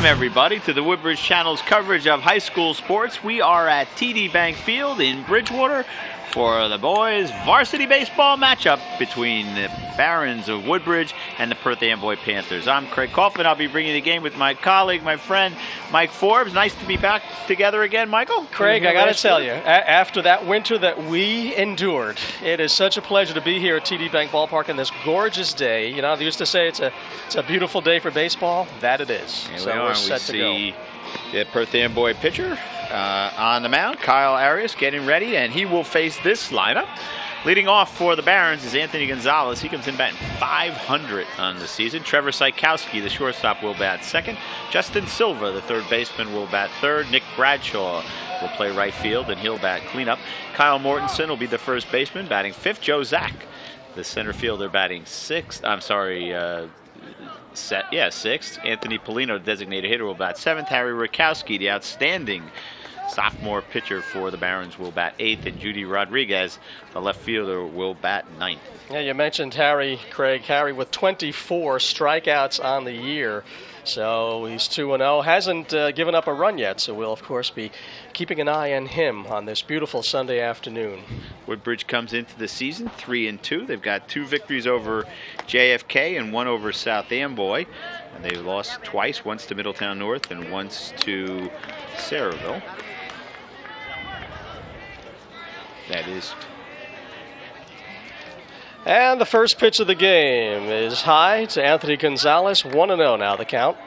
Welcome, everybody, to the Woodbridge Channel's coverage of high school sports. We are at TD Bank Field in Bridgewater for the boys' varsity baseball matchup between the Barons of Woodbridge and the Perth Amboy Panthers. I'm Craig Kaufman. I'll be bringing the game with my colleague, my friend, Mike Forbes. Nice to be back together again, Michael. Craig, I got to tell you, after that winter that we endured, it is such a pleasure to be here at TD Bank Ballpark on this gorgeous day. You know, they used to say it's a beautiful day for baseball. That it is. Here so we're set to go. The Perth Amboy pitcher on the mound, Kyle Arias, getting ready, and he will face this lineup. Leading off for the Barons is Anthony Gonzalez. He comes in batting .500 on the season. Trevor Sikowski, the shortstop, will bat second. Justin Silva, the third baseman, will bat third. Nick Bradshaw will play right field, and he'll bat cleanup. Kyle Mortensen will be the first baseman, batting fifth. Joe Zack, the center fielder, batting sixth. Sixth. Anthony Polino, the designated hitter, will bat seventh. Harry Rutkowski, the outstanding sophomore pitcher for the Barons, will bat eighth, and Devin Rodriguez, the left fielder, will bat ninth. Yeah, you mentioned Harry, Craig. Harry with 24 strikeouts on the year. So he's 2-0, hasn't given up a run yet, so we'll, of course, be keeping an eye on him on this beautiful Sunday afternoon. Woodbridge comes into the season 3-2. They've got 2 victories over JFK and 1 over South Amboy. And they've lost twice, once to Middletown North and once to Saraville. That is. And the first pitch of the game is high to Anthony Gonzalez. 1-0 now the count.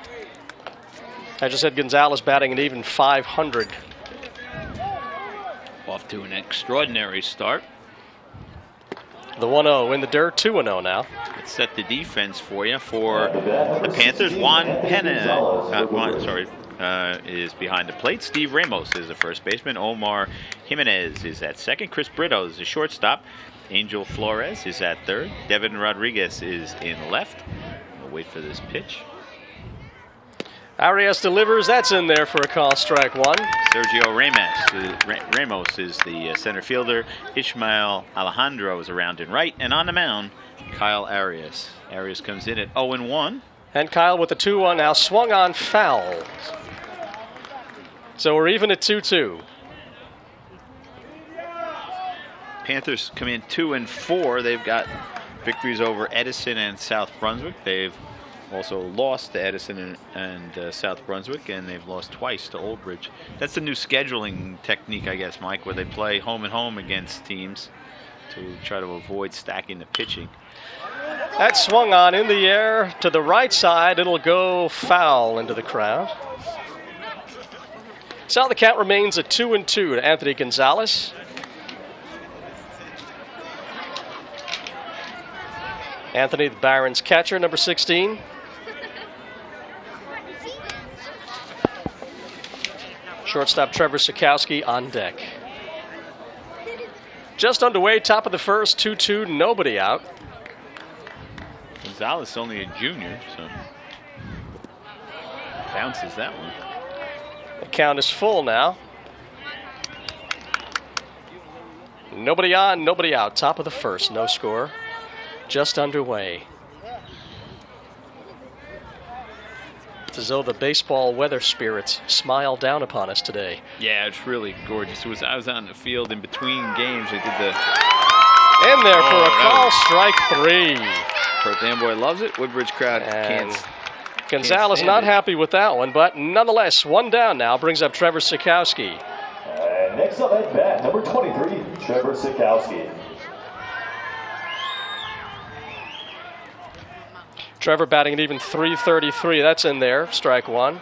I just said Gonzalez batting an even .500. Off to an extraordinary start. The 1-0 in the dirt, 2-0 now. Let's set the defense for you for the Panthers. Juan Pena is behind the plate. Steve Ramos is the first baseman. Omar Jimenez is at second. Chris Brito is the shortstop. Angel Flores is at third. Devin Rodriguez is in left. We'll wait for this pitch. Arias delivers. That's in there for a call, strike one. Sergio Ramos is the center fielder. Ishmael Alejandro is around and right. And on the mound, Kyle Arias. Arias comes in at 0-1. And Kyle with the 2-1 now swung on foul. So we're even at 2-2. Panthers come in 2-4. They've got victories over Edison and South Brunswick. They've also lost to Edison and South Brunswick, and they've lost twice to Old Bridge. That's the new scheduling technique, I guess, Mike, where they play home and home against teams to try to avoid stacking the pitching. That swung on in the air to the right side. It'll go foul into the crowd. So the count remains at 2-2 to Anthony Gonzalez. Anthony, the Barons catcher, number 16. Shortstop Trevor Sikowski on deck. Just underway, top of the first, 2-2, nobody out. Gonzalez is only a junior, so bounces that one. The count is full now. Nobody on, nobody out. Top of the first, no score. Just underway. It's as though the baseball weather spirits smile down upon us today. Yeah, it's really gorgeous. I was out in the field in between games. They did the... In there for a call, strike three. Perth Amboy loves it. Woodbridge crowd can't. Gonzalez not happy with that one, but nonetheless, one down now brings up Trevor Sikowski. Next up at bat, number 23, Trevor Sikowski. Trevor batting at even .333. That's in there. Strike one.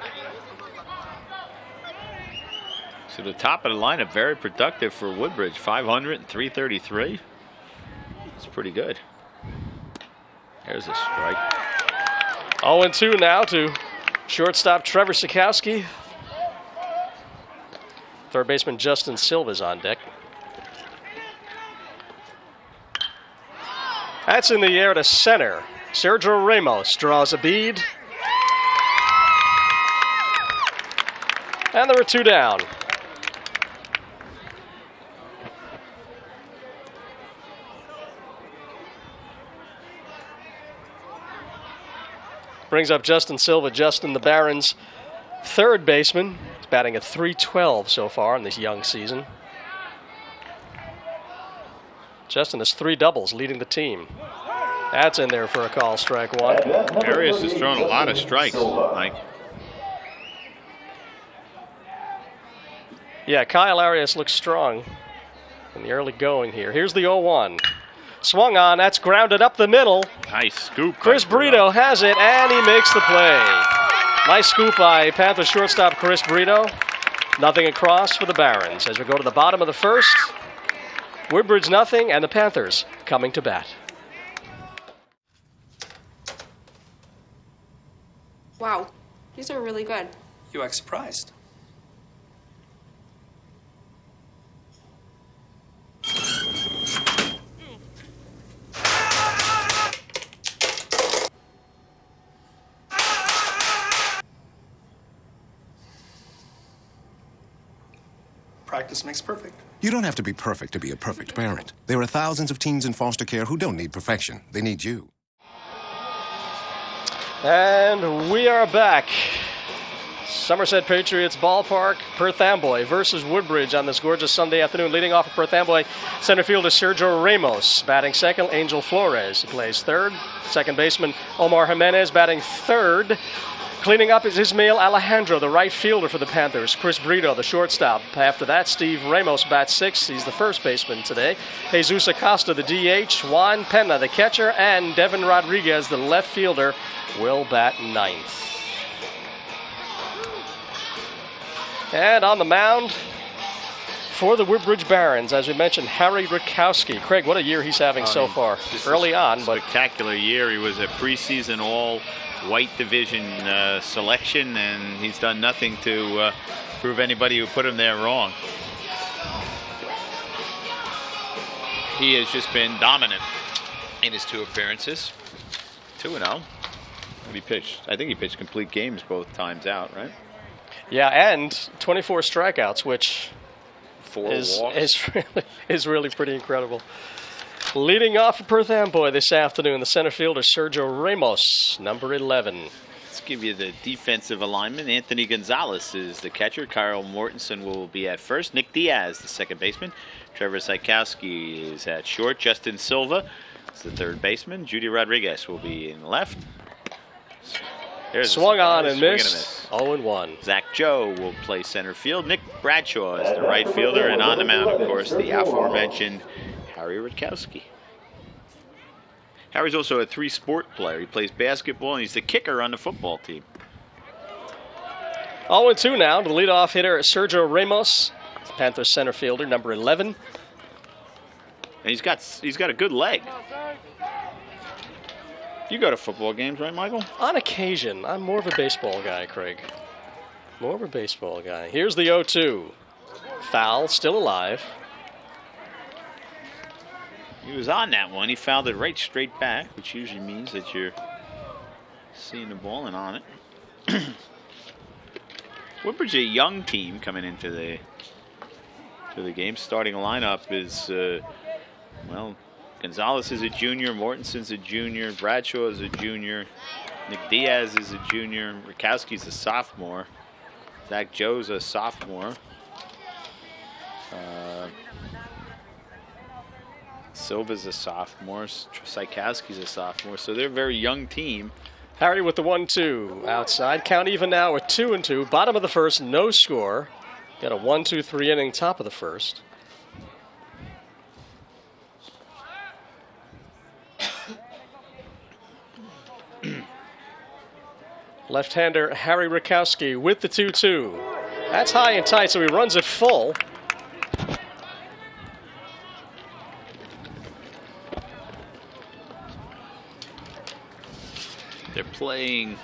So the top of the lineup, very productive for Woodbridge. .500 and .333. It's pretty good. There's a strike. 0-2 now to shortstop Trevor Sikowski. Third baseman Justin Silva's on deck. That's in the air to center. Sergio Ramos draws a bead. And there are two down. Brings up Justin Silva. Justin, the Barons third baseman. He's batting at .312 so far in this young season. Justin has 3 doubles, leading the team. That's in there for a call, strike one. Arias has thrown a lot of strikes, Mike. Yeah, Kyle Arias looks strong in the early going here. Here's the 0-1. Swung on, that's grounded up the middle. Nice scoop. Chris Brito has it, and he makes the play. Nice scoop by Panthers shortstop Chris Brito. Nothing across for the Barons as we go to the bottom of the first. Woodbridge nothing, and the Panthers coming to bat. Wow, these are really good. You act surprised. Practice makes perfect. You don't have to be perfect to be a perfect parent. There are thousands of teens in foster care who don't need perfection. They need you. And we are back. Somerset Patriots Ballpark, Perth Amboy versus Woodbridge on this gorgeous Sunday afternoon. Leading off for Perth Amboy, center fielder Sergio Ramos. Batting second, Angel Flores. He plays third. Second baseman Omar Jimenez batting third. Cleaning up is Ismael Alejandro, the right fielder for the Panthers. Chris Brito, the shortstop. After that, Steve Ramos bats sixth. He's the first baseman today. Jesus Acosta, the DH. Juan Pena, the catcher. And Devin Rodriguez, the left fielder, will bat ninth. And on the mound for the Woodbridge Barons, as we mentioned, Harry Rutkowski. Craig, what a year he's having so far. Early on, but spectacular year. He was a preseason all-white division selection, and he's done nothing to prove anybody who put him there wrong. He has just been dominant in his 2 appearances. 2-0. He pitched. I think he pitched complete games both times out, right? yeah, and 24 strikeouts, which 4 walks. is really pretty incredible. Leading off for Perth Amboy this afternoon, the center fielder Sergio Ramos, number 11. Let's give you the defensive alignment. Anthony Gonzalez is the catcher. Kyle Mortensen will be at first. Nick Diaz, the second baseman. Trevor Rutkowski is at short. Justin Silva is the third baseman. Judy Rodriguez will be in left. There's swung on and missed. 0-1. Zach Joe will play center field. Nick Bradshaw is the right fielder. And on the mound, of course, the aforementioned Harry Rutkowski. Harry's also a 3-sport player. He plays basketball, and he's the kicker on the football team. 0-2 now to the leadoff hitter, Sergio Ramos, Panthers center fielder, number 11. And he's got a good leg. You go to football games, right, Michael? On occasion. I'm more of a baseball guy, Craig. More of a baseball guy. Here's the 0-2. Foul, still alive. He was on that one. He fouled it right straight back, which usually means that you're seeing the ball and on it. Woodbridge, a young team coming into the game. Starting lineup is, well, Gonzalez is a junior, Mortensen's a junior, Bradshaw is a junior, Nick Diaz is a junior, Rutkowski's a sophomore, Zach Joe's a sophomore. Silva's a sophomore, Rutkowski's a sophomore, so they're a very young team. Harry with the 1-2 outside. Count even now with 2-2. Bottom of the first, no score. Got a 1-2-3 inning top of the first. Left-hander Harry Rutkowski with the 2-2. That's high and tight, so he runs it full. They're playing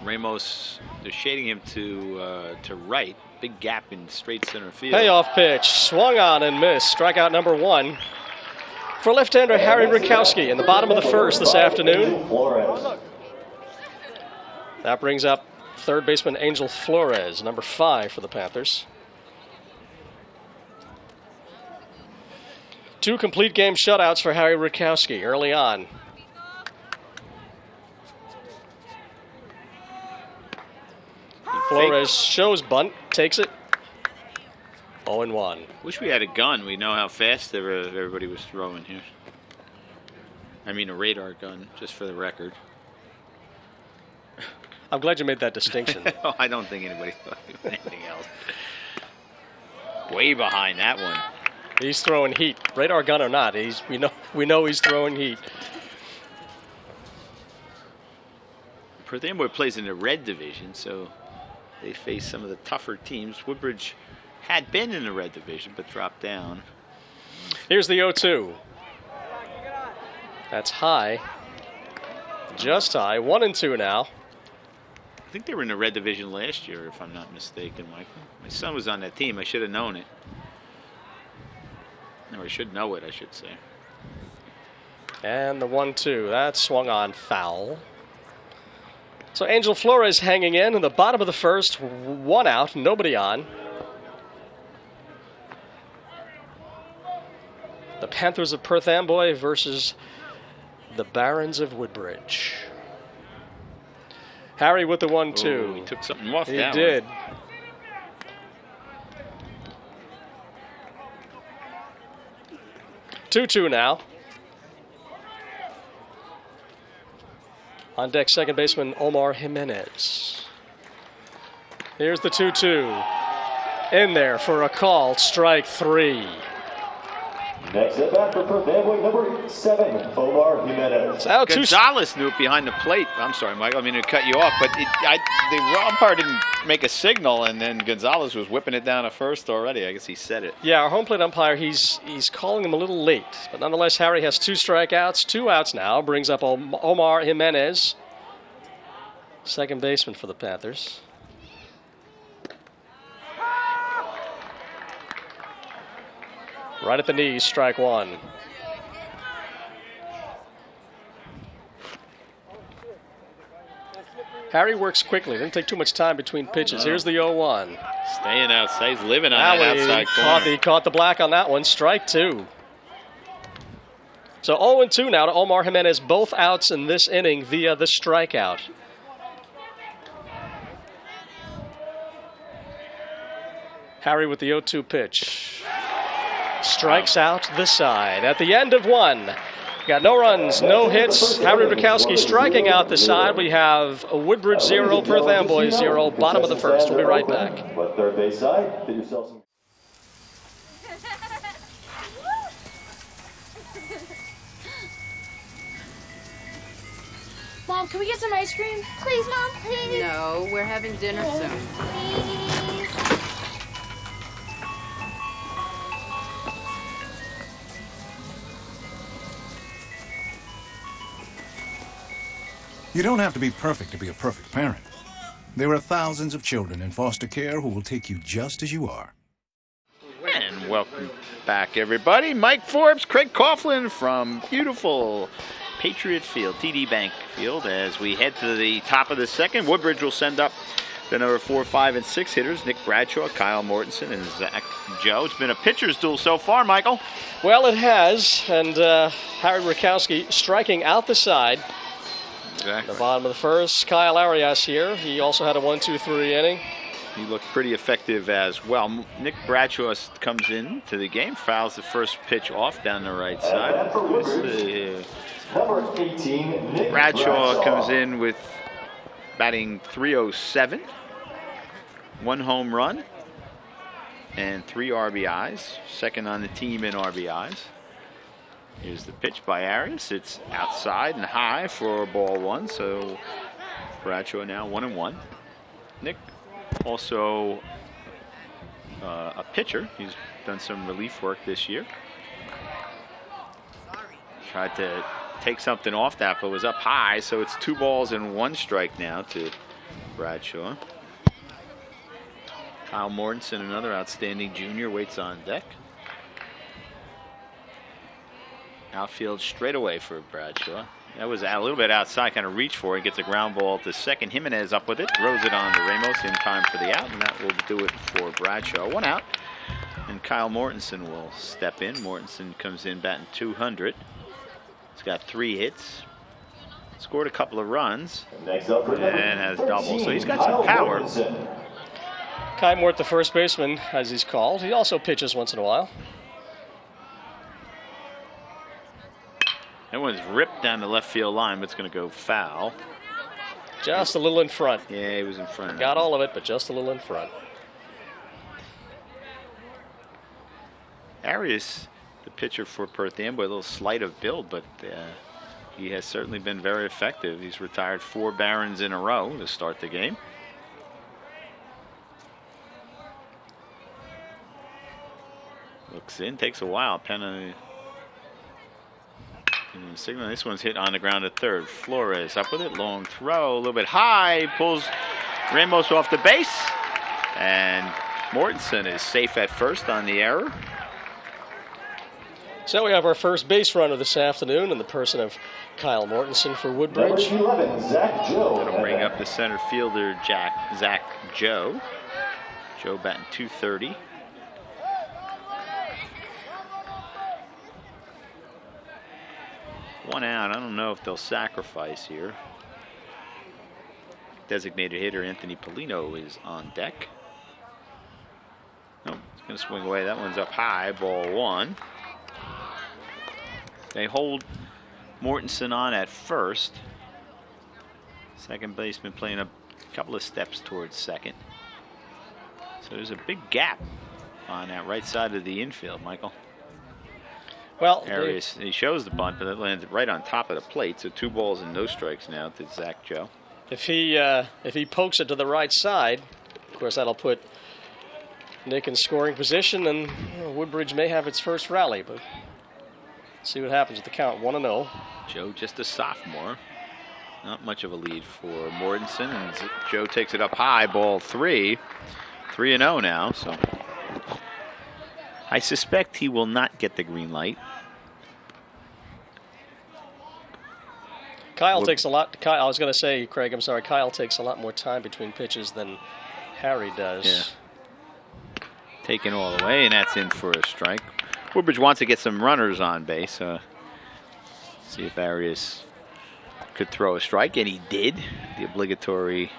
Ramos. They're shading him to right. Big gap in straight center field. Payoff pitch, swung on and missed. Strikeout number 1 for left-hander Harry Rutkowski in the bottom of the first this afternoon. That brings up third baseman Angel Flores, number 5 for the Panthers. 2 complete game shutouts for Harry Rutkowski early on. He Flores shows bunt, takes it. 0-1. Wish we had a gun. We know how fast everybody was throwing here. I mean a radar gun, just for the record. I'm glad you made that distinction. Oh, I don't think anybody thought of anything else. Way behind that one. He's throwing heat, radar gun or not. We know he's throwing heat. Perth Amboy plays in the red division, so they face some of the tougher teams. Woodbridge had been in the red division, but dropped down. Here's the 0-2. That's high. Just high. 1-2 now. I think they were in the red division last year, if I'm not mistaken, Michael. My son was on that team. I should have known it. Or I should know it, I should say. And the 1-2. That swung on foul. So Angel Flores hanging in the bottom of the first. 1 out, nobody on. The Panthers of Perth Amboy versus the Barons of Woodbridge. Harry with the 1-2. Oh, he took something off that He did. one. 2-2 now. On deck, second baseman Omar Jimenez. Here's the 2-2. In there for a call, strike 3. Next at bat for Perth Amboy, number 7, Omar Jimenez. So Gonzalez knew it behind the plate. I'm sorry, Michael, I mean to cut you off, but the umpire didn't make a signal, and then Gonzalez was whipping it down to first already. I guess he said it. Yeah, our home plate umpire, he's calling him a little late. But nonetheless, Harry has 2 strikeouts, 2 outs now. Brings up Omar Jimenez, second baseman for the Panthers. Right at the knees, strike 1. Harry works quickly. Didn't take too much time between pitches. Here's the 0-1. Staying outside. He's living on that outside corner. He caught the black on that one. Strike 2. So 0-2 now to Omar Jimenez. Both outs in this inning via the strikeout. Harry with the 0-2 pitch. Strikes out the side. At the end of 1. Got no runs, no hits. Harry Rutkowski striking out the side. We have a Woodbridge 0, Perth Amboy 0, bottom of the first. We'll be right back. But third base side, did yourself some... Mom, can we get some ice cream? Please, Mom, please. No, we're having dinner soon. Please. You don't have to be perfect to be a perfect parent. There are thousands of children in foster care who will take you just as you are. And welcome back, everybody. Mike Forbes, Craig Coughlin from beautiful Patriot Field, TD Bank Field. As we head to the top of the second, Woodbridge will send up the number 4, 5, and 6 hitters, Nick Bradshaw, Kyle Mortensen, and Zach Joe. It's been a pitcher's duel so far, Michael. Well, it has, and Harry Rutkowski striking out the side. Exactly. The bottom of the first, Kyle Arias here. He also had a 1-2-3 inning. He looked pretty effective as well. Nick Bradshaw comes in to the game, fouls the first pitch off down the right side. Number 18, Nick Bradshaw comes in with batting .307, 1 home run, and 3 RBIs. Second on the team in RBIs. Here's the pitch by Arias. It's outside and high for ball 1, so Bradshaw now 1-1. Nick also a pitcher. He's done some relief work this year. Tried to take something off that, but was up high, so it's 2 balls and 1 strike now to Bradshaw. Kyle Mortensen, another outstanding junior, waits on deck. Outfield straight away for Bradshaw. That was a little bit outside, kind of reach for it. Gets a ground ball to second. Jimenez up with it, throws it on to Ramos in time for the out, and that will do it for Bradshaw. 1 out, and Kyle Mortensen will step in. Mortensen comes in batting .200. He's got 3 hits, scored a couple of runs, Next up for and has double. So he's got some power. Kai Mort, the first baseman, as he's called. He also pitches once in a while. That one's ripped down the left field line, but it's going to go foul. Just a little in front. Yeah, he was in front. Got all of it, but just a little in front. Arias, the pitcher for Perth Amboy, a little slight of build, but he has certainly been very effective. He's retired 4 Barrons in a row to start the game. Looks in, takes a while. Penna signal. This one's hit on the ground at third. Flores up with it, long throw, a little bit high, pulls Ramos off the base, and Mortensen is safe at first on the error. So we have our first base runner this afternoon in the person of Kyle Mortensen for Woodbridge. Number 11, Zach Joe. That'll bring up the center fielder, Zach Joe. Joe batting .230. One out. I don't know if they'll sacrifice here. Designated hitter Anthony Polino is on deck. Oh, it's going to swing away. That one's up high. Ball 1. They hold Mortensen on at first. Second baseman playing a couple of steps towards second. So there's a big gap on that right side of the infield, Michael. Well, Arias, he shows the bunt, but it landed right on top of the plate. So 2 balls and no strikes now to Zach Joe. If he pokes it to the right side, of course that'll put Nick in scoring position, and Woodbridge may have its first rally. But see what happens with the count, 1-0. Joe just a sophomore. Not much of a lead for Mortensen, and Joe takes it up high, ball 3. 3-0 now, so I suspect he will not get the green light. Kyle takes a lot. I was going to say, Craig, I'm sorry. Kyle takes a lot more time between pitches than Harry does. Yeah. Taken all the way, and that's in for a strike. Woodbridge wants to get some runners on base. See if Arias could throw a strike, and he did. The obligatory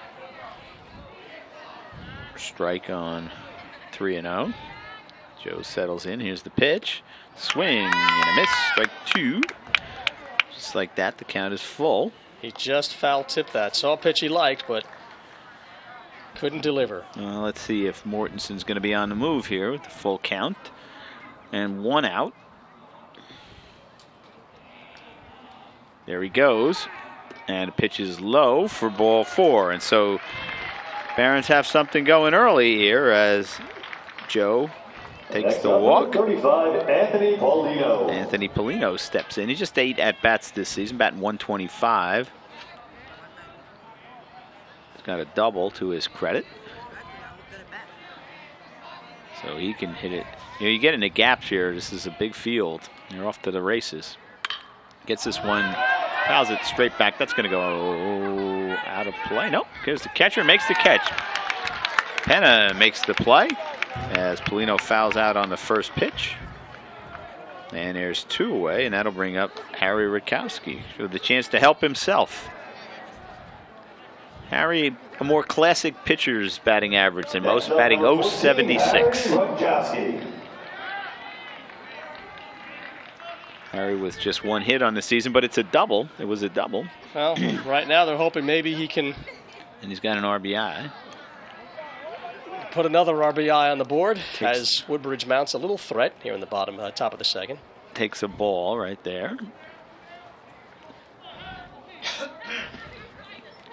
strike on 3-0. Joe settles in. Here's the pitch. Swing and a miss. Strike 2. Just like that, the count is full. He just foul tipped that. Saw a pitch he liked, but couldn't deliver. Well, let's see if Mortensen's going to be on the move here with the full count. And 1 out. There he goes. And the pitch is low for ball 4. And so Barrons have something going early here as Joe takes the walk. 35, Anthony Polino. Anthony Polino steps in. He just 8 at-bats this season, batting .125. He's got a double to his credit. So he can hit it. You know, you get into gaps here. This is a big field. You're off to the races. Gets this one, fouls it straight back. That's going to go out of play. Nope, because the catcher makes the catch. Penna makes the play as Polino fouls out on the first pitch. And there's 2 away, and that'll bring up Harry Rutkowski with the chance to help himself. Harry, a more classic pitcher's batting average than most, batting .076. Harry with just 1 hit on the season, but it's a double. It was a double. Well, right now they're hoping maybe he can. And he's got an RBI. Put another RBI on the board as Woodbridge mounts a little threat here in the top of the second. Takes a ball right there.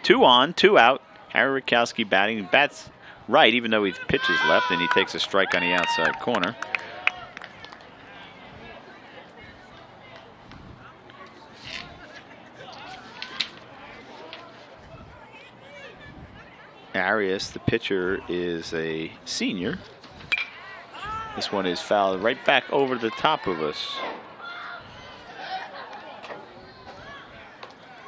2 on, 2 out. Harry Rutkowski batting. Bats right, even though he pitches left, and he takes a strike on the outside corner. Arias, the pitcher, is a senior. This one is fouled right back over the top of us.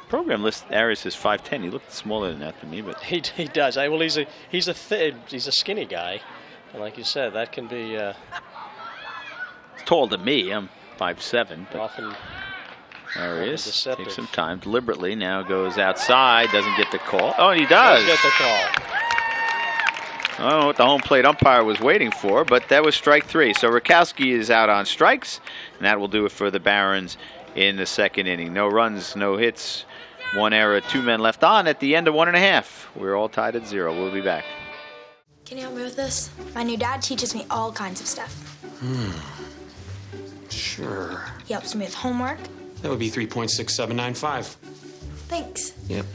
Program list Arias is 5'10". He looked smaller than that to me, but he does. Well, he's a skinny guy, and like you said, that can be. It's tall to me. I'm 5'7", but often. Arias takes some time deliberately. Now goes outside, doesn't get the call. Oh, and he does. Get the call. I don't know what the home plate umpire was waiting for, but that was strike 3. So Rutkowski is out on strikes, and that will do it for the Barons in the second inning. No runs, no hits, 1 error, 2 men left on at the end of 1.5. We're all tied at 0. We'll be back. Can you help me with this? My new dad teaches me all kinds of stuff. Sure. He helps me with homework. That would be 3.6795. Thanks. Yep.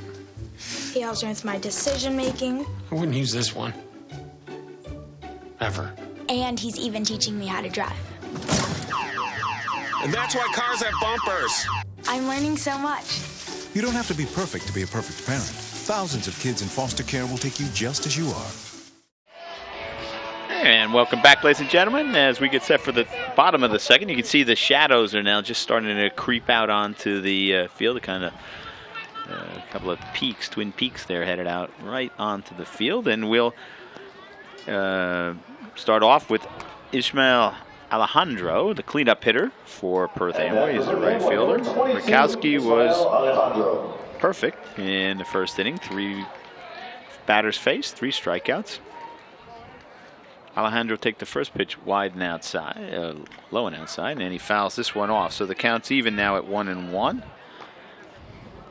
He helps me with my decision making. I wouldn't use this one. Ever. And he's even teaching me how to drive. And that's why cars have bumpers. I'm learning so much. You don't have to be perfect to be a perfect parent. Thousands of kids in foster care will take you just as you are. And welcome back, ladies and gentlemen. As we get set for the bottom of the second, you can see the shadows are now just starting to creep out onto the field. Kind of a couple of peaks, twin peaks there headed out right onto the field. And we'll start off with Ismael Alejandro, the cleanup hitter for Perth Amboy. He's a right fielder. Rutkowski was perfect in the first inning. 3 batters faced, 3 strikeouts. Alejandro take the first pitch wide and outside, low and outside, and he fouls this one off. So the count's even now at 1-1.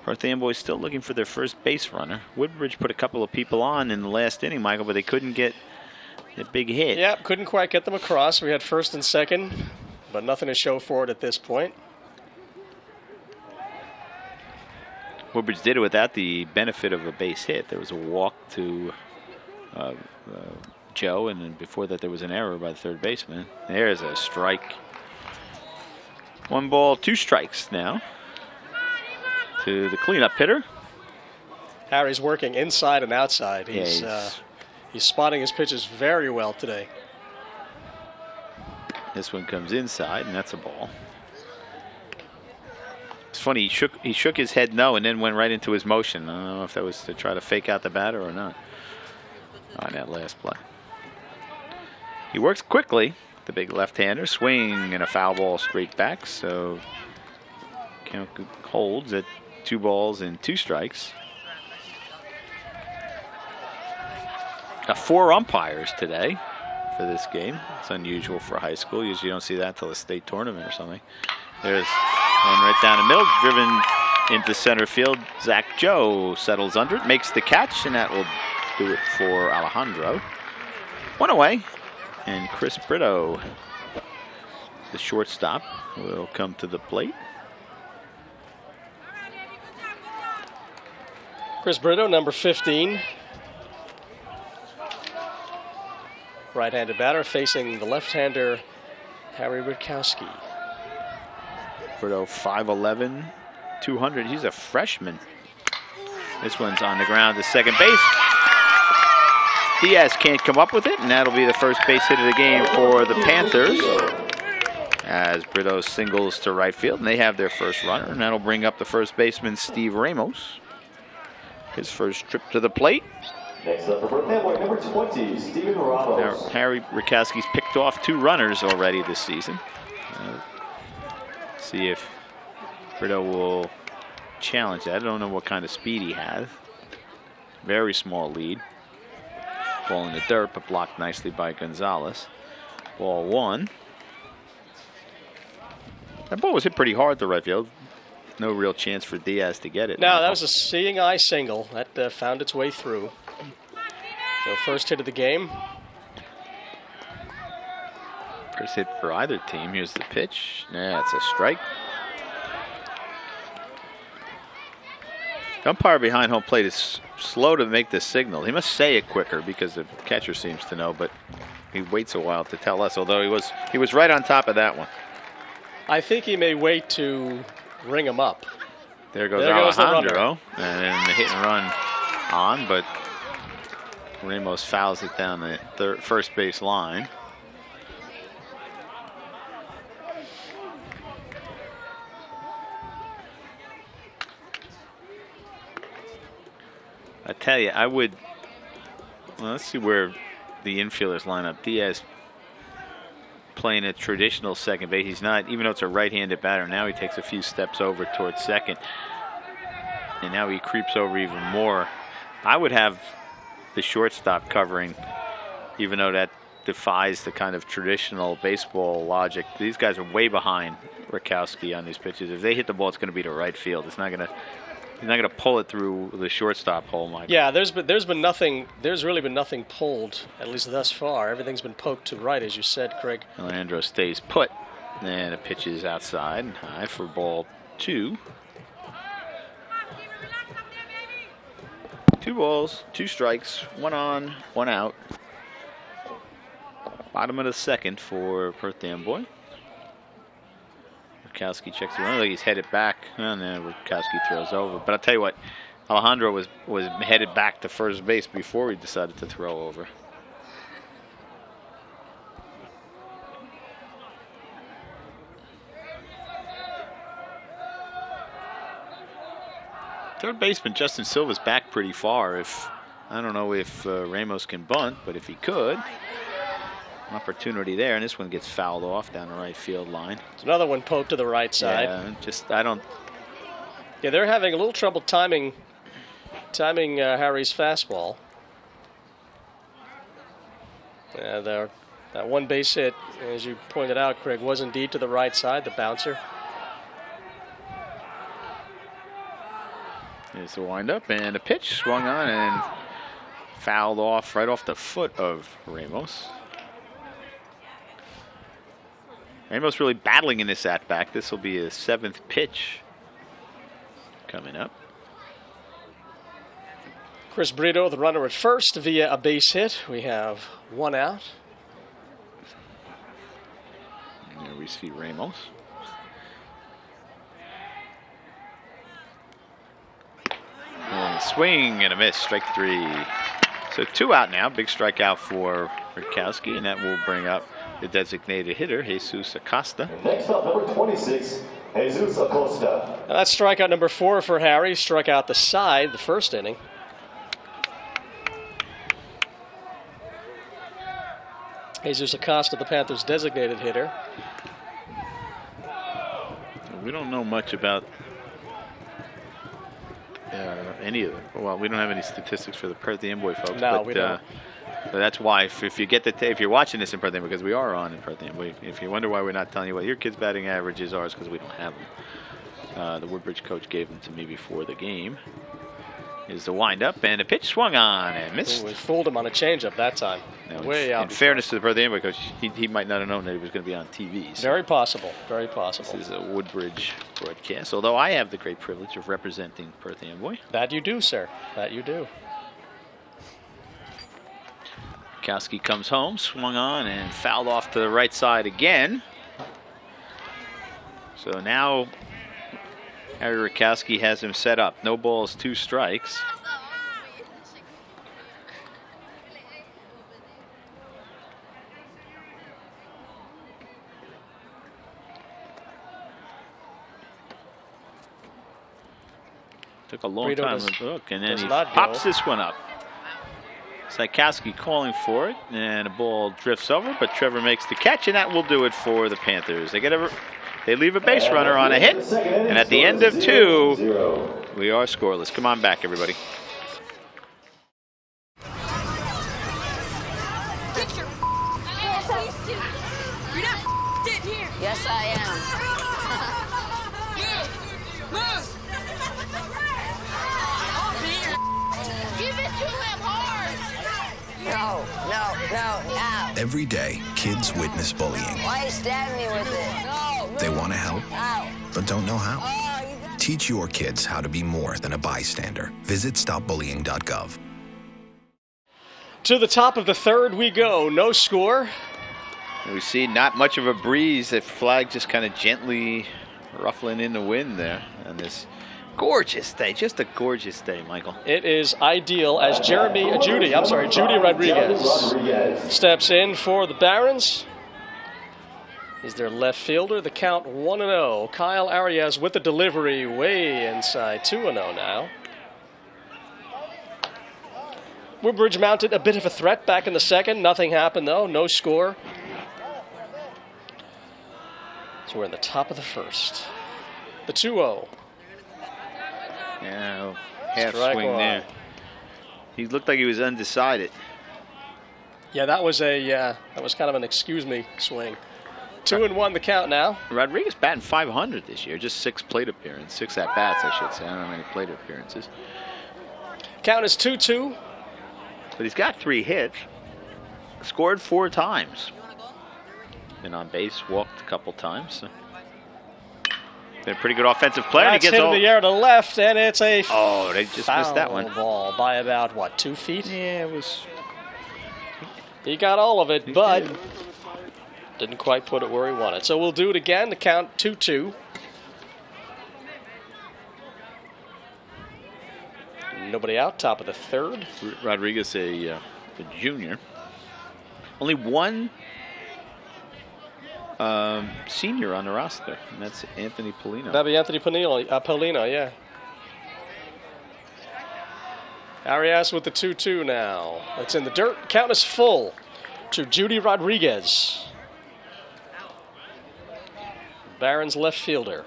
Perth Amboy still looking for their first base runner. Woodbridge put a couple of people on in the last inning, Michael, but they couldn't get a big hit. Yeah, couldn't quite get them across. We had first and second, but nothing to show for it at this point. Woodbridge did it without the benefit of a base hit. There was a walk to Joe, and then before that there was an error by the third baseman. There's a strike. 1 ball, 2 strikes now to the cleanup hitter. Harry's working inside and outside. He's spotting his pitches very well today. This one comes inside, and that's a ball. It's funny, he shook his head no and then went right into his motion. I don't know if that was to try to fake out the batter or not on that last play. He works quickly, the big left-hander, swing and a foul ball straight back. So count holds at 2 balls and 2 strikes. Got 4 umpires today for this game. It's unusual for high school. Usually you don't see that until a state tournament or something. There's one right down the middle, driven into center field. Zach Joe settles under it, makes the catch, and that will do it for Alejandro. 1 away. And Chris Brito, the shortstop, will come to the plate. Chris Brito, number 15. Right-handed batter facing the left-hander, Harry Rutkowski. Brito, 5'11", 200. He's a freshman. This one's on the ground to second base. Diaz can't come up with it, and that'll be the first base hit of the game for the Panthers as Brito singles to right field, and they have their first runner, and that'll bring up the first baseman, Steve Ramos. His first trip to the plate. Next up for Perth Amboy, number 20, Steven Ramos. Now, Harry Rutkowski's picked off 2 runners already this season. See if Brito will challenge that. I don't know what kind of speed he has. Very small lead. Ball in the dirt, but blocked nicely by Gonzalez. Ball 1. That ball was hit pretty hard to right field. No real chance for Diaz to get it. No, that was a seeing eye single. That found its way through. So first hit of the game. First hit for either team. Here's the pitch. Yeah, it's a strike. The umpire behind home plate is slow to make the signal. He must say it quicker because the catcher seems to know, but he waits a while to tell us, although he was right on top of that one. I think he may wait to ring him up. There goes Alejandro, and the hit and run on, but Ramos fouls it down the first base line. I tell you, I would. Well, let's see where the infielders line up. Diaz playing a traditional second base. He's not, even though it's a right-handed batter, now he takes a few steps over towards second. And now he creeps over even more. I would have the shortstop covering even though that defies the kind of traditional baseball logic. These guys are way behind Rutkowski on these pitches. If they hit the ball, it's going to be to right field. It's not going to. He's not going to pull it through the shortstop hole, Mike. Yeah, there's been nothing. There's really been nothing pulled, at least thus far. Everything's been poked to right, as you said, Craig. Leandro stays put, and it pitches outside and high for ball 2. 2 balls, 2 strikes, 1 on, 1 out. Bottom of the 2nd for Perth Amboy. Rutkowski checks the run. Like he's headed back, and then Rutkowski throws over. But I'll tell you what, Alejandro was headed back to first base before he decided to throw over. Third baseman Justin Silva's back pretty far. I don't know if Ramos can bunt, but if he could. Opportunity there, and this one gets fouled off down the right field line. It's another one poked to the right side. Yeah, they're having a little trouble timing Harry's fastball. That one base hit, as you pointed out, Craig, was indeed to the right side, the bouncer. There's the windup, and a pitch swung on and fouled off right off the foot of Ramos. Ramos really battling in this at-bat. This will be his 7th pitch coming up. Chris Brito, the runner at first via a base hit. We have 1 out. And there we see Ramos. And a swing and a miss, strike 3. So 2 out now, big strikeout for Rutkowski, and that will bring up the designated hitter, Jesus Acosta. Next up, number 26, Jesus Acosta. Now that's strikeout number 4 for Harry. Struck out the side the first inning. Jesus Acosta, the Panthers' designated hitter. We don't know much about any of them. Well, we don't have any statistics for the Perth Amboy folks. No, but, we don't. So that's why if you get if you're watching this in Perth Amboy, because we are on in Perth Amboy, if you wonder why we're not telling you what your kids' batting averages are, it's because we don't have them. The Woodbridge coach gave them to me before the game. Is the windup, and a pitch swung on and missed. Ooh, we fooled him on a changeup that time. Now, way out. In fairness to the Perth Amboy coach, he might not have known that he was going to be on TV. So very possible. Very possible. This is a Woodbridge broadcast, although I have the great privilege of representing Perth Amboy. That you do, sir. That you do. Rutkowski comes home, swung on, and fouled off to the right side again. So now Harry Rutkowski has him set up. No balls, 2 strikes. Took a long time to look, and then he pops this one up. Rutkowski calling for it, and a ball drifts over, but Trevor makes the catch, and that will do it for the Panthers. They leave a base runner on a hit, and at the end of 2, we are scoreless. Come on back, everybody. Yes, I am. Give it to him hard. No. Every day, kids witness bullying. Why stab me with it? No. They want to help, but don't know how. Oh, Teach your kids how to be more than a bystander. Visit stopbullying.gov. To the top of the 3rd we go. No score. We see not much of a breeze. The flag just kind of gently ruffling in the wind there on this gorgeous day. Just a gorgeous day, Michael. It is ideal as Judy Rodriguez steps in for the Barons. He's their left fielder. The count 1-0. Kyle Arias with the delivery way inside. 2-0 now. Woodbridge mounted a bit of a threat back in the 2nd. Nothing happened though. No score. So we're in the top of the 1st. The 2-0. Yeah, half swing there. He looked like he was undecided. Yeah, that was kind of an excuse me swing. 2-1 the count now. Rodriguez batting .500 this year, just 6 plate appearances, 6 at bats, I should say. I don't know how many plate appearances. Count is 2-2. But he's got 3 hits. Scored 4 times. Been on base, walked a couple times. So. Been a pretty good offensive player. That's hit in the air to left, and it's a they just missed that one. Ball by about, what, 2 feet? Yeah, it was. He got all of it, but didn't quite put it where he wanted. So we'll do it again to count 2-2. Nobody out, top of the third. Rodriguez, a junior. Only one senior on the roster, and that's Anthony Polino. That'd be Anthony Polino, yeah. Arias with the 2-2 now. It's in the dirt. Count is full to Judy Rodriguez. Barrons left fielder.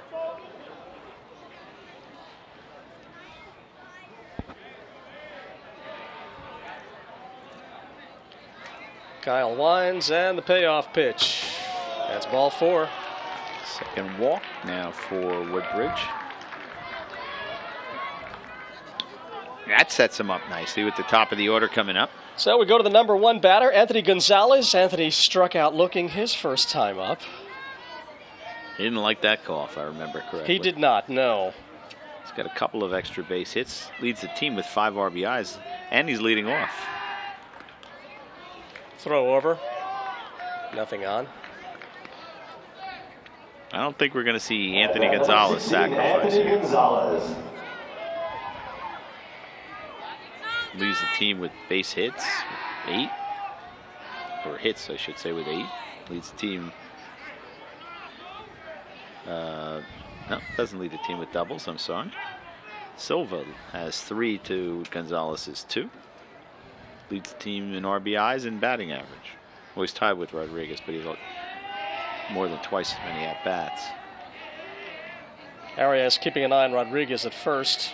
Kyle winds, and the payoff pitch. That's ball 4. Second walk now for Woodbridge. That sets him up nicely with the top of the order coming up. So we go to the number 1 batter, Anthony Gonzalez. Anthony struck out looking his first time up. He didn't like that call, if I remember correctly. He did not, no. He's got a couple of extra base hits, leads the team with 5 RBIs, and he's leading off. Throw over. Nothing on. I don't think we're going to see Anthony Gonzalez sacrifice here. Leads the team with base hits, 8. Or hits, I should say, with 8. Leads the team. No, doesn't lead the team with doubles, I'm sorry. Silva has 3 to Gonzalez's 2. Leads the team in RBIs and batting average. Well, he's tied with Rodriguez, but he's more than twice as many at-bats. Arias keeping an eye on Rodriguez at first.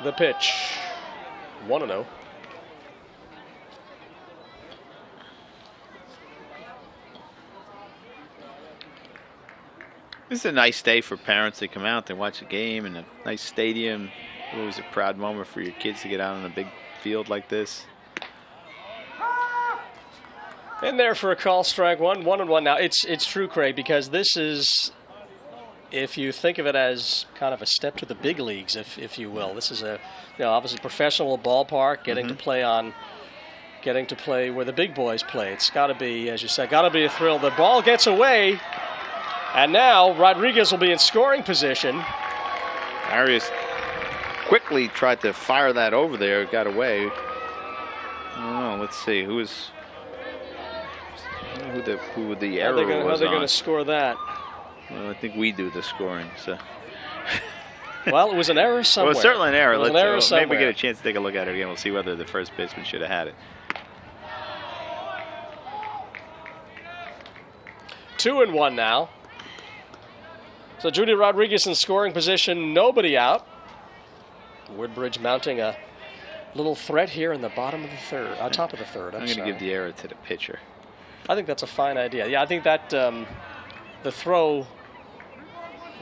The pitch. 1-0. This is a nice day for parents to come out and watch a game in a nice stadium. Always a proud moment for your kids to get out on a big field like this. In there for a call, strike 1, 1-1 now. It's true, Craig, because this is, if you think of it as kind of a step to the big leagues, if you will. This is a, obviously professional ballpark, getting to play where the big boys play. It's got to be, as you said, got to be a thrill. The ball gets away, and now Rodriguez will be in scoring position. Arias quickly tried to fire that over there, got away. I don't know, let's see, who the error was on. How are they going to score that? Well, I think we do the scoring, so. Well, it was an error somewhere. Well, it's certainly an error. Maybe we get a chance to take a look at it again. We'll see whether the first baseman should have had it. 2-1 now. So Judy Rodriguez in scoring position, nobody out. Woodbridge mounting a little threat here in the bottom of the third, top of the third. I'm going to give the error to the pitcher. I think that's a fine idea. Yeah, I think that the throw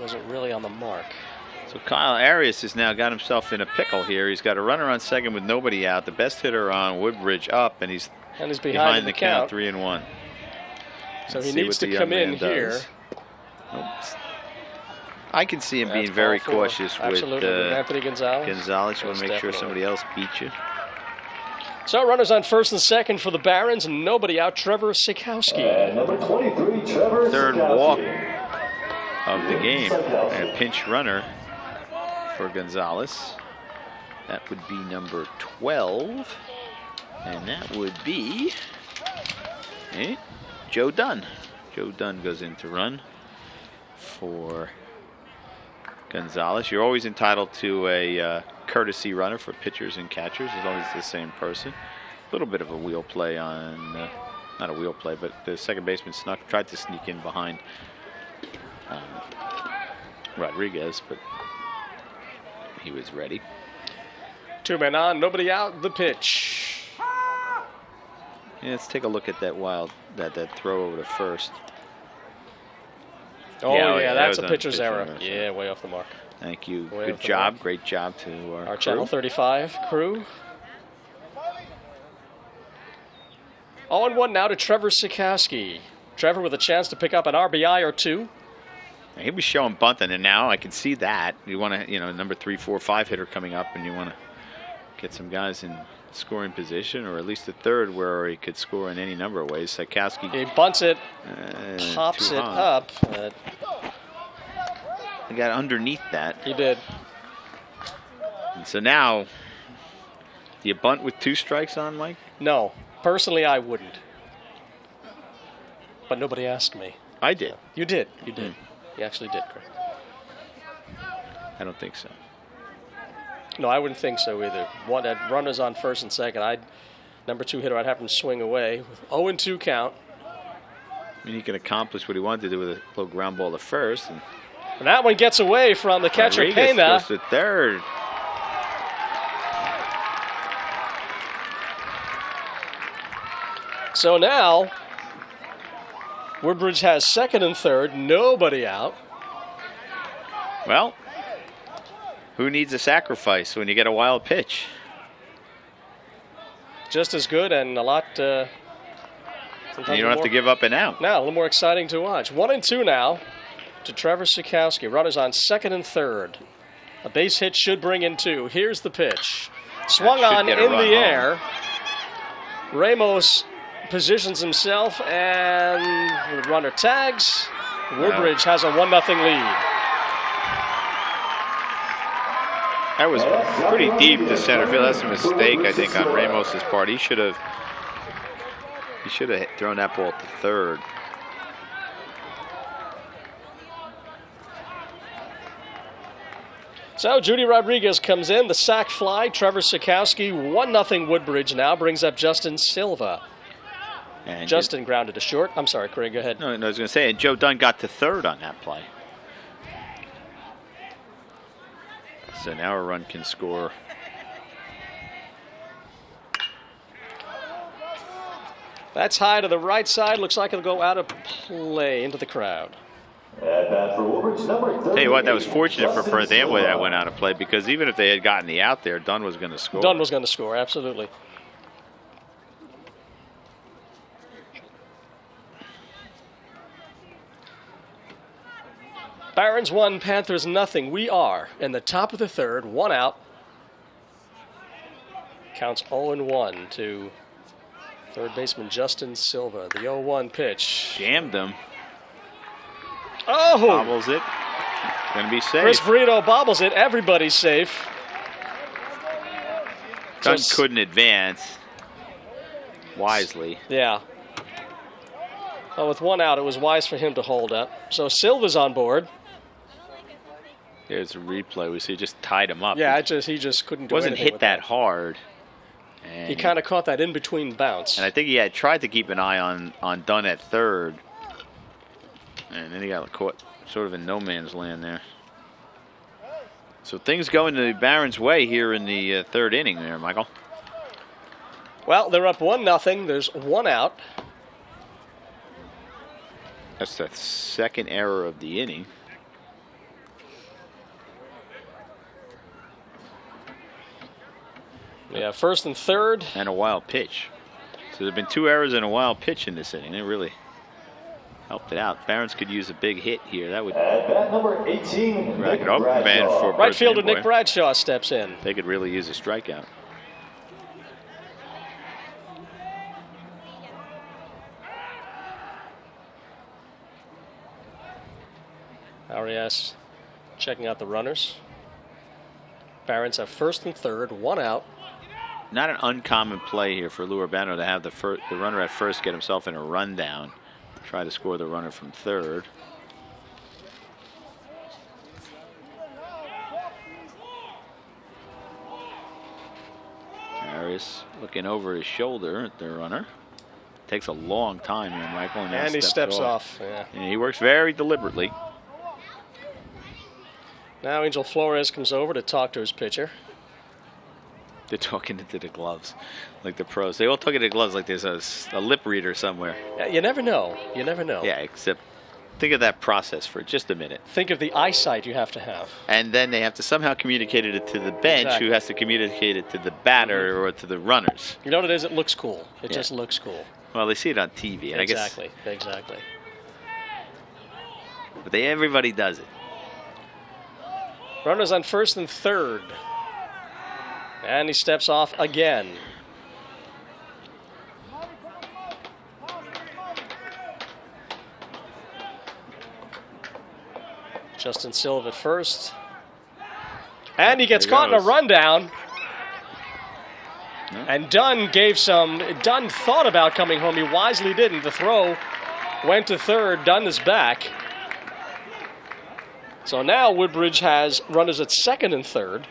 wasn't really on the mark. So Kyle Arias has now got himself in a pickle here. He's got a runner on second with nobody out. The best hitter on Woodbridge up, and he's behind the count 3-1. So he needs to come in here. I can see him being very cautious with Anthony Gonzalez. You want to make sure somebody else beats you. So runners on first and second for the Barons, and nobody out. Trevor Sikowski. Number 23, Trevor Third Sikowski. walk of the game. And a pinch runner for Gonzalez. That would be number 12. And that would be Joe Dunn. Joe Dunn goes in to run for Gonzalez. You're always entitled to a courtesy runner for pitchers and catchers as long as it's the same person. A little bit of a wheel play on, not a wheel play, but the second baseman tried to sneak in behind Rodriguez, but he was ready. 2 men on, nobody out, the pitch. Yeah, let's take a look at that that throw over to first. Oh, yeah, that's a pitcher's error. So. Yeah, way off the mark. Thank you. Way Good job. Great job to our crew. Channel 35 crew. 0-1 now to Trevor Sikowski. Trevor with a chance to pick up an RBI or two. He was showing bunting, and now I can see that. You want to, number 3, 4, 5 hitter coming up, and you want to get some guys in scoring position, or at least a third where he could score in any number of ways. Sikowski. He bunts it, pops it up. He got underneath that. He did. And so now, do you bunt with 2 strikes on, Mike? No. Personally, I wouldn't. But nobody asked me. I did. You did. You did. You actually did, Craig. I don't think so. No, I wouldn't think so either. One at runners on first and second. Number 2 hitter, I'd have him swing away with 0-2 count. I mean, he can accomplish what he wanted to do with a little ground ball to first. And that one gets away from the catcher, Rodriguez Pena. goes to third. So now, Woodbridge has second and third, nobody out. Well, who needs a sacrifice when you get a wild pitch? Just as good and a lot. You don't have to give up an out. Now, a little more exciting to watch. 1-2 now to Trevor Sikowski. Runners on second and third. A base hit should bring in 2. Here's the pitch. Swung on in the air. Ramos positions himself, and the runner tags. Woodbridge has a 1-0 lead. That was pretty deep to center field. That's a mistake, I think, on Ramos's part. He should have thrown that ball to third. So Judy Rodriguez comes in, the sac fly. Trevor Sikowski, 1-0 Woodbridge now, brings up Justin Silva. And Justin grounded to short. I'm sorry, Craig, go ahead. No, I was going to say, and Joe Dunn got to third on that play. So now a run can score. That's high to the right side. Looks like it'll go out of play into the crowd. Tell you what, that was fortunate for Perth Amboy that went out of play, because even if they had gotten the out there, Dunn was going to score. Dunn was going to score, absolutely. Barrons 1, Panthers 0. We are in the top of the third, 1 out. Counts 0-1 to third baseman Justin Silva. The 0-1 pitch. Jammed him. Oh! Bobbles it. Going to be safe. Chris Brito bobbles it. Everybody's safe. Dunn couldn't advance wisely. Yeah. Well, with 1 out, it was wise for him to hold up. So Silva's on board. There's a replay. We see just tied him up. Yeah, he just couldn't do wasn't anything hit with that hard. And he kind of caught that in between bounce. And I think he had tried to keep an eye on Dunn at third. And then he got caught sort of in no man's land there. So things going the Barons' way here in the third inning there, Michael. Well, they're up 1-0. There's 1 out. That's the second error of the inning. Yeah, first and third. And a wild pitch. So there have been 2 errors and a wild pitch in this inning. It really helped it out. Barons could use a big hit here. That would number 18, rack it up. Man for right fielder Nick Bradshaw steps in. They could really use a strikeout. Arias checking out the runners. Barons have first and third, 1 out. Not an uncommon play here for Lou Urbano to have the runner at first get himself in a rundown. Try to score the runner from third. Arias looking over his shoulder at the runner. Takes a long time here, Michael. And he steps off. Yeah. And he works very deliberately. Now Angel Flores comes over to talk to his pitcher. They're talking into the gloves, like the pros. They all talk into the gloves like there's a lip reader somewhere. You never know. You never know. Yeah, except think of that process for just a minute. Think of the eyesight you have to have. And then they have to somehow communicate it to the bench, Exactly. who has to communicate it to the batter or to the runners. You know what it is? It looks cool. It just looks cool. Well, they see it on TV, and Exactly. I guess. Exactly. But everybody does it. Runners on first and third. And he steps off again. Justin Silva at first. And he gets caught in a rundown. And Dunn thought about coming home. He wisely didn't. The throw went to third. Dunn is back. So now Woodbridge has runners at second and third.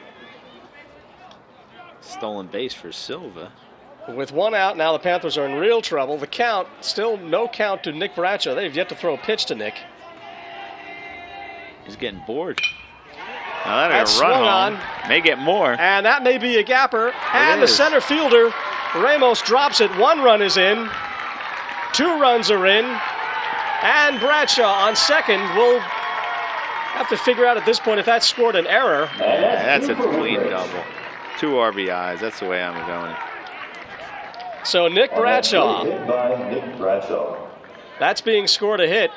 Stolen base for Silva. With one out, now the Panthers are in real trouble. The count, still no count to Nick Bradshaw. They've yet to throw a pitch to Nick. He's getting bored. Now That's that'll run swung home. May get more. And that may be a gapper. And the center fielder, Ramos, drops it. 1 run is in. 2 runs are in. And Bradshaw on second will have to figure out at this point if that scored an error. Yeah, that's a clean double. 2 RBIs. That's the way I'm going. So Nick Bradshaw. Hit by Nick Bradshaw. That's being scored a hit.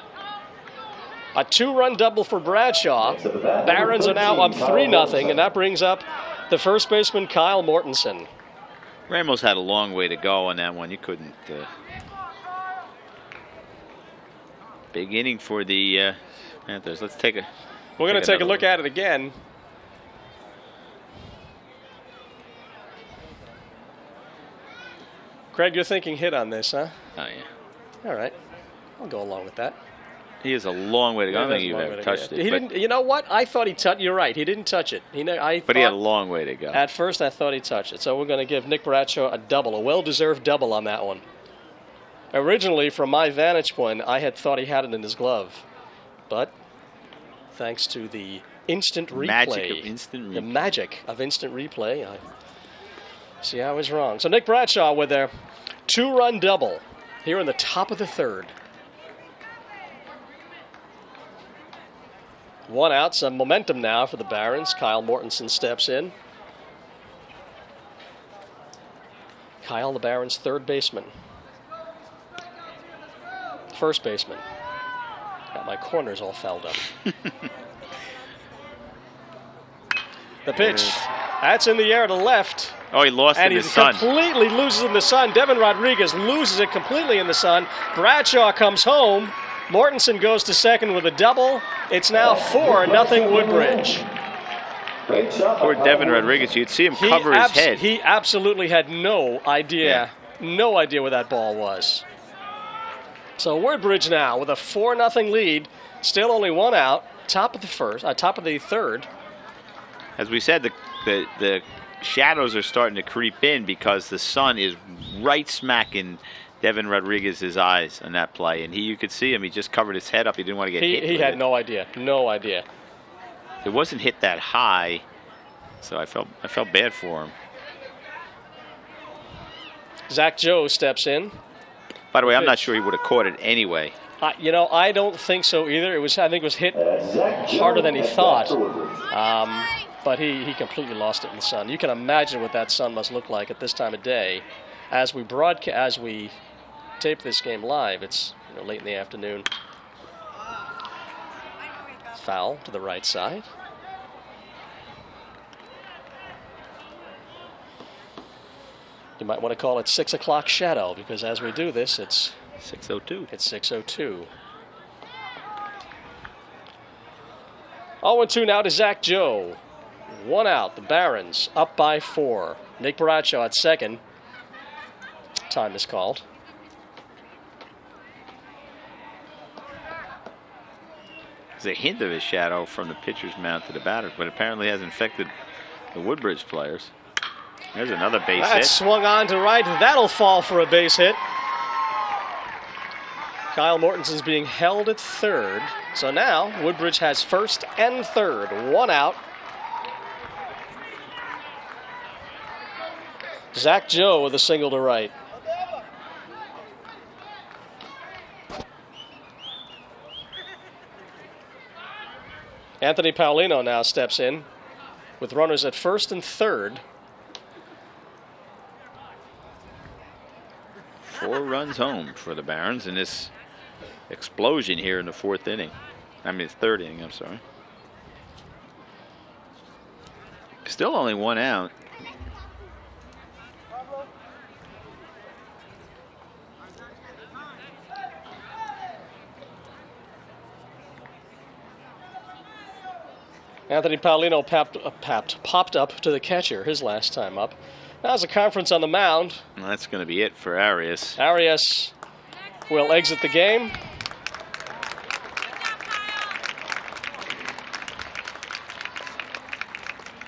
A 2-run double for Bradshaw. Barrons are now up 3-0, and that brings up the first baseman, Kyle Mortensen. Ramos had a long way to go on that one. You couldn't. Big inning for the Panthers. Let's take a. We're going to take a look at it again. Craig, you're thinking hit on this, huh? Oh, yeah. All right. I'll go along with that. He has a long way to go. I don't think you've ever touched it. He didn't. You know what? I thought he touched. You're right. He didn't touch it. But he had a long way to go. At first, I thought he touched it. So we're going to give Nick Bradshaw a double, a well-deserved double on that one. Originally, from my vantage point, I had thought he had it in his glove, but thanks to the instant replay, the magic of instant replay, I see I was wrong. So Nick Bradshaw with a 2-run double here in the top of the third. 1 out, some momentum now for the Barons. Kyle Mortensen steps in. Kyle, the Barons' third baseman. First baseman. Got my corners all fouled up. The pitch. That's in the air to left. Oh, he lost in the sun. And he completely loses in the sun. Devin Rodriguez loses it completely in the sun. Bradshaw comes home. Mortensen goes to second with a double. It's now 4-0 Woodbridge. Poor Devin Rodriguez. You'd see him cover his head. He absolutely had no idea where that ball was. So Woodbridge now with a 4-0 lead. Still only 1 out. Top of the third. As we said, the shadows are starting to creep in because the sun is right smack in Devin Rodriguez's eyes on that play, and you could see him. He just covered his head up. He didn't want to get hit. He had no idea. No idea. It wasn't hit that high, so I felt bad for him. Zach Joe steps in. By the way, I'm not sure he would have caught it anyway. I don't think so either. I think it was hit harder than he thought. But he completely lost it in the sun. You can imagine what that sun must look like at this time of day. As we tape this game live, it's late in the afternoon. Foul to the right side. You might want to call it 6 o'clock shadow, because as we do this, it's 6:02. It's 6:02. 0-2 now to Zach Joe. 1 out. The Barons up by 4. Nick Bradshaw at second. Time is called. There's a hint of a shadow from the pitcher's mound to the batter, but apparently has infected the Woodbridge players. There's another base hit. That's swung on to right. That'll fall for a base hit. Kyle Mortensen's being held at third. So now Woodbridge has first and third. 1 out. Zach Joe with a single to right. Anthony Paulino now steps in with runners at first and third. 4 runs home for the Barons in this explosion here in the 4th inning. I mean, it's 3rd inning, I'm sorry. Still only 1 out. Anthony Paulino popped up to the catcher his last time up. Now's a conference on the mound. Well, that's going to be it for Arias. Arias will exit the game.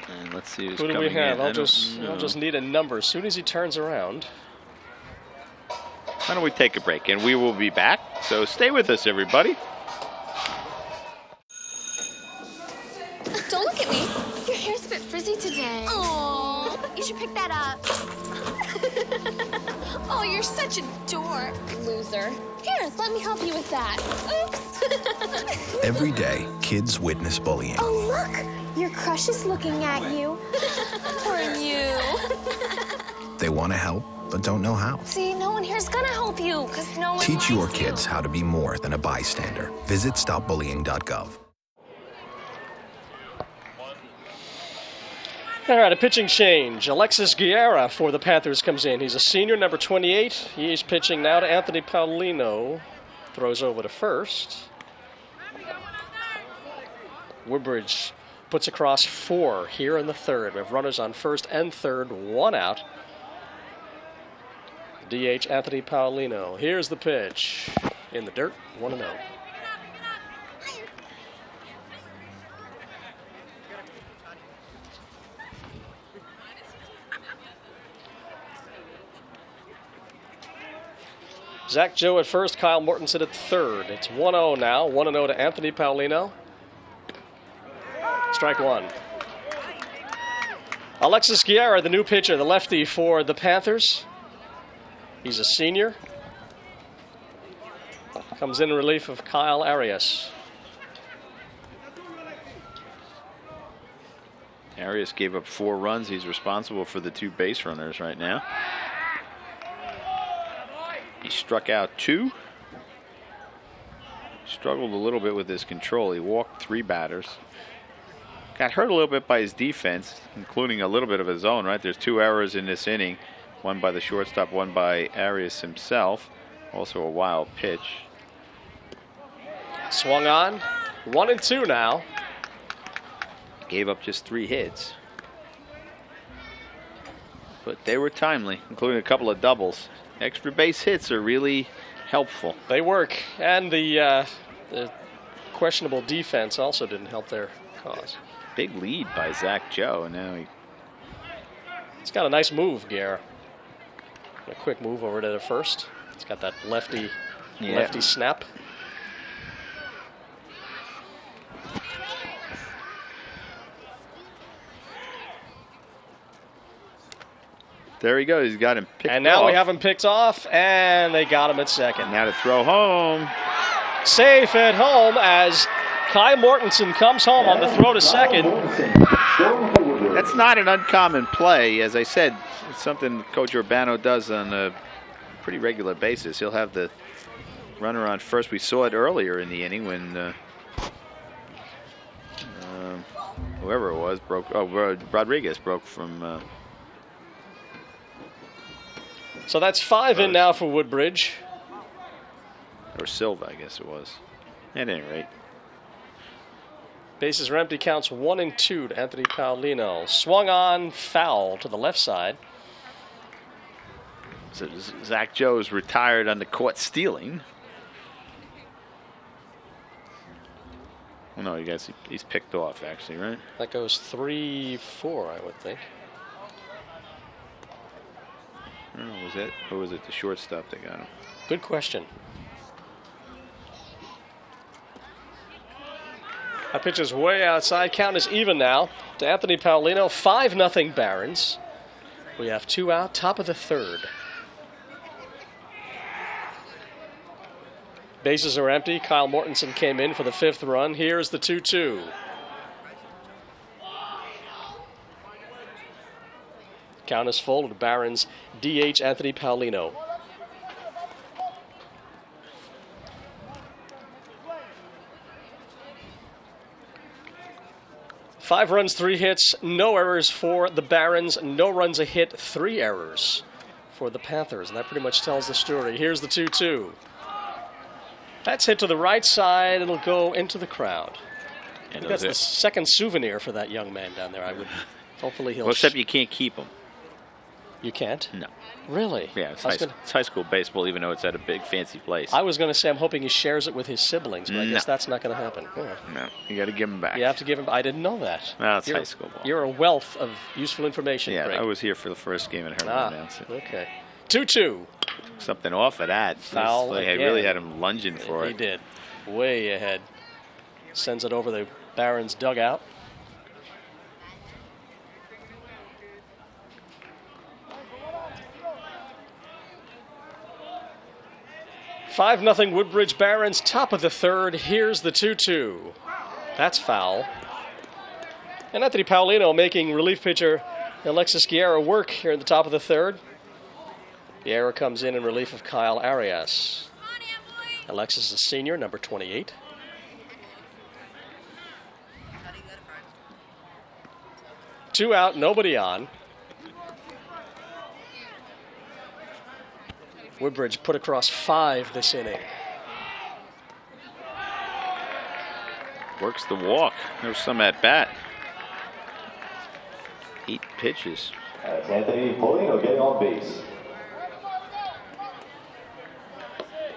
And let's see who's Who do coming we have? in. I'll just need a number as soon as he turns around. Why don't we take a break and we will be back. So stay with us, everybody. Don't look at me. Your hair's a bit frizzy today. Oh, you should pick that up. Oh, you're such a dork. Loser. Here, let me help you with that. Oops. Every day, kids witness bullying. Oh, look! Your crush is looking at you. Poor you. They want to help, but don't know how. See, no one here's gonna help you, because no one Teach your likes you. kids how to be more than a bystander. Visit stopbullying.gov. All right, a pitching change. Alexis Guerra for the Panthers comes in. He's a senior, number 28. He's pitching now to Anthony Paulino. Throws over to first. Woodbridge puts across 4 here in the 3rd. We have runners on first and third, 1 out. DH Anthony Paulino. Here's the pitch. In the dirt, 1-0. Zach Joe at first, Kyle Mortensen at third. It's 1-0 now. 1-0 to Anthony Paulino. Strike 1. Alexis Guerra, the new pitcher, the lefty for the Panthers. He's a senior. Comes in relief of Kyle Arias. Arias gave up 4 runs. He's responsible for the 2 base runners right now. He struck out 2. Struggled a little bit with his control. He walked 3 batters. Got hurt a little bit by his defense, including a little bit of his own, right? There's 2 errors in this inning. One by the shortstop, one by Arias himself. Also a wild pitch. Swung on. 1-2 now. Gave up just 3 hits. But they were timely, including a couple of doubles. Extra base hits are really helpful. They work. And the questionable defense also didn't help their cause. Big lead by Zach Joe. Now he's got a nice move, Guerra. A quick move over to the first. He's got that lefty snap. There he goes. He's got him picked off. And now we have him picked off, and they got him at second. Now to throw home. Safe at home as Kai Mortensen comes home on the throw to second. That's not an uncommon play. As I said, it's something Coach Urbano does on a pretty regular basis. He'll have the runner on first. We saw it earlier in the inning when whoever it was broke. Oh, Rodriguez broke from. So that's 5 in now for Woodbridge. Or Silva, I guess it was. At any rate. Bases are empty, counts 1-2 to Anthony Paulino. Swung on, foul to the left side. So Zach Joe's retired on the caught stealing. Well, no, you guys, he's picked off actually, right? That goes 3-4, I would think. Oh, was it? Or was it the shortstop that got him? Good question. That pitch is way outside. Count is even now to Anthony Paulino. 5-0 Barons. We have 2 out, top of the 3rd. Bases are empty. Kyle Mortensen came in for the 5th run. Here's the 2-2. Count is full to Barrons DH Anthony Paulino. Five runs, 3 hits, no errors for the Barrons, no runs a hit, 3 errors for the Panthers, and that pretty much tells the story. Here's the 2-2. That's hit to the right side. It'll go into the crowd. I think that's the second souvenir for that young man down there. Hopefully he'll. Well, except you can't keep them. You can't? No. Really? Yeah, it's high school baseball, even though it's at a big fancy place. I was going to say I'm hoping he shares it with his siblings, but I guess that's not going to happen. Yeah. No, you got to give them back. You have to give him. I didn't know that. No, it's high school ball. You're a wealth of useful information. Yeah, Greg. I was here for the first game and heard him announce it. Okay. 2-2. Something off of that. Foul. They really had him lunging for it. He did. Way ahead. Sends it over the Barrons dugout. Five 0 Woodbridge Barrons, top of the 3rd. Here's the 2-2. That's foul. And Anthony Paulino making relief pitcher Alexis Guerra work here in the top of the 3rd. Guerra comes in relief of Kyle Arias. Alexis is a senior, number 28. Two out, nobody on. Woodbridge put across 5 this inning. Works the walk. There's some at bat. 8 pitches. That's Anthony Paulino getting on base.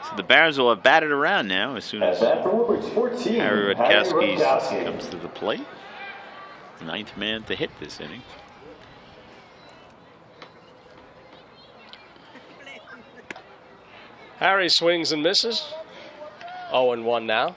So the Barrons will have batted around now as soon as Harry Rutkowski comes to the plate. 9th man to hit this inning. Harry swings and misses. 0-1 now.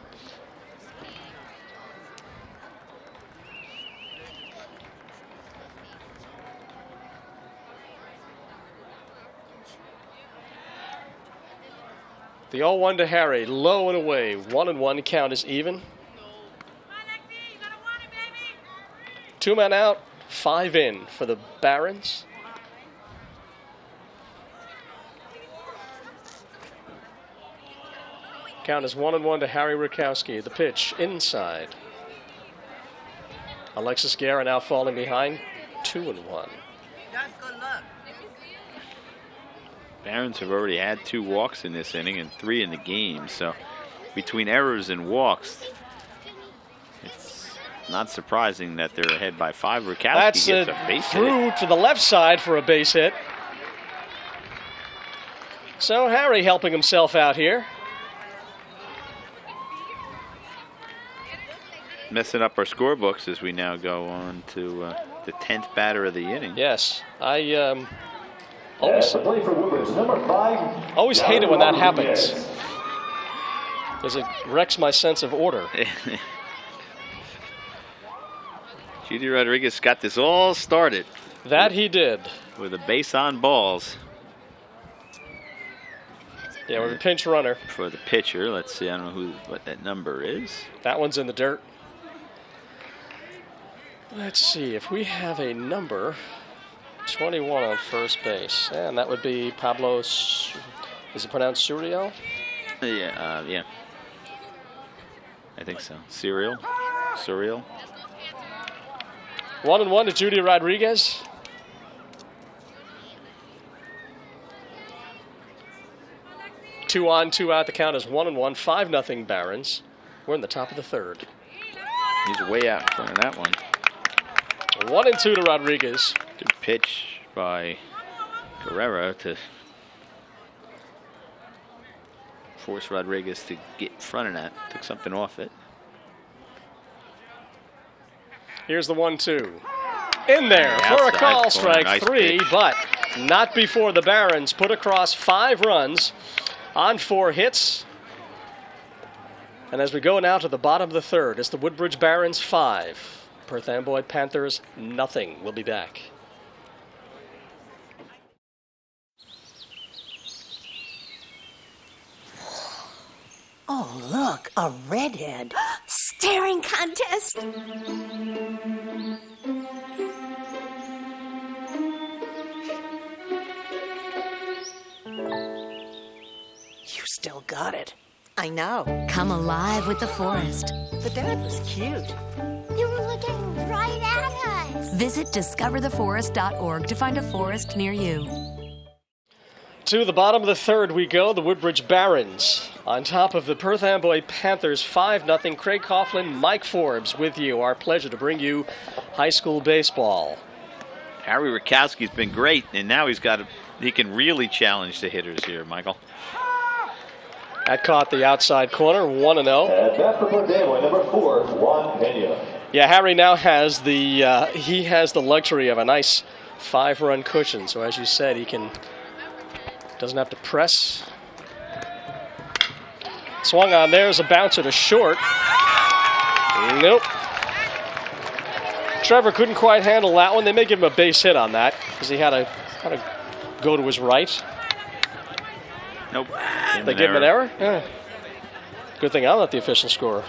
The 0-1 to Harry, low and away. 1-1 count is even. 2 men out, 5 in for the Barrons. Count is 1-1 to Harry Rutkowski. The pitch inside. Alexis Guerra now falling behind. 2-1. Barrons have already had 2 walks in this inning and 3 in the game. So between errors and walks, it's not surprising that they're ahead by 5. Rutkowski gets a base hit. Through to the left side for a base hit. So Harry helping himself out here. Messing up our scorebooks as we now go on to the 10th batter of the inning. Yes, I always hate it when that happens, because it wrecks my sense of order. Judy Rodriguez got this all started. That he did. With a base on balls. Yeah, with a pinch runner. For the pitcher. Let's see, I don't know what that number is. That one's in the dirt. Let's see, if we have a number, 21 on first base, and that would be Pablo, is it pronounced Suriel? Yeah, yeah. I think so. Surreal. 1-1 to Judy Rodriguez. Two on, 2 out. The count is 1-1. 5-0 Barrons. We're in the top of the 3rd. He's way out in front of that one. 1-2 to Rodriguez. Good pitch by Guerrero to force Rodriguez to get in front of that. Took something off it. Here's the 1-2. In there for a call, strike nice 3, pitch. but not before the Barrons put across 5 runs on 4 hits. And as we go now to the bottom of the 3rd, it's the Woodbridge Barrons 5. Perth Amboy Panthers, nothing. We'll be back. Oh, look, a redhead. Staring contest. You still got it. I know. Come alive with the forest. The dad was cute. They were looking right at us. Visit discovertheforest.org to find a forest near you. To the bottom of the third we go. The Woodbridge Barrons on top of the Perth Amboy Panthers 5-0. Craig Coughlin, Mike Forbes with you. Our pleasure to bring you high school baseball. Harry Rutkowski's been great, and now he can really challenge the hitters here, Michael. That caught the outside corner, 1-0. At bat for Perth Amboy, number 4, Juan Pena. Yeah, Harry now has the luxury of a nice 5-run cushion. So as you said, doesn't have to press. Swung on, there's a bouncer to short. Nope. Trevor couldn't quite handle that one. They may give him a base hit on that because he had to go to his right. Nope. They give him an error? Yeah. Good thing I'm not the official scorer.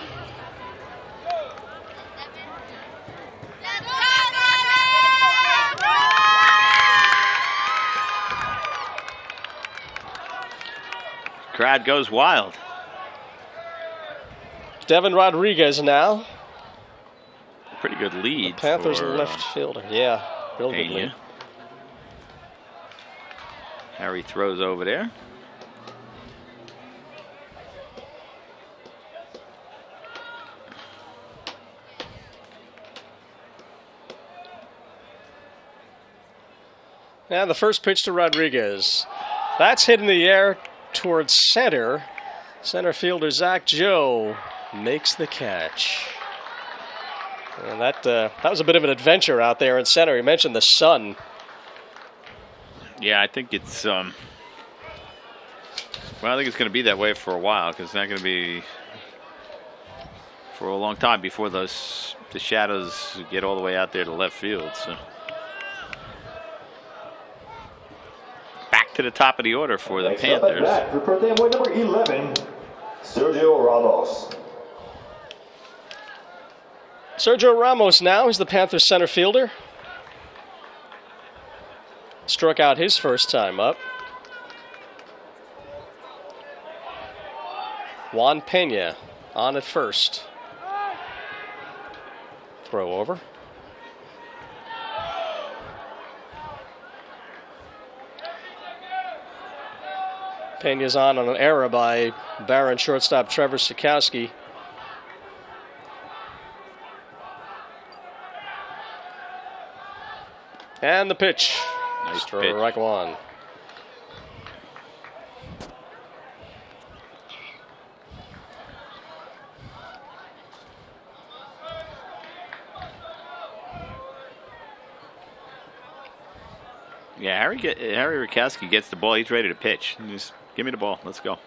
Crowd goes wild. Devin Rodriguez now. Pretty good lead. The Panthers for, left fielder. Yeah, real good lead. Harry throws over there. And the first pitch to Rodriguez. That's hit in the air towards center. Center fielder Zach Joe makes the catch. And that was a bit of an adventure out there in center. He mentioned the sun. Yeah, I think it's I think it's going to be that way for a while, because it's not going to be for a long time before the shadows get all the way out there to left field. So back to the top of the order for the Next Panthers. Up at bat for Perth Amboy, number 11, Sergio Ramos. Sergio Ramos now is the Panthers center fielder. Struck out his first time up. Juan Pena on at first. Throw over. Pena's on an error by Barron shortstop Trevor Rutkowski. And the pitch. Nice for pitch. Strike one. Yeah, Harry Rutkowski gets the ball. He's ready to pitch. Just give me the ball. Let's go.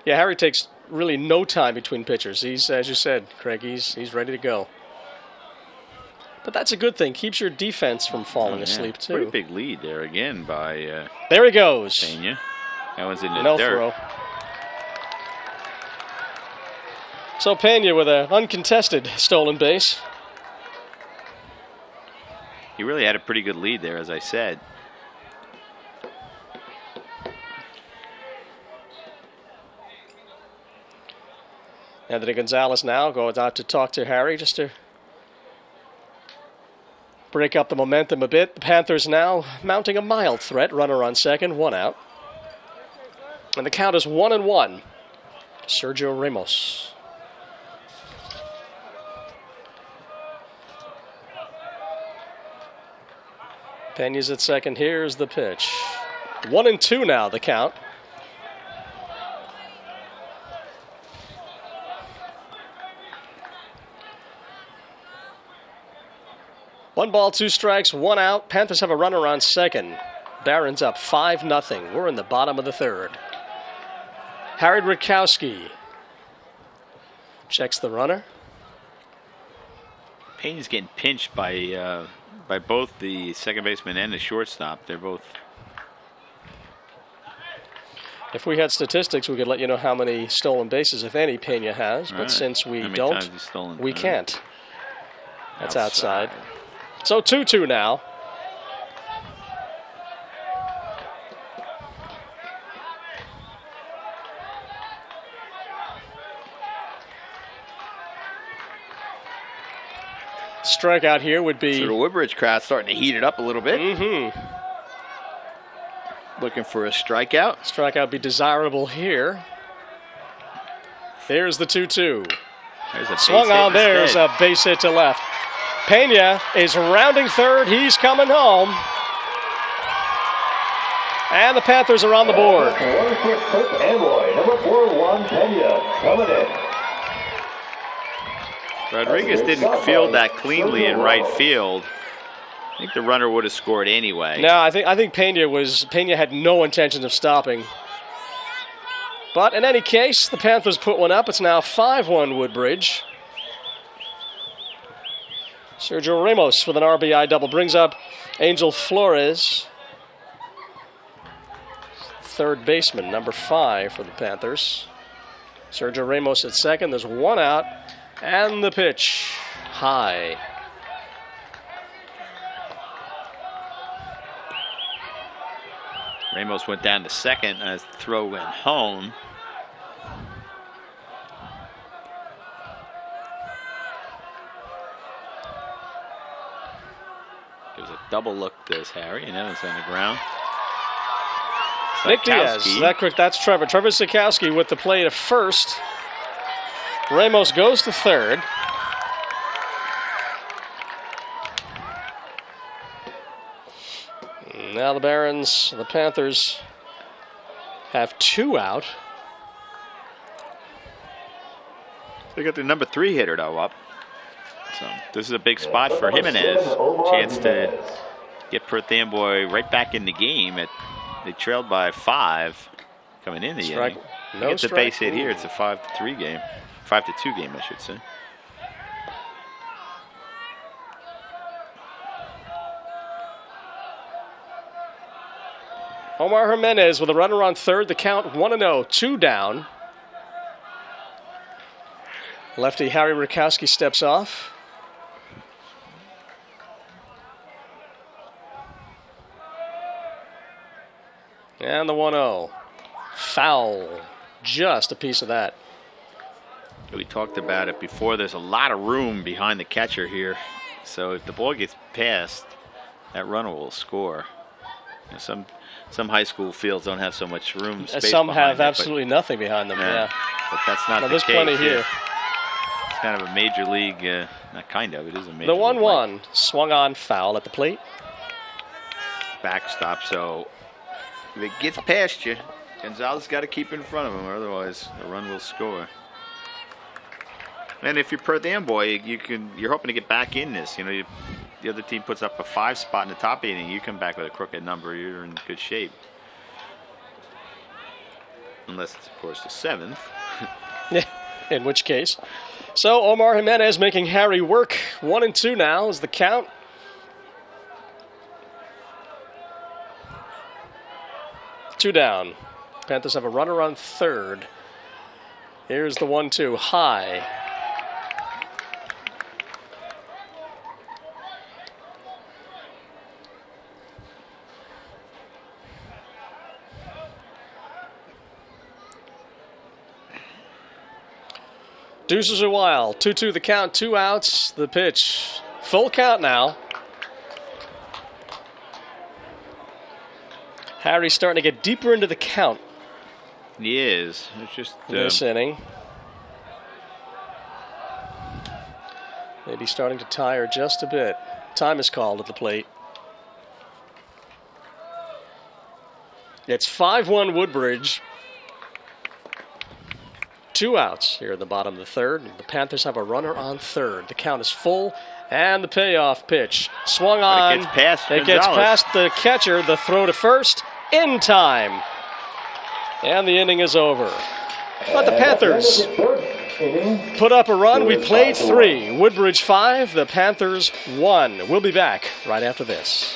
Yeah, Harry takes really no time between pitchers. He's, as you said, Craig, he's ready to go. But that's a good thing. Keeps your defense from falling asleep, too. Pretty big lead there again by there he goes. Pena. That one's in the No dirt. throw. So Pena with an uncontested stolen base. He really had a pretty good lead there, as I said. Anthony Gonzalez now goes out to talk to Harry just to break up the momentum a bit. The Panthers now mounting a mild threat. Runner on second, 1 out. And the count is 1-1. Sergio Ramos. Pena's at second. Here's the pitch. 1-2 now, the count. One ball, 2 strikes, 1 out. Panthers have a runner on second. Barrons up 5-0. We're in the bottom of the third. Harry Rutkowski checks the runner. Pena's getting pinched by both the second baseman and the shortstop. They're both. If we had statistics, we could let you know how many stolen bases, if any, Pena has. But since we don't, we can't. That's outside. So 2-2 now. Strikeout here would be... So the Woodbridge crowd starting to heat it up a little bit. Mm-hmm. Looking for a strikeout. Strikeout would be desirable here. There's the 2-2. Swung on, there's a base hit to left. Pena is rounding third. He's coming home. And the Panthers are on the board. Perth Amboy, number 4, Juan Pena, coming in. Rodriguez didn't field that cleanly in right field. I think the runner would have scored anyway. No, I think Pena had no intention of stopping. But in any case, the Panthers put one up. It's now 5-1 Woodbridge. Sergio Ramos with an RBI double brings up Angel Flores, third baseman, number 5 for the Panthers. Sergio Ramos at second. There's one out. And the pitch, high. Ramos went down to second as the throw went home. There's a double look, does Harry, and then it's on the ground. Nick Diaz, that's Trevor. Trevor Sikowski with the play to first. Ramos goes to third. Now the Barons, the Panthers, have 2 out. They got the number 3 hitter, though, up. So this is a big spot for Jimenez. Chance to get Perth Amboy right back in the game. They trailed by 5 coming in the inning. No gets a base hit here. It's a 5-3 game. 5-2 game, I should say. Omar Jimenez with a runner on third. The count 1-0, 2 down. Lefty Harry Rutkowski steps off. And the 1-0. Foul. Just a piece of that. We talked about it before. There's a lot of room behind the catcher here. So if the ball gets past, that runner will score. You know, some high school fields don't have so much room. Space Some have it, absolutely nothing behind them. Yeah. But that's not the there's case. plenty here. It's kind of a major league. Not kind of. It is a major. The league 1-1 swung on, foul at the plate. Backstop. So if it gets past you, Gonzalez got to keep in front of him, or otherwise the run will score. And if you're Perth Amboy, you're hoping to get back in this. You know, the other team puts up a 5 spot in the top inning. You come back with a crooked number, you're in good shape. Unless it's, of course, the 7th. Yeah, in which case. So Omar Jimenez making Harry work. 1-2 now is the count. Two down. Panthers have a runner on third. Here's the 1-2, high. Deuces a while. 2-2 the count, 2 outs. The pitch. Full count now. Harry's starting to get deeper into the count. He is. It's just this inning. Maybe starting to tire just a bit. Time is called at the plate. It's 5-1 Woodbridge. 2 outs here at the bottom of the third. The Panthers have a runner on third. The count is full, and the payoff pitch. Swung on. It gets past the catcher. The throw to first in time. And the inning is over. But the Panthers put up a run. We played 3. Woodbridge 5, the Panthers 1. We'll be back right after this.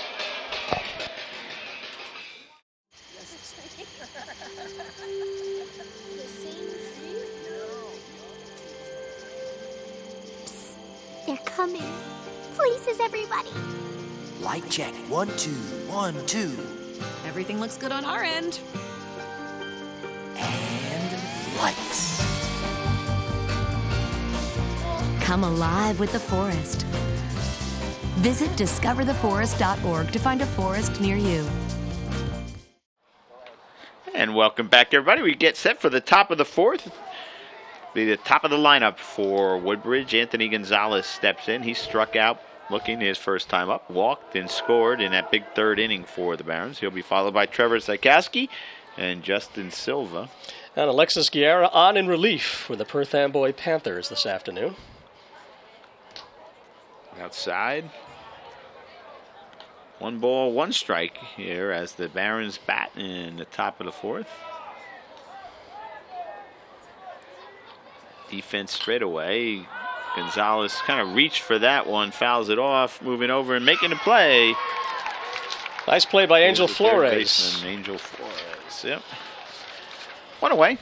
They're coming. Places, everybody. Light check. 1, 2, 1, 2. Everything looks good on our end. And lights. Come alive with the forest. Visit discovertheforest.org to find a forest near you. And welcome back, everybody. We get set for the top of the fourth. Be the top of the lineup for Woodbridge. Anthony Gonzalez steps in. He struck out looking his first time up, walked and scored in that big third inning for the Barons. He'll be followed by Trevor Rutkowski and Justin Silva. And Alexis Guerra on in relief for the Perth Amboy Panthers this afternoon. Outside. 1 ball, 1 strike here as the Barons bat in the top of the fourth. Defense straight away. Gonzalez kind of reached for that one, fouls it off, moving over and making a play. Nice play by Angel Flores. Baseman, Angel Flores, yep. 1 away.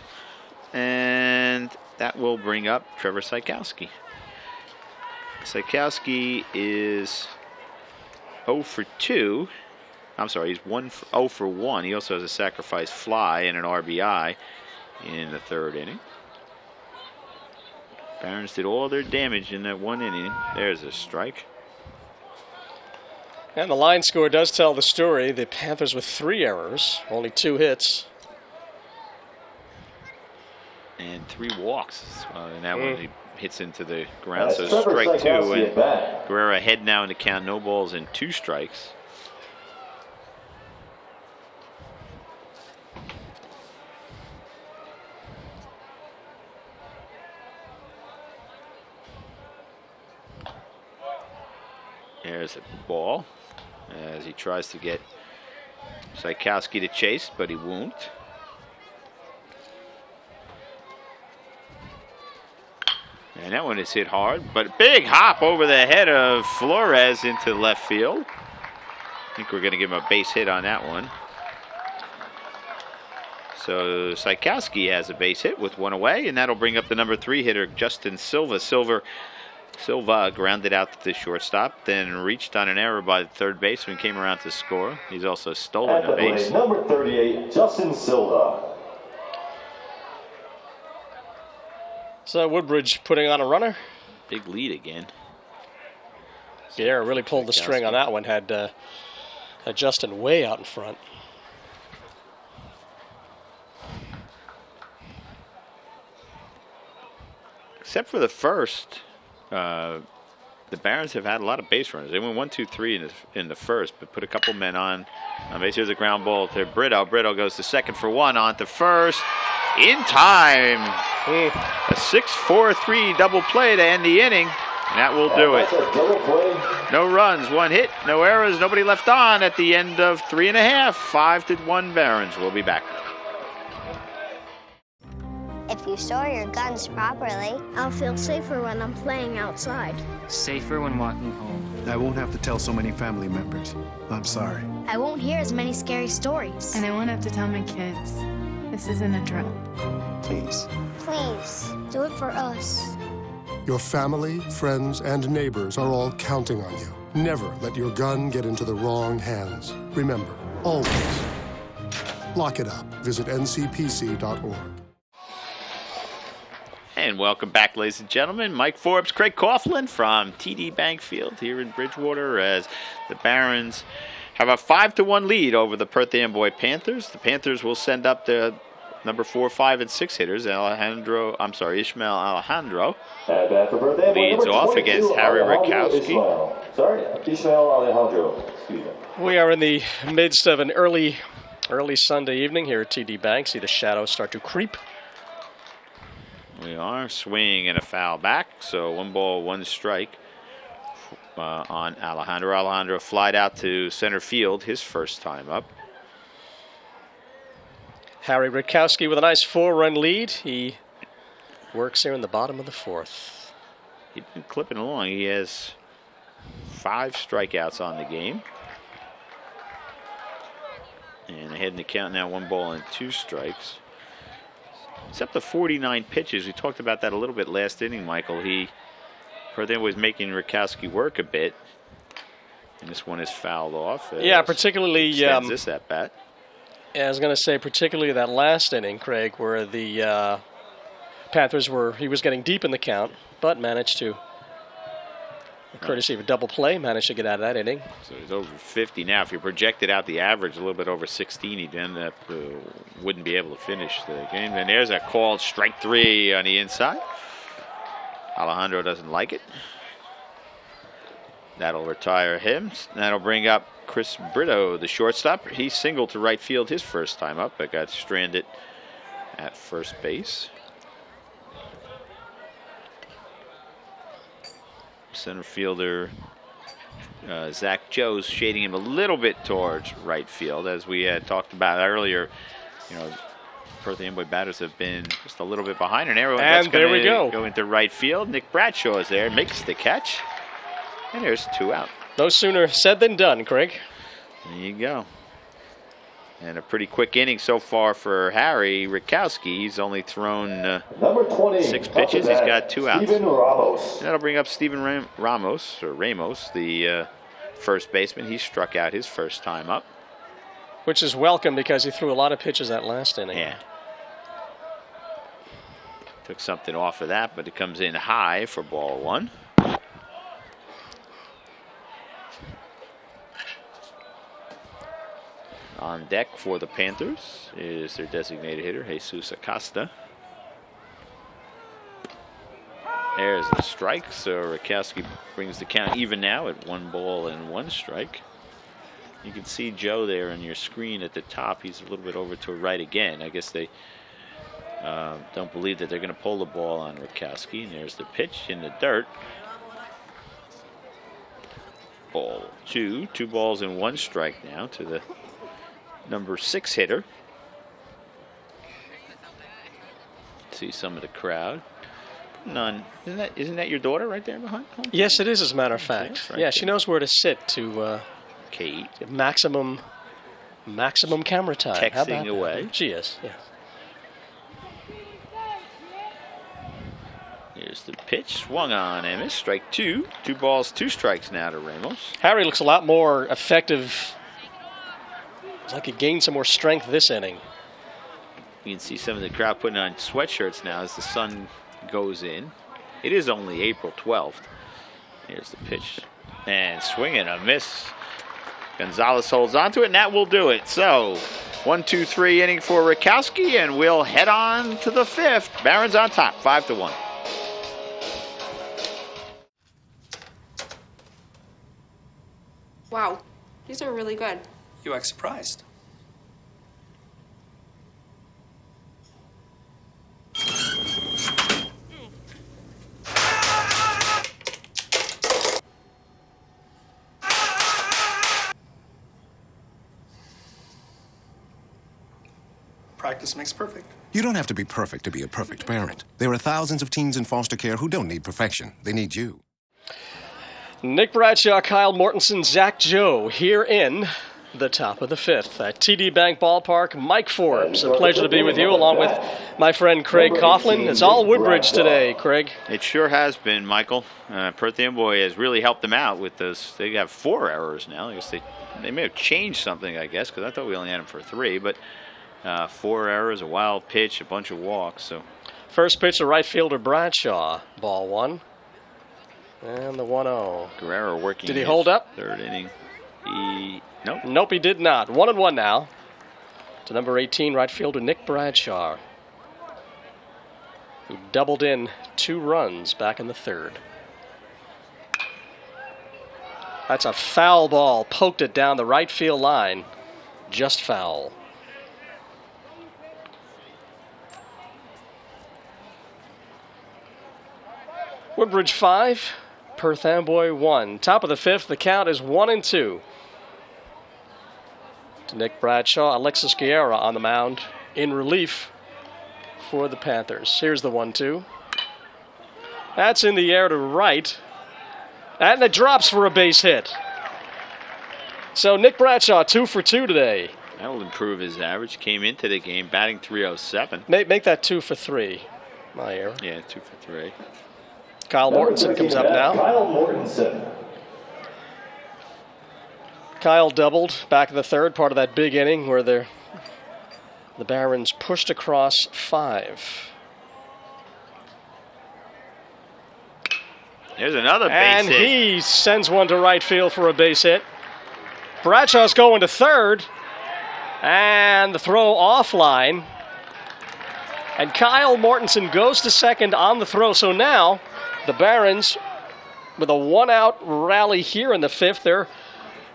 And that will bring up Trevor Rutkowski. Rutkowski is 0 for 2. I'm sorry, he's 0 for 1. He also has a sacrifice fly and an RBI in the third inning. Barons did all their damage in that 1 inning. There's a strike. And the line score does tell the story. The Panthers with 3 errors, only 2 hits. And 3 walks. And that one he hits into the ground. So strike 2. And Guerrero ahead now in the count. No balls and 2 strikes. There's a ball as he tries to get Rutkowski to chase, but he won't. And that one is hit hard, but a big hop over the head of Flores into left field. I think we're going to give him a base hit on that one. So Rutkowski has a base hit with 1 away, and that'll bring up the number 3 hitter, Justin Silva. Silva grounded out to the shortstop, then reached on an error by the third baseman, came around to score. He's also stolen a base. Number 38, Justin Silva. So Woodbridge putting on a runner. Big lead again. Guerra really pulled the string on that one. Had Justin way out in front. Except for the first, the Barons have had a lot of base runners. They went 1, 2, 3 in the first, but put a couple men on base. Here's a ground ball to Brito. Brito goes to second for 1, on to first. In time. A 6-4-3 double play to end the inning. And that will do it. No runs, 1 hit, no errors, nobody left on at the end of 3 1/2. 5-1 Barons. We'll be back. If you store your guns properly, I'll feel safer when I'm playing outside. Safer when walking home. I won't have to tell so many family members. I'm sorry. I won't hear as many scary stories. And I won't have to tell my kids. This isn't a drill. Please. Please, do it for us. Your family, friends, and neighbors are all counting on you. Never let your gun get into the wrong hands. Remember, always, lock it up. Visit ncpc.org. And welcome back, ladies and gentlemen. Mike Forbes, Craig Coughlin from TD Bank Field here in Bridgewater as the Barons have a 5-1 lead over the Perth Amboy Panthers. The Panthers will send up the number 4, 5, and 6 hitters. Ishmael Alejandro leads off against Harry Rutkowski. Ishmael Alejandro. Excuse me. We are in the midst of an early Sunday evening here at TD Bank. See the shadows start to creep. We are swinging and a foul back, so 1 ball, 1 strike on Alejandro. Alejandro flied out to center field his first time up. Harry Rutkowski with a nice 4-run lead. He works here in the bottom of the fourth. He's been clipping along. He has 5 strikeouts on the game. And ahead in the count now, 1 ball and 2 strikes. It's up to 49 pitches. We talked about that a little bit last inning, Michael. He Perth Amboy was making Rutkowski work a bit. And this one is fouled off. Yeah, particularly this at bat. Yeah, I was going to say particularly that last inning, Craig, where the Panthers he was getting deep in the count, but managed to, courtesy of a double play, managed to get out of that inning. So he's over 50 now. If you projected out the average a little bit over 16, he'd end up, wouldn't be able to finish the game. And there's a called strike 3 on the inside. Alejandro doesn't like it. That'll retire him. That'll bring up Chris Brito, the shortstop. He singled to right field his first time up, but got stranded at first base. Center fielder Zach Joe's shading him a little bit towards right field, as we had talked about earlier. You know, Perth Amboy batters have been just a little bit behind, and there we go. Go into right field. Nick Bradshaw is there, makes the catch, and there's 2 out. No sooner said than done, Craig. There you go. And a pretty quick inning so far for Harry Rutkowski. He's only thrown 6 pitches. He's got 2 outs. Ramos. That'll bring up Steven Ramos, the first baseman. He struck out his first time up. Which is welcome because he threw a lot of pitches that last inning. Yeah. Took something off of that, but it comes in high for ball 1. On deck for the Panthers is their designated hitter, Jesus Acosta. There's the strike, so Rutkowski brings the count even now at 1 ball and 1 strike. You can see Joe there on your screen at the top. He's a little bit over to right again. I guess they don't believe that they're going to pull the ball on Rutkowski. And there's the pitch in the dirt. Ball 2. 2 balls and 1 strike now to the number 6 hitter. See some of the crowd. None. Isn't that your daughter right there behind? Yes, it is, as a matter of fact. Right yeah, she knows where to sit to Kate. Maximum camera time. Texting away. She is, yeah. Here's the pitch. Swung on and missed. Strike 2. 2 balls, 2 strikes now to Ramos. Harry looks a lot more effective. It's like he gained some more strength this inning. You can see some of the crowd putting on sweatshirts now as the sun goes in. It is only April 12th. Here's the pitch. And swing and a miss. Gonzalez holds on to it, and that will do it. So, 1-2-3 inning for Rutkowski, and we'll head on to the 5th. Barrons on top, 5-1. Wow, these are really good. You act surprised. Practice makes perfect. You don't have to be perfect to be a perfect parent. There are thousands of teens in foster care who don't need perfection. They need you. Nick Bradshaw, Kyle Mortensen, Zach Joe here in the top of the 5th at TD Bank Ballpark. Mike Forbes, a pleasure to be with you, along with my friend Craig Coughlin. It's all Woodbridge today, Craig. It sure has been, Michael. Perth Amboy has really helped them out with this. They have 4 errors now. I guess they may have changed something, I guess, because I thought we only had them for 3. But 4 errors, a wild pitch, a bunch of walks. So first pitch to right fielder Bradshaw, ball 1. And the 1-0. Guerrero working. Did he hold up? 3rd inning. Nope. Nope, he did not. 1-1 now to number 18 right fielder Nick Bradshaw, who doubled in 2 runs back in the 3rd. That's a foul ball. Poked it down the right field line. Just foul. Woodbridge 5, Perth Amboy 1. Top of the 5th, the count is 1-2. To Nick Bradshaw, Alexis Guerra on the mound in relief for the Panthers. Here's the 1-2. That's in the air to right. And it drops for a base hit. So Nick Bradshaw, 2 for 2 today. That will improve his average. Came into the game batting .307. Make that 2 for 3. My error. Yeah, 2 for 3. Kyle Mortensen comes up now. Kyle Mortensen. Kyle doubled back in the third, part of that big inning where the Barons pushed across 5. There's another base and hit. He sends one to right field for a base hit. Bradshaw's going to third. And the throw offline. And Kyle Mortensen goes to second on the throw. So now the Barons, with a 1-out rally here in the 5th, they're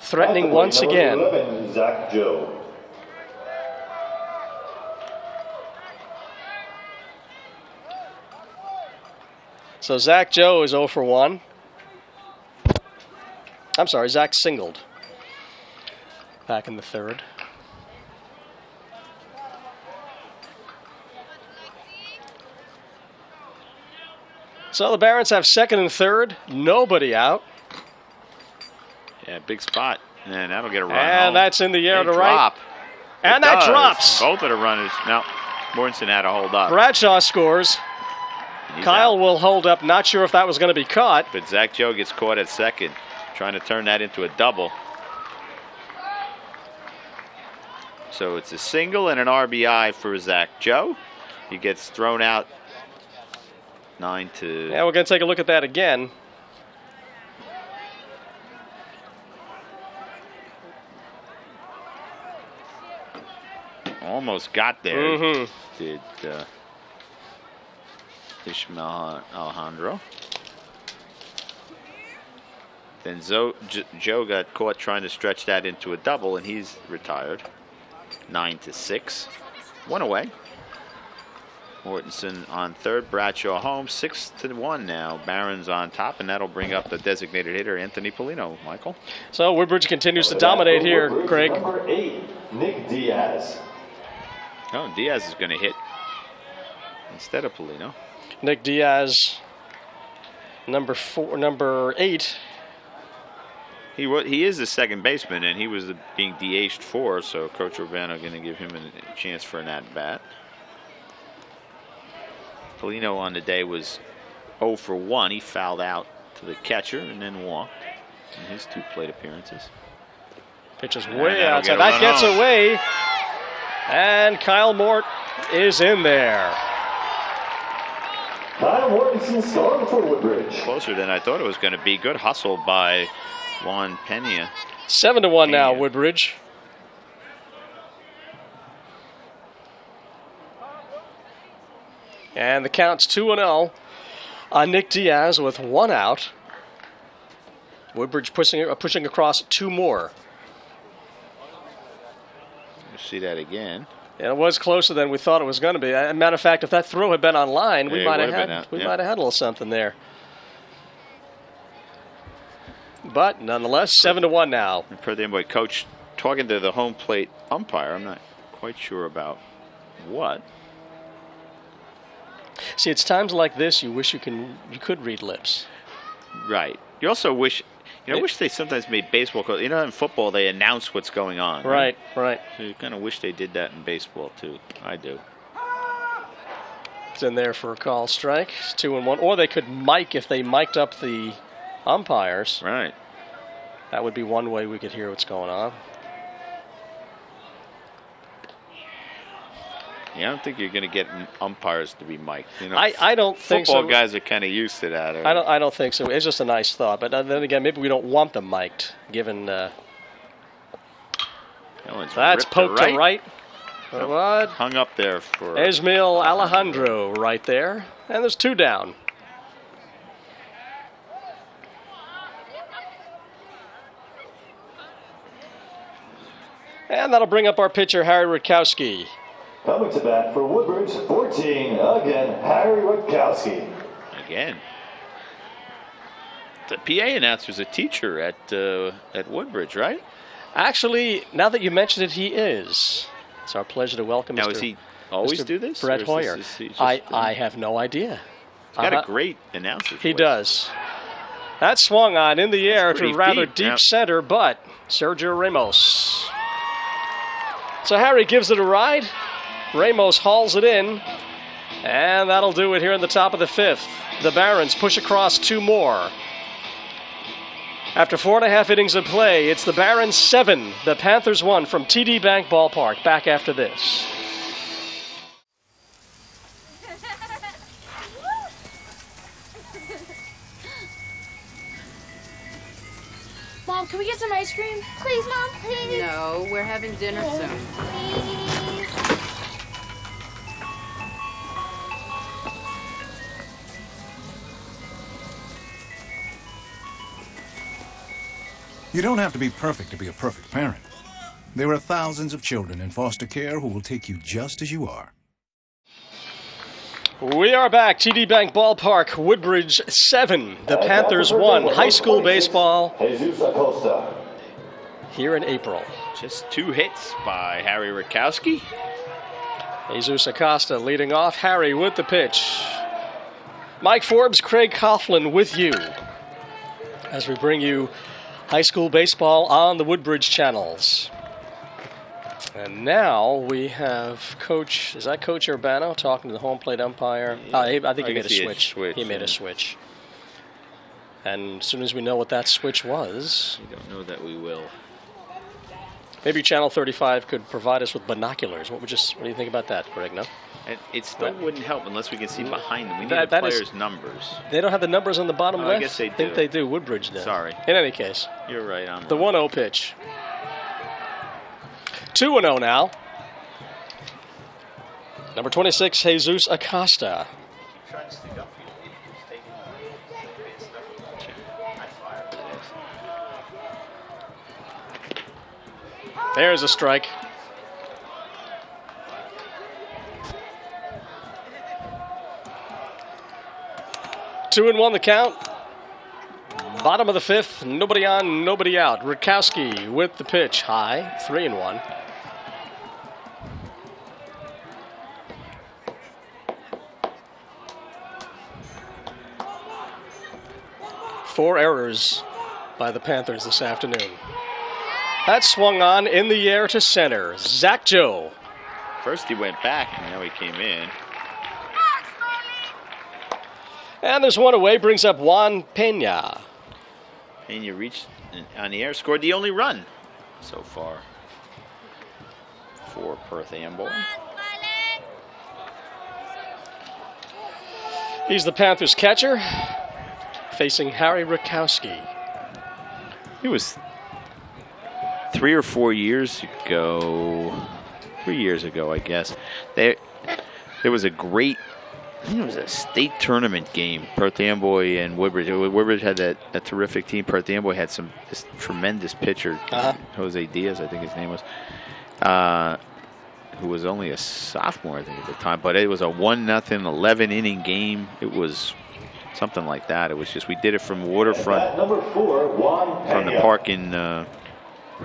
threatening once again. 11, Zach Joe. So Zach Joe is 0 for 1. I'm sorry, Zach singled back in the 3rd. So the Barons have second and third, nobody out. Yeah, big spot. And that'll get a run And home. that's in the air Big to right. drop. And It that does. drops. Both of the runners. No, Mortensen had to hold up. Bradshaw scores. He's Kyle out. will hold up. Not sure if that was going to be caught. But Zach Joe gets caught at second, trying to turn that into a double. So it's a single and an RBI for Zach Joe. He gets thrown out 9-. Yeah, we're going to take a look at that again. Almost got there. Mhm. Did Ishmael Alejandro. Then Joe got caught trying to stretch that into a double, and he's retired. 9-6. 1 away. Mortensen on third, Bradshaw home. 6-1 now. Barons on top, and that'll bring up the designated hitter, Anthony Polino. Michael? So Woodbridge continues to dominate here, Craig. Number 8, Nick Diaz. Oh, Diaz is going to hit instead of Polino. Nick Diaz, number 8. He is the second baseman, and he was being DH'd for, so Coach Urbano going to give him a chance for an at-bat. Polino on the day was 0 for 1. He fouled out to the catcher and then walked in his 2 plate appearances. Pitches And way that'll outside. get a That run gets home. away. And Kyle Mort is in there. Kyle Mortensen scoring for Woodbridge. Closer than I thought it was going to be. Good hustle by Juan Pena. 7-1 now, Woodbridge. And the count's 2-0 on Nick Diaz with 1 out. Woodbridge pushing across 2 more. We'll see that again. And it was closer than we thought it was going to be. As a matter of fact, if that throw had been on line, we Yeah, it might have would've had been out, we yeah. might have had a little something there. But nonetheless, 7-1 now. Per the Amboy coach talking to the home plate umpire. I'm not quite sure about what. See, it's times like this you wish you could read lips. Right. You also wish, I wish they sometimes made baseball. In football they announce what's going on. Right. So you kind of wish they did that in baseball too. I do. It's in there for a call strike. It's 2-1. Or they could mic if they mic'd up the umpires. Right. That would be one way we could hear what's going on. Yeah, I don't think you're going to get umpires to be mic'd. I don't think so. Football guys are kind of used to that. I don't think so. It's just a nice thought. But then again, maybe we don't want them mic'd, given... that's poked to right. What? Hung up there for... Ismael Alejandro right there. And there's 2 down. And that'll bring up our pitcher, Harry Rutkowski. Coming to bat for Woodbridge, 14, again, Harry Rutkowski. Again. The PA announcer's a teacher at Woodbridge, right? Actually, now that you mention it, he is. It's our pleasure to welcome Now, Mr. does he always Mr. do this? Brett Or Hoyer. is he just, I have no idea. He's got a great announcer. He does. That swung on in the air pretty to rather deep, deep yeah. center, but Sergio Ramos. So Harry gives it a ride. Ramos hauls it in. And that'll do it here in the top of the 5th. The Barons push across 2 more. After 4.5 innings of play, it's the Barons 7, the Panthers 1 from TD Bank Ballpark. Back after this. Mom, can we get some ice cream? Please, Mom, please. No, we're having dinner soon. Please. You don't have to be perfect to be a perfect parent. There are thousands of children in foster care who will take you just as you are. We are back. TD Bank Ballpark, Woodbridge 7. The Panthers 1. High school baseball here in April. Just 2 hits by Harry Rutkowski. Jesus Acosta leading off. Harry with the pitch. Mike Forbes, Craig Coughlin with you as we bring you high school baseball on the Woodbridge channels. And now we have Coach, is that Coach Urbano talking to the home plate umpire? I think he made a switch. He made a switch. And as soon as we know what that switch was... We don't know that we will. Maybe Channel 35 could provide us with binoculars. What do you think about that, Greg? No? It still wouldn't help unless we can see behind them. We need the players' numbers. They don't have the numbers on the bottom left? I guess they do. I think they do. Woodbridge does. Sorry. In any case. You're right. The 1-0 pitch. 2-0 now. Number 26, Jesus Acosta. There's a strike. Two and 1 the count. Bottom of the 5th, nobody on, nobody out. Rutkowski with the pitch, high, 3-1. Four errors by the Panthers this afternoon. That swung on in the air to center. Zach Joe. First he went back, and now he came in. And there's one away, brings up Juan Pena. Pena reached on the air, scored the only run so far for Perth Amboy. He's the Panthers catcher, facing Harry Rutkowski. It was 3 or 4 years ago, 3 years ago, I guess. There was a great, I think it was a state tournament game, Perth Amboy and Woodbridge. Woodbridge had a terrific team. Perth Amboy had this tremendous pitcher, Jose Diaz, I think his name was, who was only a sophomore, I think, at the time. But it was a 1-0, 11-inning game. It was something like that. It was just, we did it from waterfront, Number 4, Juan from the Pena. park in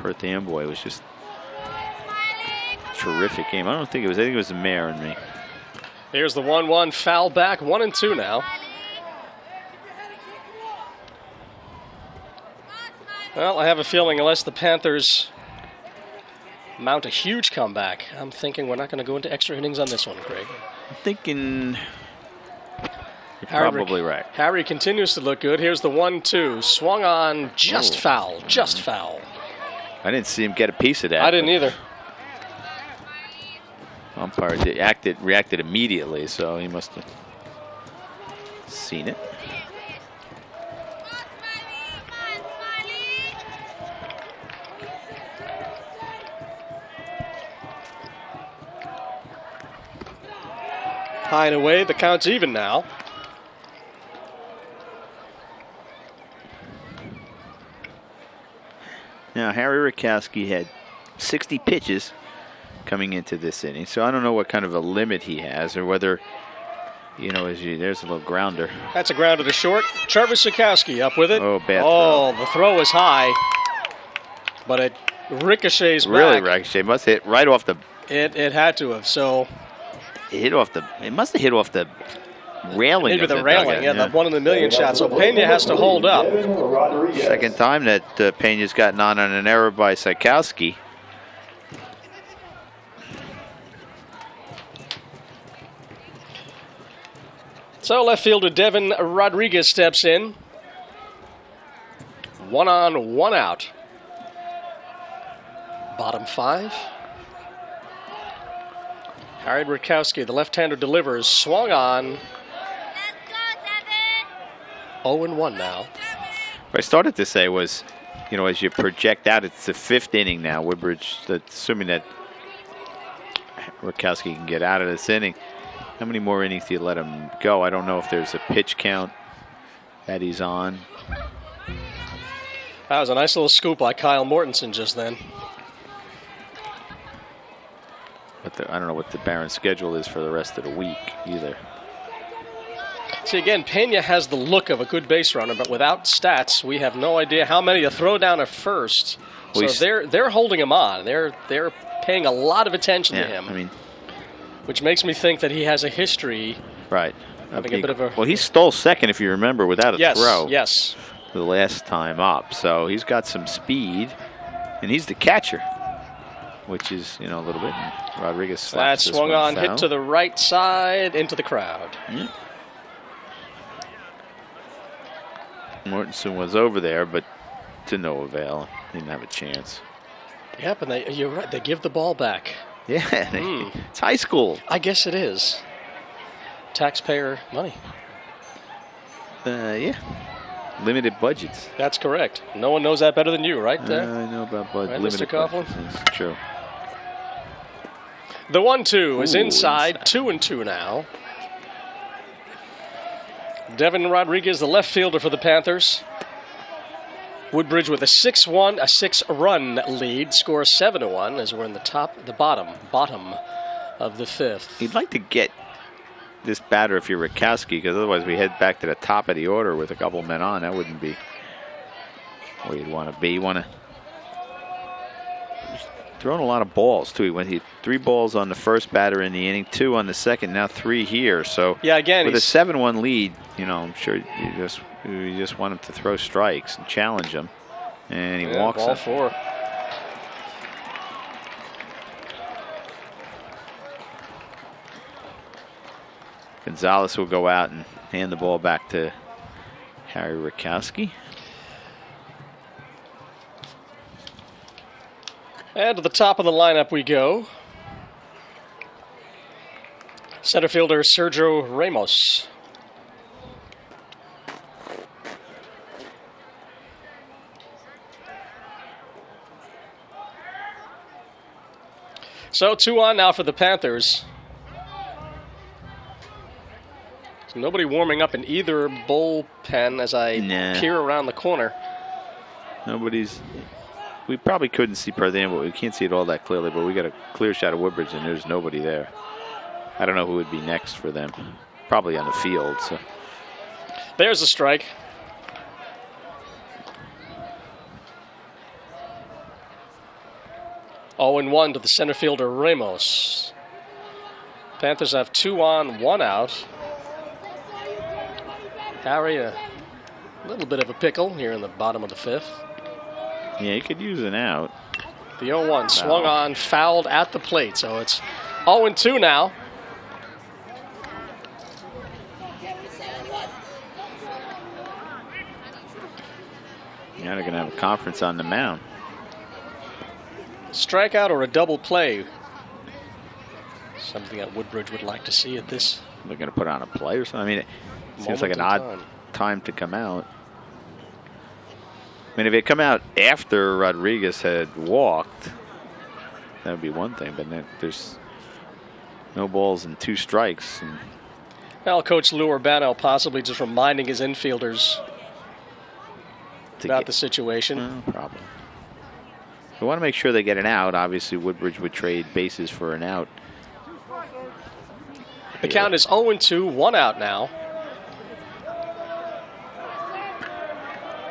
Perth Amboy. It was just a terrific game. I think it was the mayor and me. Here's the 1-1 foul back, 1-2 now. Well, I have a feeling unless the Panthers mount a huge comeback, I'm thinking we're not going to go into extra innings on this one, Craig. I'm thinking you're probably right. Harry continues to look good. Here's the 1-2. Swung on, just foul, just foul. I didn't see him get a piece of that. I didn't either. Umpire reacted immediately, so he must have seen it. High and away, the count's even now. Now, Harry Rutkowski had 60 pitches coming into this inning, so I don't know what kind of a limit he has, or whether, you know, there's a little grounder. That's a grounder to short. Travis Sikowski up with it. Oh, bad throw. The throw is high, but it ricochets back. Really ricochet. Must hit right off the... It had to have, so... It must have hit off the railing. Maybe the railing, yeah, the 1 in a million shot. So Pena has to hold up. Second time that Pena's gotten on an error by Sikowski. So left fielder Devin Rodriguez steps in. 1 on, 1 out. Bottom 5. Harry Rutkowski, the left-hander, delivers. Swung on. 0-1 now. What I started to say was, you know, as you project out, it's the 5th inning now. Woodbridge, assuming that Rutkowski can get out of this inning. How many more innings do you let him go? I don't know if there's a pitch count that he's on. That was a nice little scoop by Kyle Mortensen just then. But I don't know what the Barrons schedule is for the rest of the week either. See, again, Pena has the look of a good base runner, but without stats, we have no idea how many to throw down at first. So they're holding him on. They're paying a lot of attention to him. I mean, which makes me think that he has a history. Right. Having a bit of a, well, he stole second, if you remember, without a throw. Yes. The last time up. So he's got some speed, and he's the catcher, which is, you know, a little bit. And Rodriguez slaps that this swung one on, foul. hit to the right side, into the crowd. Yeah. Mortensen was over there, but to no avail. Didn't have a chance. Yep, and you're right. They give the ball back. Yeah, it's high school. I guess it is. Taxpayer money. Yeah. Limited budgets. That's correct. No one knows that better than you, right? I know about right, limited Mr. Coughlin? budgets. That's true. The 1-2 is inside. 2-2 now. Devin Rodriguez, the left fielder for the Panthers. Woodbridge with a 6-run lead, scores 7-1 as we're in the bottom of the 5th. You'd like to get this batter if you're Rutkowski, because otherwise we head back to the top of the order with a couple men on. That wouldn't be where you'd want to be. You want to throwing a lot of balls too. He went 3 balls on the first batter in the inning, 2 on the second, now 3 here. So yeah, again, with a 7-1 lead, you know, I'm sure you just want him to throw strikes and challenge him, and he walks ball up. 4. Gonzalez will go out and hand the ball back to Harry Rutkowski. And to the top of the lineup we go. Center fielder Sergio Ramos. So 2 on now for the Panthers. So nobody warming up in either bullpen as I peer around the corner. Nobody's. We probably couldn't see Perth Amboy. We can't see it all that clearly, but we got a clear shot of Woodbridge, and there's nobody there. I don't know who would be next for them. Probably on the field. So there's a strike. Oh, and 1 to the center fielder Ramos. Panthers have 2 on, 1 out. Harry, a little bit of a pickle here in the bottom of the 5th. Yeah, you could use an out. The 0-1 swung on, fouled at the plate, so it's 0-2 now. Now they're going to have a conference on the mound. Strikeout or a double play? Something that Woodbridge would like to see at this. They're going to put on a play or something. I mean, it seems like an odd time to come out. I mean, if it come out after Rodriguez had walked, that would be one thing. But then there's no balls and 2 strikes. And well, Coach Lou Urbano possibly just reminding his infielders about the situation. No problem. We want to make sure they get an out. Obviously, Woodbridge would trade bases for an out. The count is 0-2, 1 out now.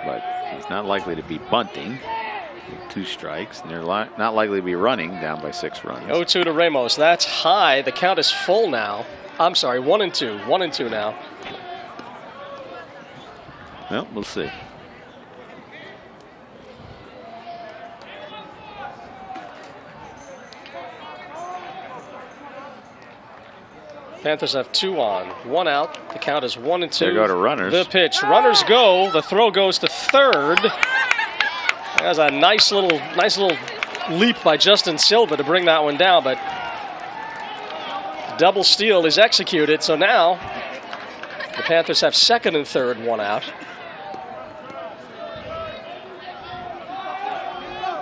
But he's not likely to be bunting with 2 strikes, and they're not likely to be running down by 6 runs. 0-2 to Ramos. That's high. The count is full now. I'm sorry, 1-2. 1-2 now. Well, we'll see. Panthers have 2 on, 1 out. The count is 1-2. There go to runners. The pitch. Runners go. The throw goes to third. That's a nice little leap by Justin Silva to bring that one down, but double steal is executed. So now the Panthers have 2nd and 3rd, 1 out.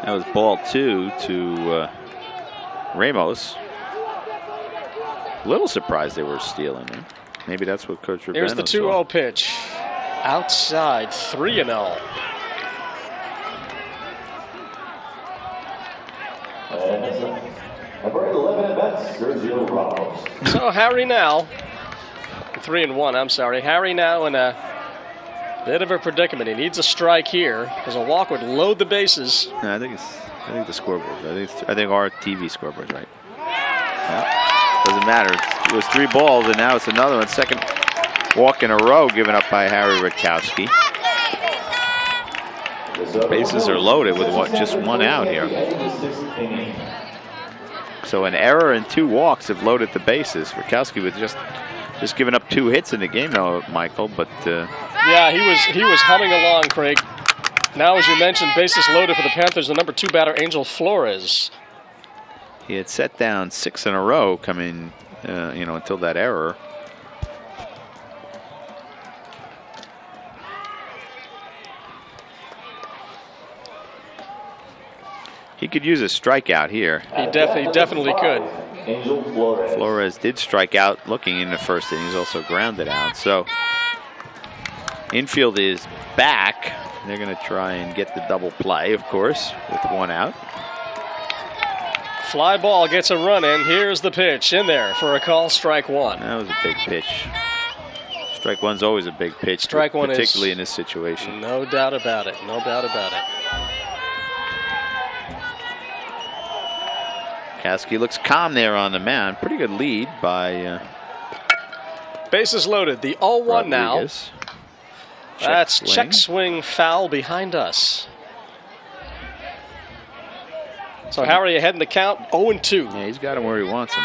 That was ball 2 to Ramos. A little surprised they were stealing him. Maybe that's what Coach Rubino Here's the 2-0 pitch. Outside, 3-0. Number 11 at bat, Sergio Ramos. So Harry now, 3-1, I'm sorry. Harry now in a bit of a predicament. He needs a strike here because a walk would load the bases. No, I think the scoreboard. I think our TV scoreboard's right. Yeah. Doesn't matter. It was 3 balls, and now it's another one. 2nd walk in a row given up by Harry Rutkowski. Bases are loaded with just 1 out here. So an error and 2 walks have loaded the bases. Rutkowski with just giving up 2 hits in the game, though, Michael. But yeah, he was humming along, Craig. Now, as you mentioned, bases loaded for the Panthers. The number 2 batter, Angel Flores. He had set down 6 in a row coming, until that error. He could use a strikeout here. He definitely could. Angel Flores. Flores did strike out looking in the 1st inning. He's also grounded out. So infield is back. They're going to try and get the double play, of course, with 1 out. Fly ball gets a run in. Here's the pitch in there for a call, strike 1. That was a big pitch. Strike 1's always a big pitch, strike 1 particularly in this situation. No doubt about it. No doubt about it. Rutkowski looks calm there on the mound. Pretty good lead by bases loaded. The 0-1 now. That's check swing foul behind us. So Harry ahead in the count, 0-2. Yeah, he's got him where he wants him.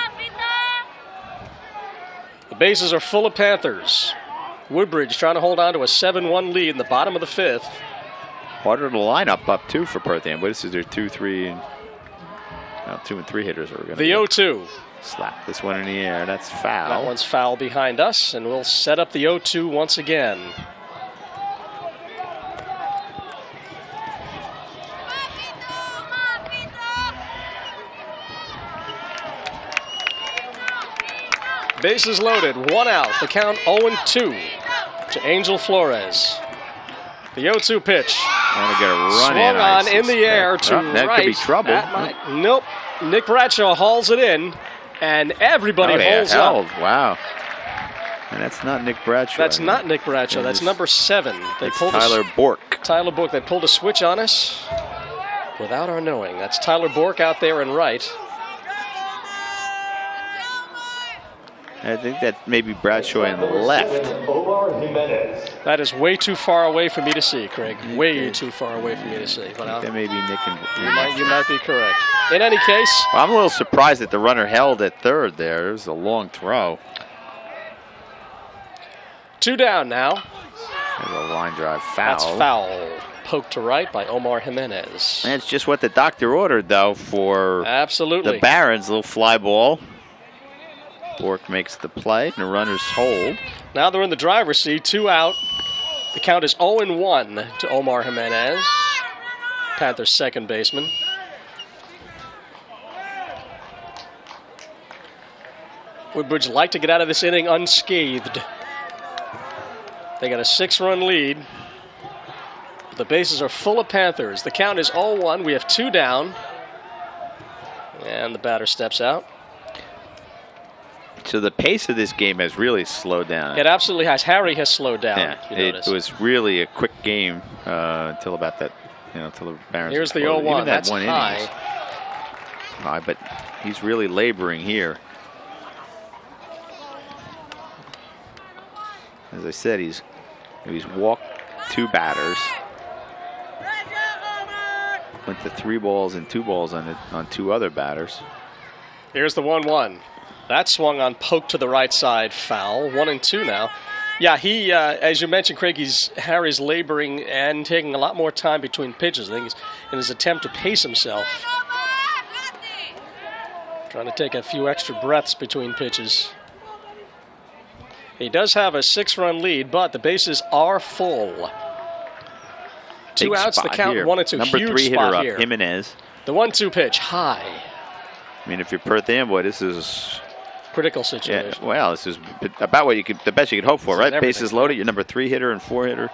The bases are full of Panthers. Woodbridge trying to hold on to a 7-1 lead in the bottom of the 5th. Harder to line up too for Perth Amboy. This is their 2-3 and 2 and 3 hitters are going to the 0-2. Slap this one in the air. That's foul. That one's foul behind us, and we'll set up the 0-2 once again. Bases loaded, 1 out. The count 0-2 to Angel Flores. The 0-2 pitch. Want to get a run swung on in the air to right. That could be trouble. Nope. Nick Bradshaw hauls it in, and everybody holds up. Wow. And that's not Nick Bradshaw. That's not Nick Bradshaw. That's number 7. That's Tyler Bork. Tyler Bork. They pulled a switch on us without our knowing. That's Tyler Bork out there in right. I think that maybe Bradshaw in the left. That is way too far away for me to see, Craig. Way too far away for me to see. But that may be Nick and you might be correct. In any case, well, I'm a little surprised that the runner held at 3rd there. It was a long throw. 2 down now. There's a line drive foul. That's foul. Poked to right by Omar Jimenez. And it's just what the doctor ordered, though, for absolutely the Barons. Little fly ball. Bork makes the play, and the runners hold. Now they're in the driver's seat, 2 out. The count is 0-1 to Omar Jimenez, Panthers' 2nd baseman. Woodbridge like to get out of this inning unscathed. They got a 6-run lead. The bases are full of Panthers. The count is 0-1. We have 2 down. And the batter steps out. So the pace of this game has really slowed down. It absolutely has. Harry has slowed down. Yeah, it was really a quick game until about that, until the Barons. Here's the 0-1. That's one high. High, but he's really laboring here. As I said, he's walked 2 batters. Went to 3 balls and 2 balls on 2 other batters. Here's the 1-1. That swung on, poke to the right side, foul. 1-2 now. Yeah, he, as you mentioned, Craig, Harry's laboring and taking a lot more time between pitches. I think he's in his attempt to pace himself. Trying to take a few extra breaths between pitches. He does have a 6-run lead, but the bases are full. Two outs, the count, here. 1-2. Number Huge 3 hitter spot up, here. Jimenez. The 1-2 pitch, high. I mean, if you're Perth Amboy, this is critical situation. Yeah, well, this is about what the best you could hope for, right? Bases loaded. Your number 3 hitter and 4 hitter.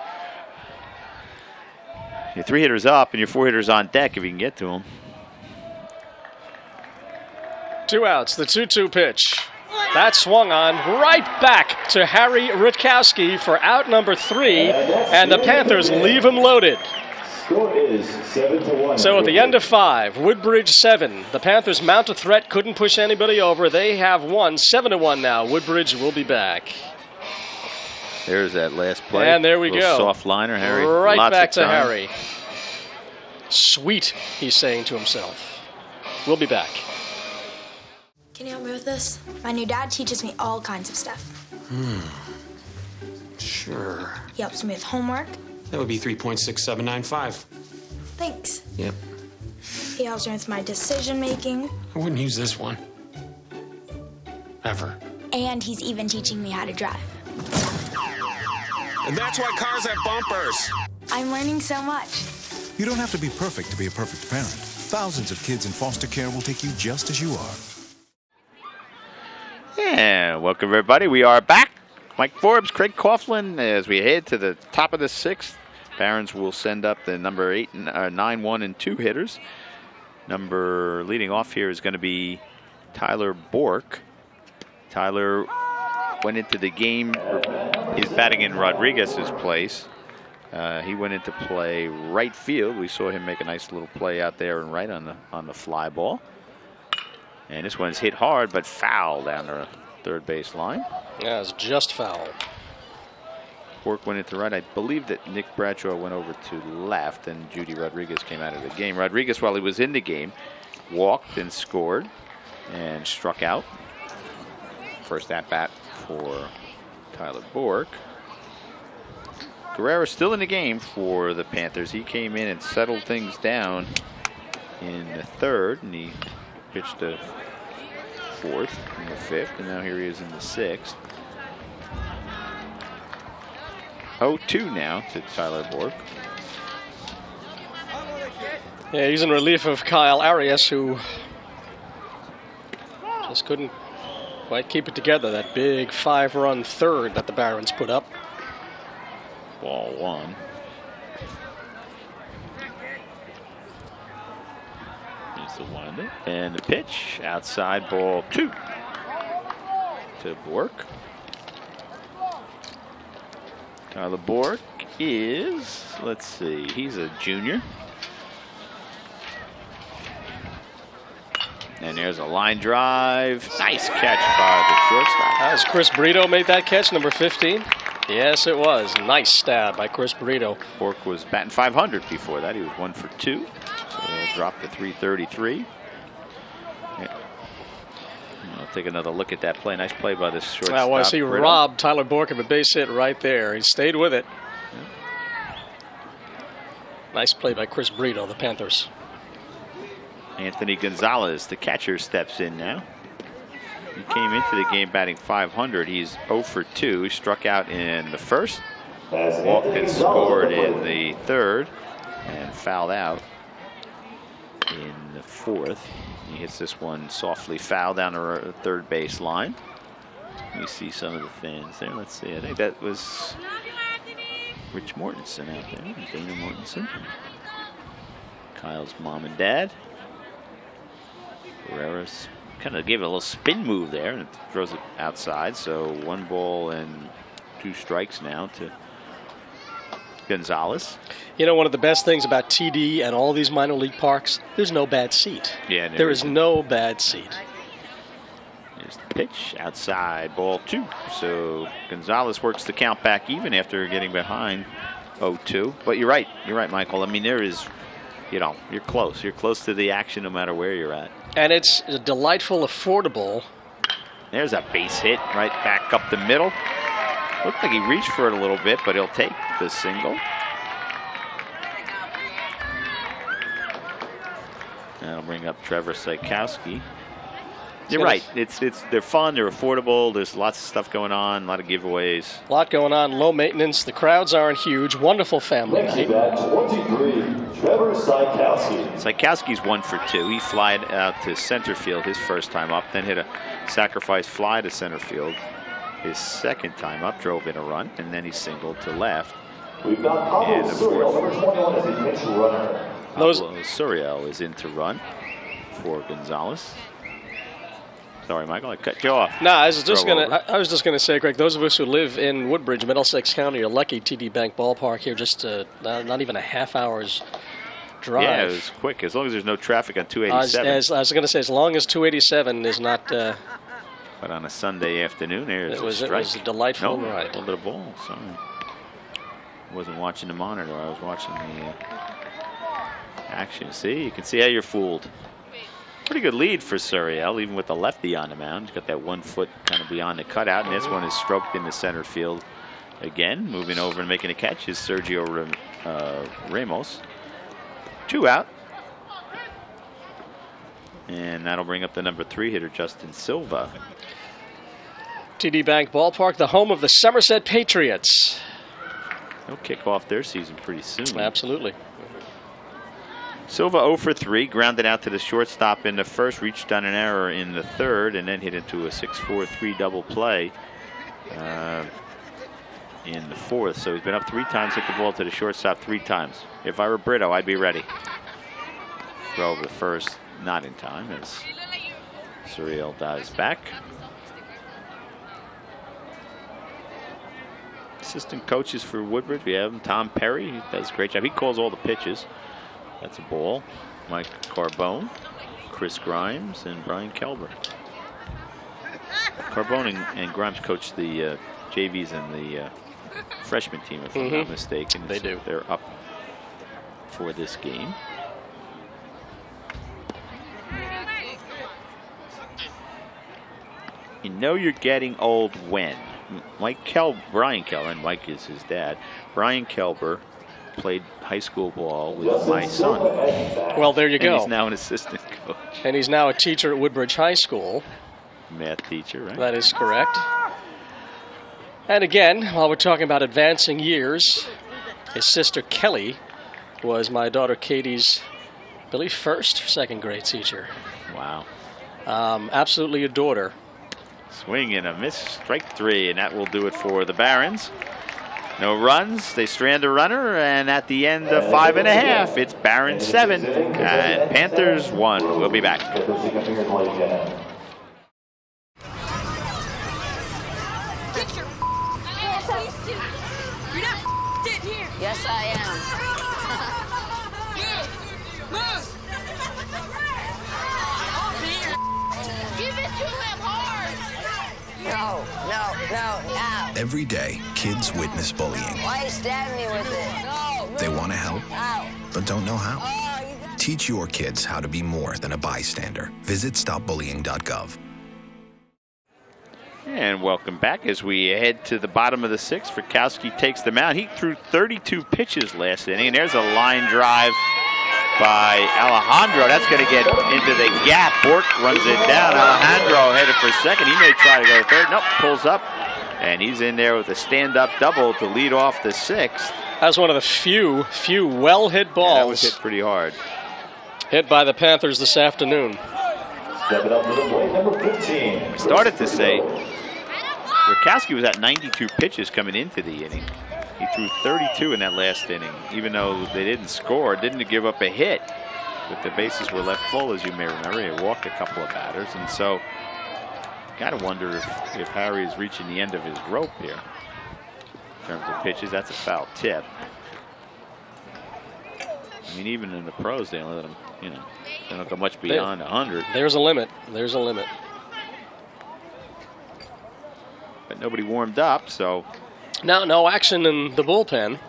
Your 3 hitters up and your 4 hitters on deck if you can get to them. 2 outs, the 2-2 pitch. That swung on right back to Harry Rutkowski for out number 3, and the Panthers leave him loaded. Score is 7-1. So at the end of 5, Woodbridge 7. The Panthers mount a threat, couldn't push anybody over. They have won 7-1 now. Woodbridge will be back. There's that last play. And there we go. Soft liner, Harry. Right Lots back of to time. Harry. Sweet, he's saying to himself. We'll be back. Can you help me with this? My new dad teaches me all kinds of stuff. Sure. He helps me with homework. That would be 3.6795. Thanks. Yep. He helps me with my decision making. I wouldn't use this one. Ever. And he's even teaching me how to drive. And that's why cars have bumpers. I'm learning so much. You don't have to be perfect to be a perfect parent. Thousands of kids in foster care will take you just as you are. And welcome, everybody. We are back. Mike Forbes, Craig Coughlin, as we head to the top of the 6th. Barrons will send up the number 8, 9, 1, and 2 hitters. Leading off here is going to be Tyler Bork. Tyler went into the game. He's batting in Rodriguez's place. He went into play right field. We saw him make a nice little play out there and right on the fly ball. And this one's hit hard, but foul down the third base line. Yeah, it's just foul. Bork went into right. I believe that Nick Bradshaw went over to left, and Judy Rodriguez came out of the game. Rodriguez, while he was in the game, walked and scored and struck out. First at-bat for Tyler Bork. Guerrero still in the game for the Panthers. He came in and settled things down in the 3rd, and he pitched the 4th and the 5th, and now here he is in the 6th. 0-2 now to Tyler Bork. Yeah, he's in relief of Kyle Arias, who just couldn't quite keep it together. That big 5-run 3rd that the Barons put up. Ball 1. Here's the windup. And the pitch. Outside, ball 2 to Bork. Tyler Bork is, let's see, he's a junior. And there's a line drive. Nice catch by the shortstop. As Chris Brito made that catch, number 15. Yes, it was. Nice stab by Chris Brito. Bork was batting .500 before that. He was 1 for 2. So he'll drop to .333. Yeah. I'll take another look at that play. Nice play by this shortstop. I want to see Brito. robbed Tyler Bork of a base hit right there. He stayed with it. Yeah. Nice play by Chris Brito, the Panthers. Anthony Gonzalez, the catcher, steps in now. He came into the game batting .500. He's 0 for 2. He struck out in the 1st, walked and scored in the 3rd, and fouled out in the 4th. He hits this one softly foul down the 3rd base line. You see some of the fans there. Let's see. I think that was Rich Mortensen out there. Dana Mortensen. Kyle's mom and dad. Guerrero's kind of gave it a little spin move there and throws it outside. So 1 ball and 2 strikes now to Gonzalez. You know, one of the best things about TD and all these minor league parks, there's no bad seat. Yeah, there is no bad seat. There's the pitch outside, ball 2. So Gonzalez works the count back even after getting behind 0-2. But you're right, Michael. I mean, there is, you know, you're close. You're close to the action no matter where you're at. And it's a delightful, affordable There's a base hit right back up the middle. Looked like he reached for it a little bit, but he'll take the single. That'll bring up Trevor Rutkowski. You're right. They're fun. They're affordable. There's lots of stuff going on. A lot of giveaways. A lot going on. Low maintenance. The crowds aren't huge. Wonderful family night. 23, Trevor Rutkowski. Rutkowski's 1 for 2. He flied out to center field his first time up, then hit a sacrifice fly to center field his second time up, drove in a run, and then he singled to left. We've got Pablo Suriel, number 21, as a pinch runner. Pablo Suriel is in to run for Gonzalez. Sorry, Michael, I cut you off. No, I was just gonna say, Greg. Those of us who live in Woodbridge, Middlesex County, are lucky. TD Bank Ballpark here, just not even a half hour's drive. Yeah, it was quick. As long as there's no traffic on 287. I was gonna say, as long as 287 is not. But on a Sunday afternoon, it was a delightful ride. A little bit of ball. Sorry, I wasn't watching the monitor. I was watching the action. See, you can see how you're fooled. Pretty good lead for Suriel, even with the lefty on the mound. He's got that 1 foot kind of beyond the cutout, and this one is stroked into center field again. Moving over and making a catch is Sergio Ramos. 2 out. And that'll bring up the number 3 hitter, Justin Silva. TD Bank Ballpark, the home of the Somerset Patriots. They'll kick off their season pretty soon. Absolutely. Silva 0 for 3, grounded out to the shortstop in the first, reached on an error in the third, and then hit into a 6-4-3 double play in the fourth. So he's been up 3 times, hit the ball to the shortstop 3 times. If I were Brito, I'd be ready. Throw over the first, not in time, as Suriel dives back. Assistant coaches for Woodbridge, we have him, Tom Perry. He does a great job. He calls all the pitches. That's a ball. Mike Carbone, Chris Grimes, and Brian Kelber. Carbone and Grimes coach the JVs and the freshman team, if I'm not mistaken. They do. They're up for this game. You know you're getting old when Brian Kelber, and Mike is his dad. Brian Kelber played high school ball with my son. Well, there you go. And he's now an assistant coach. And he's now a teacher at Woodbridge High School. Math teacher, right? That is correct. And again, while we're talking about advancing years, his sister Kelly was my daughter Katie's, I believe, first or second grade teacher. Wow. Absolutely adored her. Swing and a miss, strike 3, and that will do it for the Barons. No runs, they strand a runner, and at the end of 5.5, it's Barons 7 and Panthers 1. We'll be back. Yes, I am. Give it to him hard. No. Every day, kids witness bullying. Why you stab me with it? No. They want to help, but don't know how. Teach your kids how to be more than a bystander. Visit stopbullying.gov. And welcome back as we head to the bottom of the 6th. Rutkowski takes the mound. He threw 32 pitches last inning, and there's a line drive by Alejandro. That's going to get into the gap. Bork runs it down. Alejandro headed for second. He may try to go to third. Nope, pulls up, and he's in there with a stand-up double to lead off the 6th. That was one of the few well-hit balls. Yeah, that was hit pretty hard. Hit by the Panthers this afternoon. Stepping up to the plate, number 15. I started to say Rutkowski was at 92 pitches coming into the inning. He threw 32 in that last inning, even though they didn't score, didn't give up a hit. But the bases were left full, as you may remember. He walked a couple of batters, and so got to wonder if Harry is reaching the end of his rope here. In terms of pitches, that's a foul tip. I mean, even in the pros, they don't let him, they don't go much beyond 100. There's a limit. There's a limit. But nobody warmed up, so. No action in the bullpen.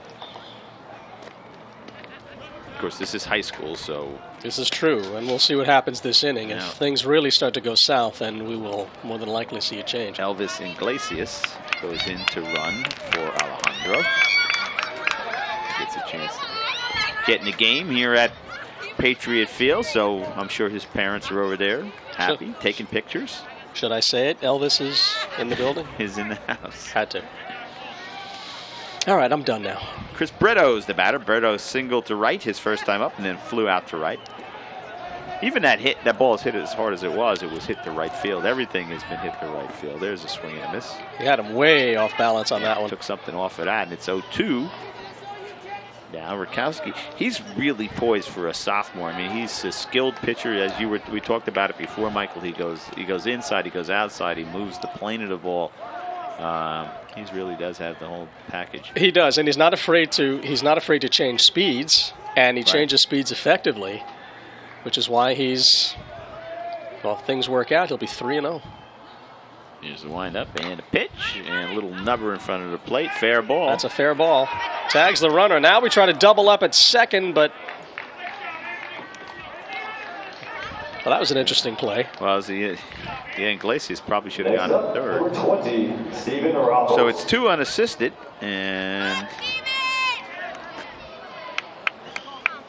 Of course, this is high school, so... This is true, and we'll see what happens this inning. Yeah. If things really start to go south, then we will more than likely see a change. Elvis Iglesias goes in to run for Alejandro. Gets a chance to get in the game here at Patriot Field, so I'm sure his parents are over there, happy, taking pictures. Should I say it? Elvis is in the building? Is in the house. Had to. All right, I'm done now. Chris Bretto's the batter. Bretto singled to right his first time up and then flew out to right. Even that ball is hit as hard as it was hit to right field. Everything has been hit to right field. There's a swing and a miss. He had him way off balance on that one. Took something off of that, and it's 0-2. Now Rutkowski, he's really poised for a sophomore. I mean, he's a skilled pitcher. As we talked about it before, Michael. He goes inside, he goes outside, he moves the plane of the ball. He really does have the whole package. He does, and he's not afraid to change speeds, and he changes speeds effectively, which is why if things work out, he'll be 3-0. Here's the windup and a pitch and a little nubber in front of the plate. Fair ball. That's a fair ball. Tags the runner. Now we try to double up at second, but well, that was an interesting play. Well, Iglesias probably should have gone to third. So it's 2 unassisted, and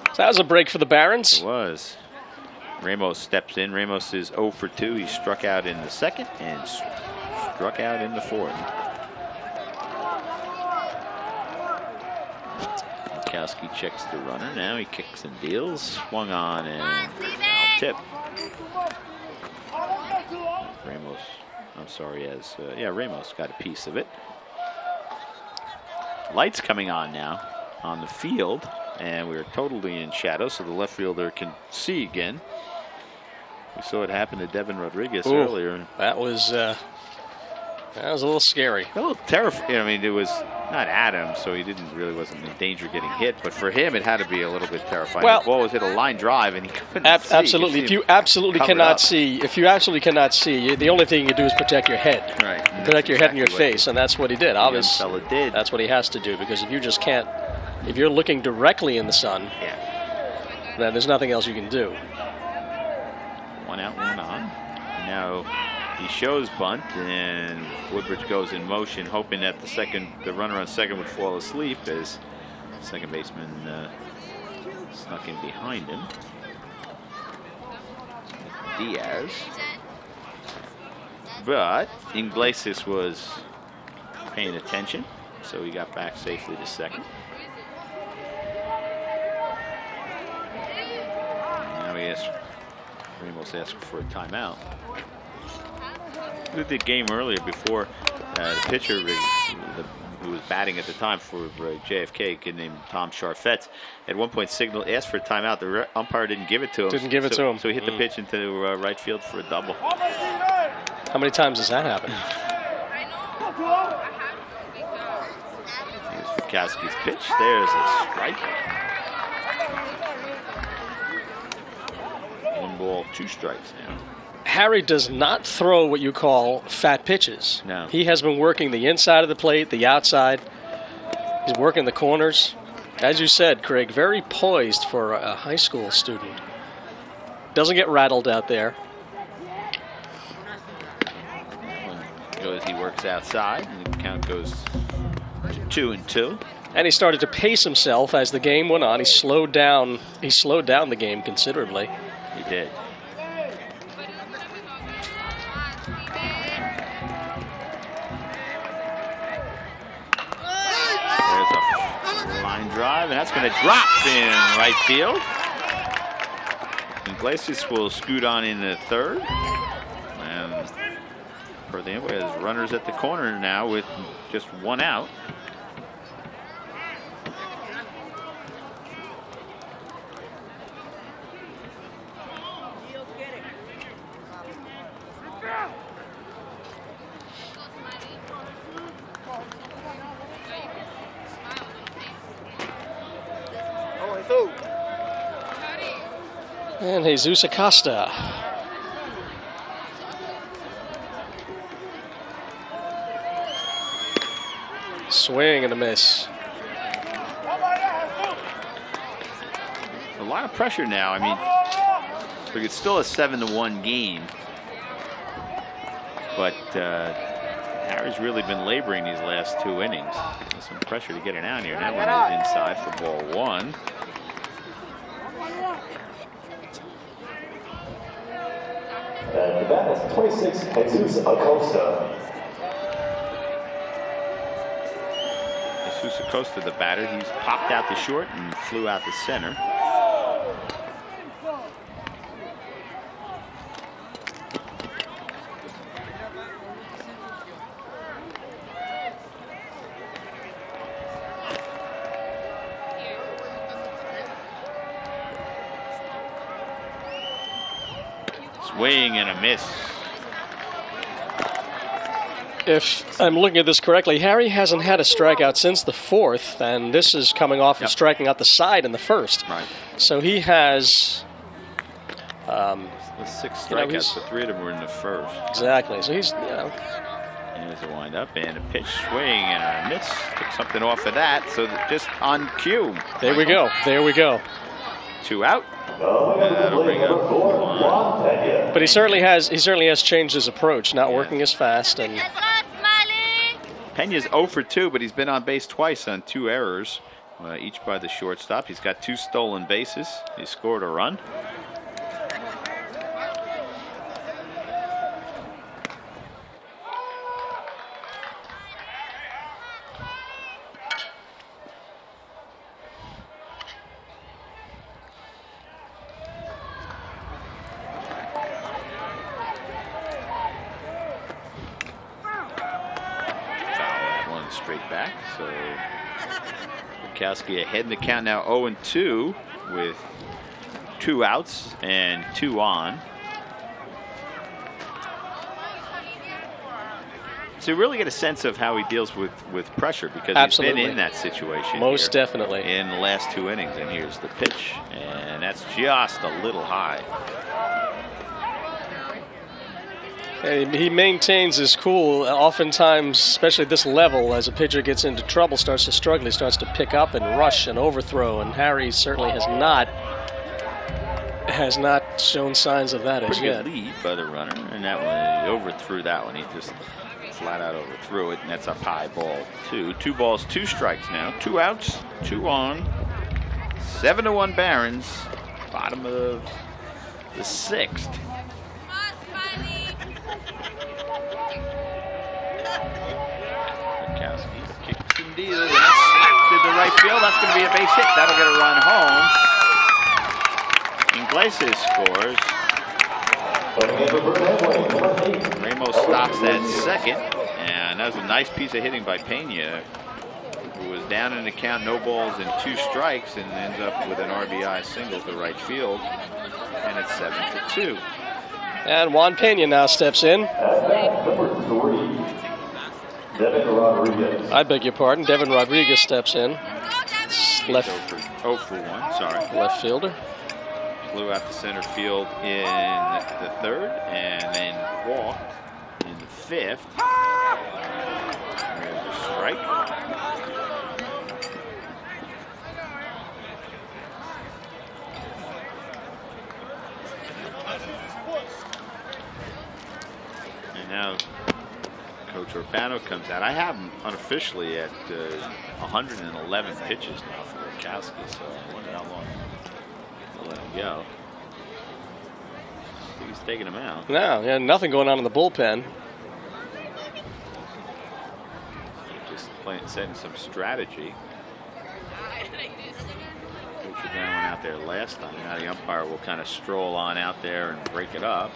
so that was a break for the Barons. It was. Ramos steps in. Ramos is 0 for 2. He struck out in the second and struck out in the fourth. Rutkowski checks the runner. Now he kicks and deals. Swung on and foul tip. Ramos, Ramos got a piece of it. Lights coming on now on the field, and we're totally in shadow, so the left fielder can see again. We saw it happen to Devin Rodriguez earlier. That was a little scary. A little terrifying. I mean, it was not at him, so he wasn't in danger of getting hit. But for him, it had to be a little bit terrifying. Well, the ball was hit a line drive, and he couldn't see. Absolutely. If you absolutely cannot see, the only thing you do is protect your head. Right. Protect your head and your face, and that's what he did. Obviously, did. That's what he has to do, because if you just can't, if you're looking directly in the sun, then there's nothing else you can do. 1 out, 1 on. Now he shows bunt, and Woodbridge goes in motion, hoping that the runner on second would fall asleep as the second baseman snuck in behind him. Diaz. But Iglesias was paying attention, so he got back safely to second. Now Ramos asked for a timeout. We did the game earlier before the pitcher who was batting at the time for JFK, a kid named Tom Charfetz, at one point asked for a timeout. The umpire didn't give it to him. Didn't give it to him. So he hit the pitch into right field for a double. How many times has that happened? Here's Rutkowski's pitch. There's a strike. 1 ball, 2 strikes now. Harry does not throw what you call fat pitches. No. He has been working the inside of the plate, the outside. He's working the corners. As you said, Craig, very poised for a high school student. Doesn't get rattled out there. He works outside, and the count goes to 2-2. And he started to pace himself as the game went on. He slowed down the game considerably. He did. There's a line drive, and that's going to drop in right field. Iglesias will scoot on into third. And Perth Amboy has runners at the corner now with just 1 out. And Jesus Acosta. Swing and a miss. lot of pressure now. I mean, look, it's still a 7-1 game, but Harry's really been laboring these last 2 innings. There's some pressure to get it out here. And that one is inside for ball 1. And the bat is 26, Jesus Acosta. Jesus Acosta, the batter, he's popped out to short and flew out to center. Swing and a miss. If I'm looking at this correctly, Harry hasn't had a strikeout since the 4th, and this is coming off of striking out the side in the 1st. Right. So he has... 6 strikeouts, but 3 of them were in the 1st. Exactly. So he's, Here's a windup and a pitch, swing and a miss. Took something off of that, so just on cue. There we go. There we go. 2 out. And that'll bring up 1. But he certainly has changed his approach, not working as fast. And Pena's 0 for 2, but he's been on base twice on 2 errors, each by the shortstop. He's got 2 stolen bases. He scored a run. Rutkowski ahead in the count now, 0-2 with 2 outs and 2 on. So you really get a sense of how he deals with pressure, because Absolutely. He's been in that situation. Most definitely. In the last 2 innings, and here's the pitch, and that's just a little high. He maintains his cool. Oftentimes, especially at this level, as a pitcher gets into trouble, starts to struggle, he starts to pick up and rush and overthrow, and Harry certainly has not shown signs of that as yet. Pretty good lead by the runner, and that one, he overthrew that one. He just flat out overthrew it, and that's up high, ball 2. 2 balls, 2 strikes now. 2 outs, 2 on. 7-1 Barrons, bottom of the 6th. Rutkowski kicks and deals, and that's slapped to the right field. That's going to be a base hit. That'll get a run home. Iglesias scores. Ramos stops at second, and that was a nice piece of hitting by Pena, who was down in the count, no balls and 2 strikes, and ends up with an RBI single to right field, and it's 7-2. And Juan Pena now steps in. Number 3, Devin Rodriguez. I beg your pardon. Devin Rodriguez steps in. Left 0 for 1, sorry. Left fielder. Flew out to center field in the 3rd, and then walked in the 5th. There's a strike. And now Coach Urbano comes out. I have him unofficially at 111 pitches now for Rutkowski, so I wonder how long they'll let him go. I think he's taking him out. No, yeah, nothing going on in the bullpen. Just setting some strategy. Coach Urbano went out there last time. Now the umpire will kind of stroll on out there and break it up.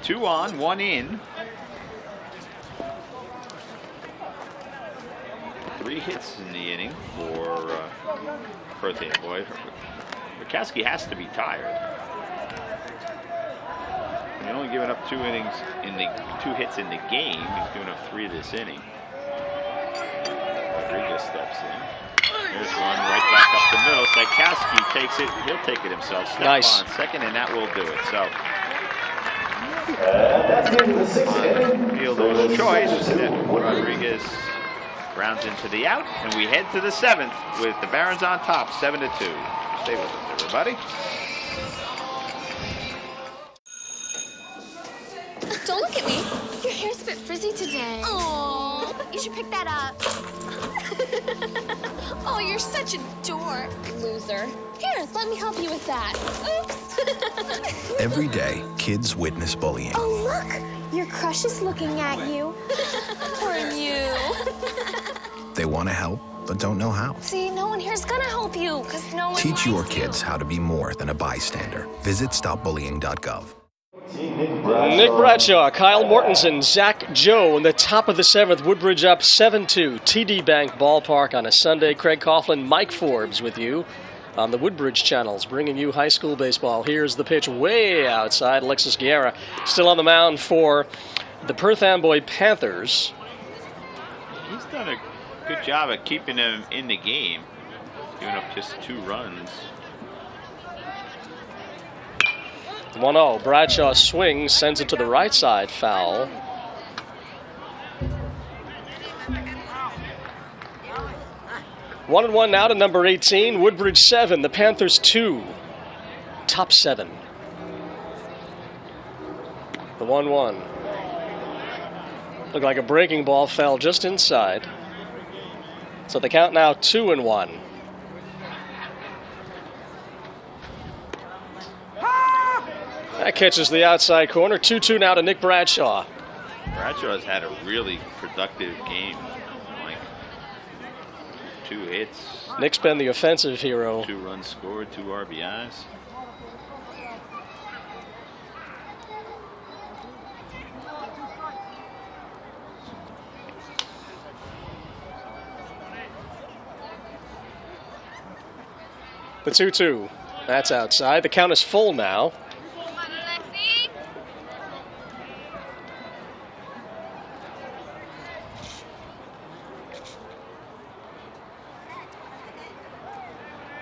Two on, 1 in. 3 hits in the inning for Perth Amboy. Rutkowski has to be tired. He's only given up 2 innings in the 2 hits in the game. He's given up 3 this inning. Rodriguez steps in. There's one right back up the middle. Rutkowski takes it. He'll take it himself. Step nice. On second, and that will do it. So Field of choice. Devin Rodriguez grounds into the out, and we head to the 7th with the Barons on top, 7-2. Stay with us, everybody. Don't look at me. Your hair's a bit frizzy today. Oh, you should pick that up. Oh, you're such a dork. Loser. Here, let me help you with that. Oops. Every day, kids witness bullying. Oh, look! Your crush is looking at you. Poor you. They want to help, but don't know how. See, no one here's gonna help you, because no one Teach your likes kids how to be more than a bystander. Visit stopbullying.gov. Nick Bradshaw, Kyle Mortensen, Zach Joe in the top of the 7th. Woodbridge up 7-2. TD Bank Ballpark on a Sunday. Craig Coughlin, Mike Forbes with you on the Woodbridge channels, bringing you high school baseball. Here's the pitch way outside. Alexis Guerra still on the mound for the Perth Amboy Panthers. He's done a good job of keeping them in the game, giving up just 2 runs. 1-0. Bradshaw swings, sends it to the right side, foul. One and one now to number 18. Woodbridge 7, the Panthers 2. Top 7. The 1-1. Looked like a breaking ball, fell just inside. So the count now 2-1. That catches the outside corner. 2-2 now to Nick Bradshaw. Bradshaw's had a really productive game. Like 2 hits. Nick's been the offensive hero. 2 runs scored, 2 RBIs. The 2-2. That's outside. The count is full now.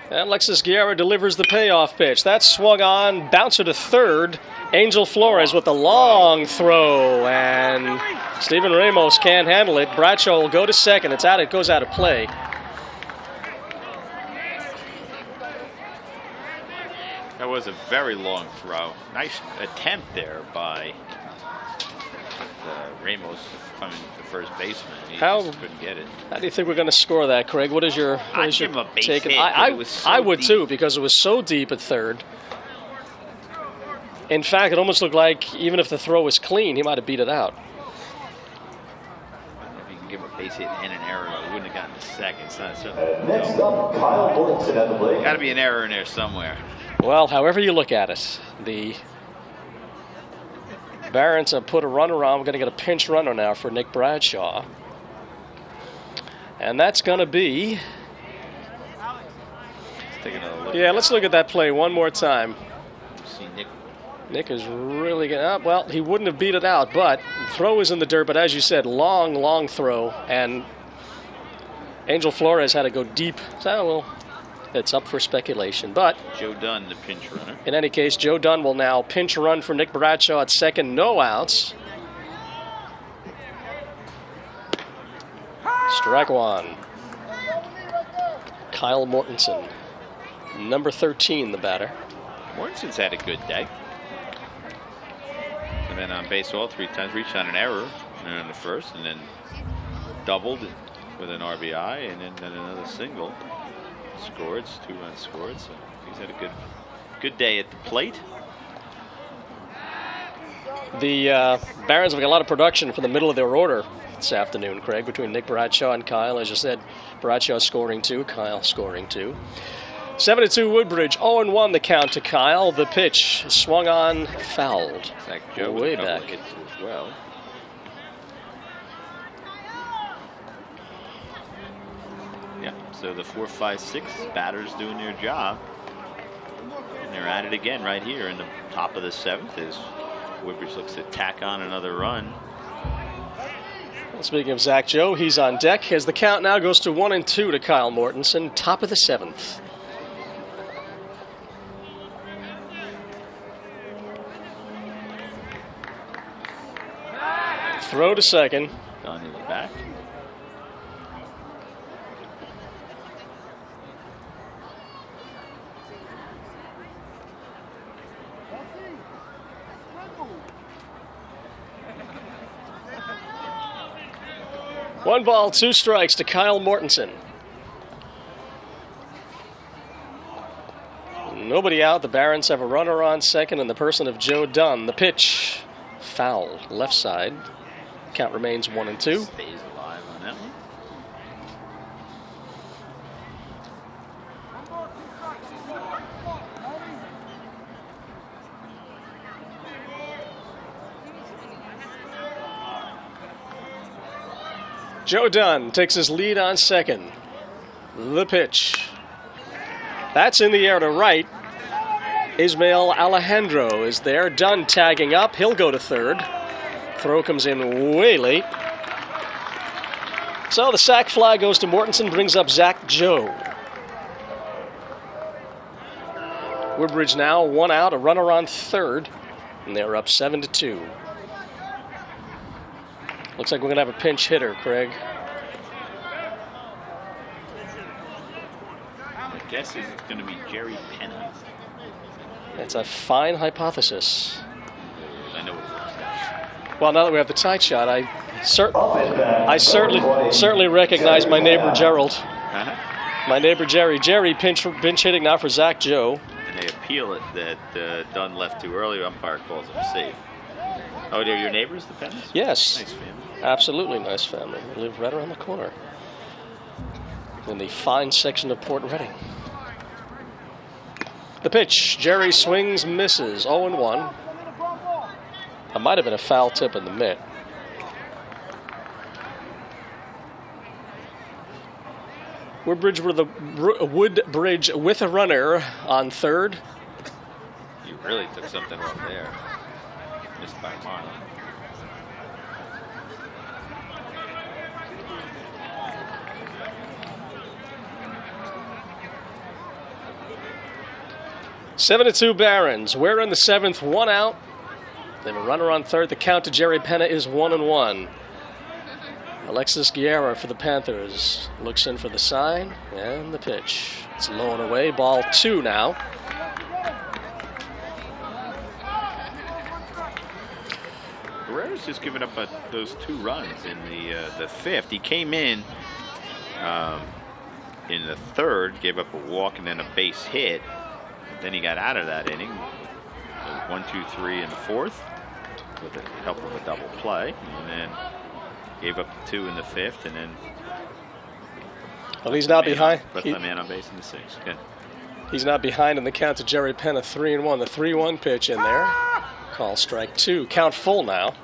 And Alexis Guerra delivers the payoff pitch. That's swung on, bouncer to third. Angel Flores with a long throw, and Stephen Ramos can't handle it. Bradshaw will go to second. It's out. It goes out of play. That was a very long throw. Nice attempt there by Ramos coming to first baseman. He just couldn't get it. How do you think we're going to score that, Craig? What is your give him a base take? hit, I would too, because it was so deep at third. In fact, it almost looked like even if the throw was clean, he might have beat it out. If you can give a base hit and an error, he wouldn't have gotten to second. Next up, Kyle Mortensen at the plate. Got to be an error in there somewhere. Well, however you look at it, the Barons have put a runner on. We're going to get a pinch runner now for Nick Bradshaw. And that's going to be... Yeah, let's look at that play one more time. See Nick is really good. Well, he wouldn't have beat it out, but the throw is in the dirt. But as you said, long throw. And Angel Flores had to go deep. So, well, it's up for speculation. But Joe Dunn, the pinch runner. In any case, Joe Dunn will now pinch run for Nick Bradshaw at second. No outs. Strike one. Kyle Mortensen, number 13, the batter. Mortensen's had a good day. And then on base all 3 times, reached on an error in the first, and then doubled with an RBI, and then another single. Scored, 2 runs scored, so he's had a good day at the plate. The Barons have got a lot of production for the middle of their order this afternoon, Craig, between Nick Bradshaw and Kyle. As you said, Bradshaw scoring 2, Kyle scoring 2. 7-2 Woodbridge, 0-1 the count to Kyle. The pitch swung on, fouled. Zach Joe way with a couple back. hits as well. Yeah, so the 4, 5, 6 batters doing their job. And they're at it again right here in the top of the 7th as Woodbridge looks to tack on another run. Speaking of Zach Joe, he's on deck as the count now goes to 1-2 to Kyle Mortensen, top of the 7th. Throw to second. Dunn is back. One ball, 2 strikes to Kyle Mortensen. Nobody out. The Barons have a runner on second in the person of Joe Dunn. The pitch, foul, left side. Count remains 1-2. Stays alive on that one. Joe Dunn takes his lead on second. The pitch. That's in the air to right. Ismael Alejandro is there. Dunn tagging up. He'll go to third. Throw comes in way late. So the sac fly goes to Mortensen, brings up Zach Joe. Woodbridge now 1 out, a runner on third, and they're up 7-2. Looks like we're going to have a pinch hitter, Craig. I guess it's going to be Jerry Penna. That's a fine hypothesis. I know what it looks like. Well, now that we have the tight shot, I certainly recognize my neighbor Gerald. My neighbor Jerry. Jerry pinch hitting now for Zach Joe. And they appeal it that Dunn left too early. Umpire calls him safe. Oh, they're your neighbors, the Pennas? Yes. Nice family. Absolutely nice family. They live right around the corner in the fine section of Port Reading. The pitch. Jerry swings, misses. 0-1. That might have been a foul tip in the mitt. Woodbridge with a runner on third. You really took something off there. Missed by a mile. Seven to 2 Barons. We're in the 7th, 1 out. They have a runner on third. The count to Jerry Penna is 1-1. Alexis Guerra for the Panthers looks in for the sign and the pitch. It's low and away. Ball 2 now. Guerrera's just given up those 2 runs in the 5th. He came in the 3rd, gave up a walk and then a base hit. Then he got out of that inning. 1, 2, 3 in the 4th with the help of a double play, and then gave up 2 in the 5th, and then well, he's not behind. Put the man on base in the 6th. Good. He's not behind in the count to Jerry Penna. 3-1. The 3-1 pitch in there. Call strike 2. Count full now.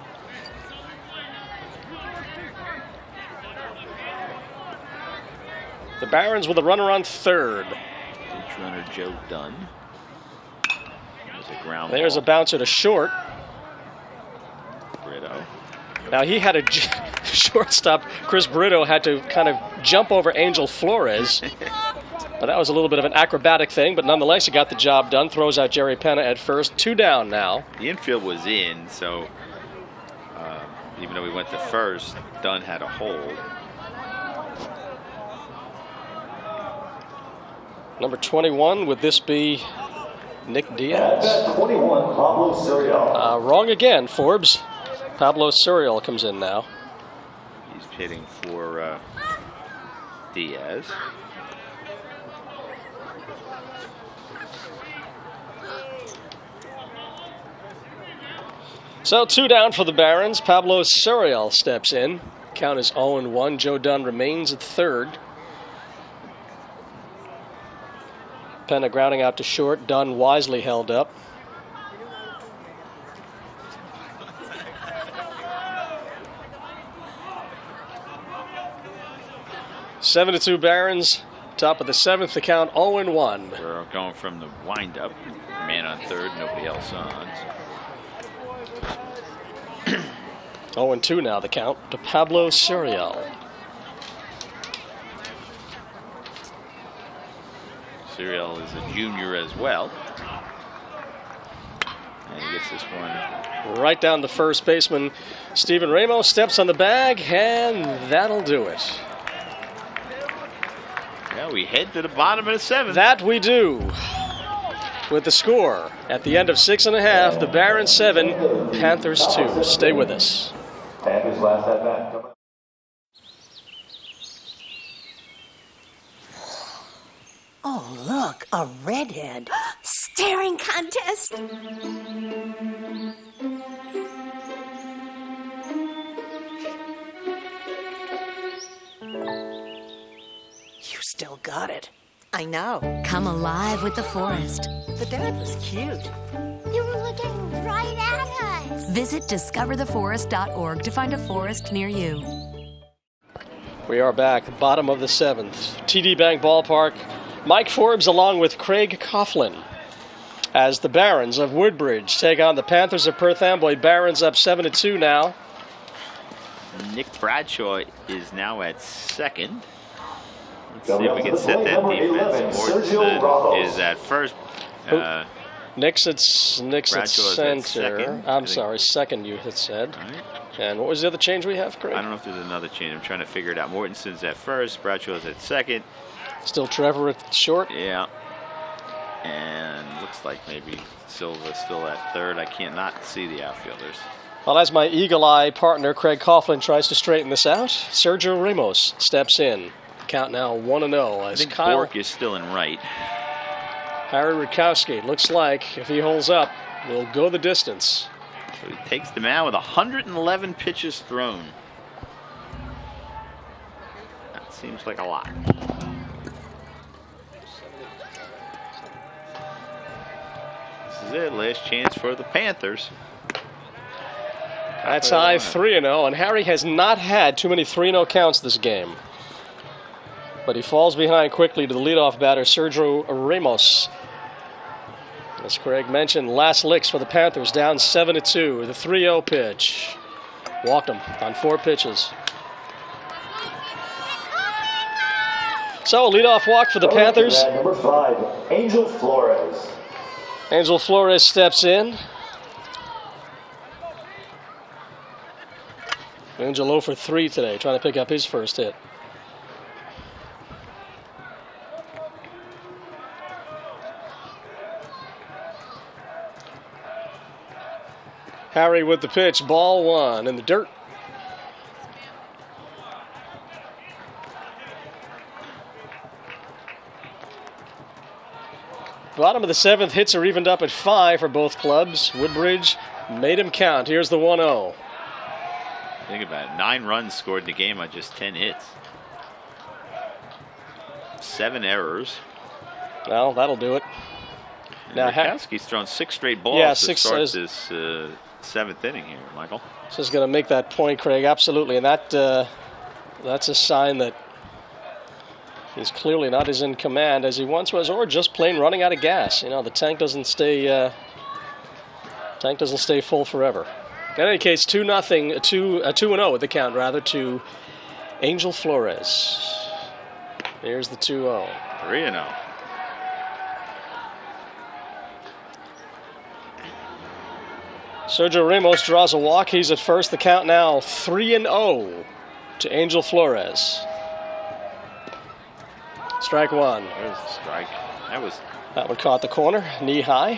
The Barons with a runner on third. Pinch runner Joe Dunn. There's a bouncer to short. Brito. Now he had a shortstop. Chris Brito had to kind of jump over Angel Flores. But that was a little bit of an acrobatic thing, but nonetheless, he got the job done. Throws out Jerry Penna at first. 2 down now. The infield was in, so even though we went to first, Dunn had a hold. Number 21, would this be Nick Diaz? At 21, Pablo Suriel. Wrong again, Forbes. Pablo Suriel comes in now. He's hitting for Diaz. So 2 down for the Barons. Pablo Suriel steps in. Count is 0-1. Joe Dunn remains at third. Penna grounding out to short. Dunn wisely held up. Seven to 2 Barons. Top of the 7th. The count 0-1. We're going from the windup. Man on third, nobody else on. 0-2 now the count to Pablo Suriel. Suriel is a junior as well. And he gets this one right down the first baseman. Steven Ramos steps on the bag, and that'll do it. Yeah, we head to the bottom of the 7th. That we do. With the score at the end of 6.5, the Barons 7, Panthers 2. Stay with us. Panthers last at bat. Oh, look, a redhead. Staring contest. You still got it. I know. Come alive with the forest. The dad was cute. You were looking right at us. Visit discovertheforest.org to find a forest near you. We are back, bottom of the 7th. TD Bank Ballpark. Mike Forbes along with Craig Coughlin as the Barons of Woodbridge take on the Panthers of Perth Amboy. Barons up 7-2 now. Nick Bradshaw is now at second. Let's see if we can set that defense. Mortensen is at first. Nick's at center. Second. I'm sorry, second you had said. Right. And what was the other change we have, Craig? I don't know if there's another change. I'm trying to figure it out. Mortensen's at first. Bradshaw's at second. Still Trevor at short? Yeah. And looks like maybe Silva's still at third. I can't not see the outfielders. Well, as my eagle-eye partner, Craig Coughlin, tries to straighten this out, Sergio Ramos steps in. Count now 1-0. I think Bork is still in right. Harry Rutkowski, looks like, if he holds up, will go the distance. So he takes the mound with 111 pitches thrown. That seems like a lot. This is it, last chance for the Panthers. That's high 3-0, and Harry has not had too many 3-0 counts this game. But he falls behind quickly to the leadoff batter, Sergio Ramos. As Craig mentioned, last licks for the Panthers, down 7-2. The 3-0 pitch. Walked him on 4 pitches. So, leadoff walk for the Panthers. Number 5, Angel Flores. Angel Flores steps in. Angel 0 for 3 today, trying to pick up his first hit. Harry with the pitch, ball 1 in the dirt. Bottom of the 7th, hits are evened up at 5 for both clubs. Woodbridge made him count. Here's the 1-0. Think about it, 9 runs scored in the game on just 10 hits. 7 errors. Well, that'll do it. Now Rutkowski's thrown 6 straight balls to start this 7th inning here, Michael. This is going to make that point, Craig, absolutely. And that's a sign that he's clearly not as in command as he once was, or just plain running out of gas. You know, the tank doesn't stay full forever. In any case, 2-0, 2-0 the count, rather, to Angel Flores. Here's the 2-0. 3-0. Sergio Ramos draws a walk. He's at first. The count now 3-0 to Angel Flores. Strike 1. There's a strike. That one caught the corner, knee high.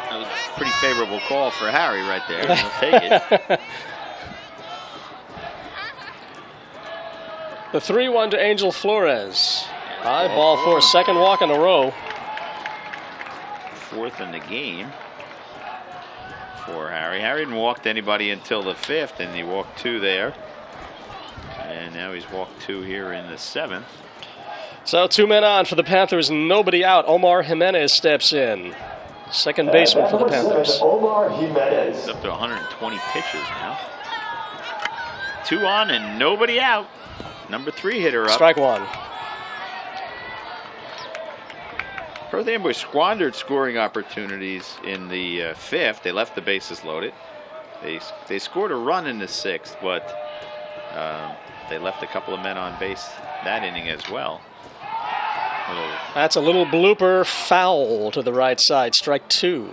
That was a pretty favorable call for Harry right there. He'll take it. The 3-1 to Angel Flores. High ball 4, second walk in a row. 4th in the game for Harry. Harry hadn't walked anybody until the 5th, and he walked 2 there. And now he's walked 2 here in the 7th. So 2 men on for the Panthers, nobody out. Omar Jimenez steps in. Second baseman for the Panthers. Omar Jimenez. He's up to 120 pitches now. 2 on and nobody out. Number 3 hitter up. Strike 1. Perth Amboy squandered scoring opportunities in the 5th. They left the bases loaded. They scored a run in the 6th, but they left a couple of men on base that inning as well. That's a little blooper foul to the right side. Strike 2.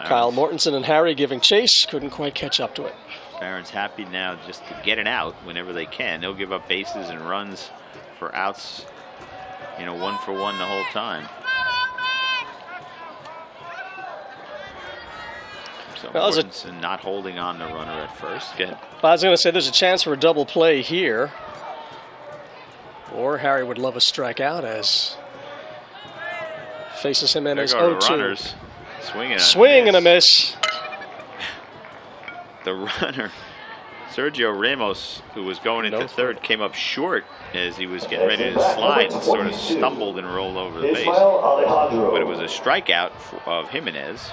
Kyle Mortensen and Harry giving chase. Couldn't quite catch up to it. Barrons happy now just to get it out whenever they can. They'll give up bases and runs for outs, you know, 1 for 1 the whole time. So well, Mortensen not holding on the runner at first. Good. I was going to say there's a chance for a double play here. Or Harry would love a strikeout as faces him in as 0-2. Runners. Swing and a miss. The runner, Sergio Ramos, who was going into third, came up short as he was getting ready to slide and sort of stumbled and rolled over the base. But it was a strikeout of Jimenez.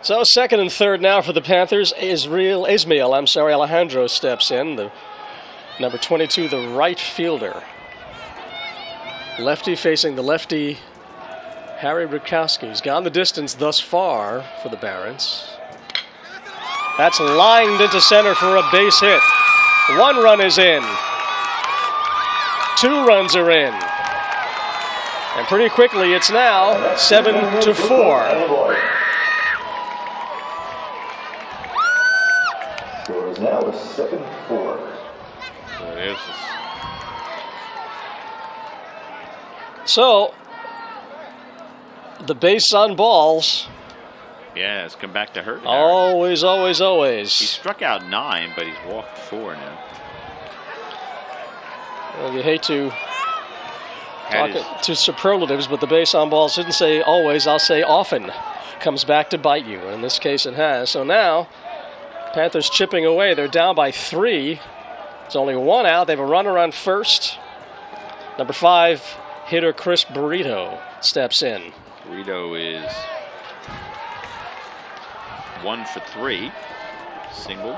So second and third now for the Panthers. Ismael Alejandro steps in. The number 22, the right fielder. Lefty facing the lefty, Harry Rutkowski. He's gone the distance thus far for the Barons. That's lined into center for a base hit. 1 run is in. 2 runs are in. And pretty quickly it's now 7-4. Score is now 7-4. So, the base on balls. Yeah, it's come back to hurt. Always, always, always. He struck out 9, but he's walked 4 now. Well, you hate to talk to superlatives, but the base on balls didn't say always, I'll say often. Comes back to bite you. In this case, it has. So now, Panthers chipping away. They're down by 3. It's only 1 out. They have a runner on first. Number 5, hitter Chris Burrito steps in. Burrito is 1 for 3. Single.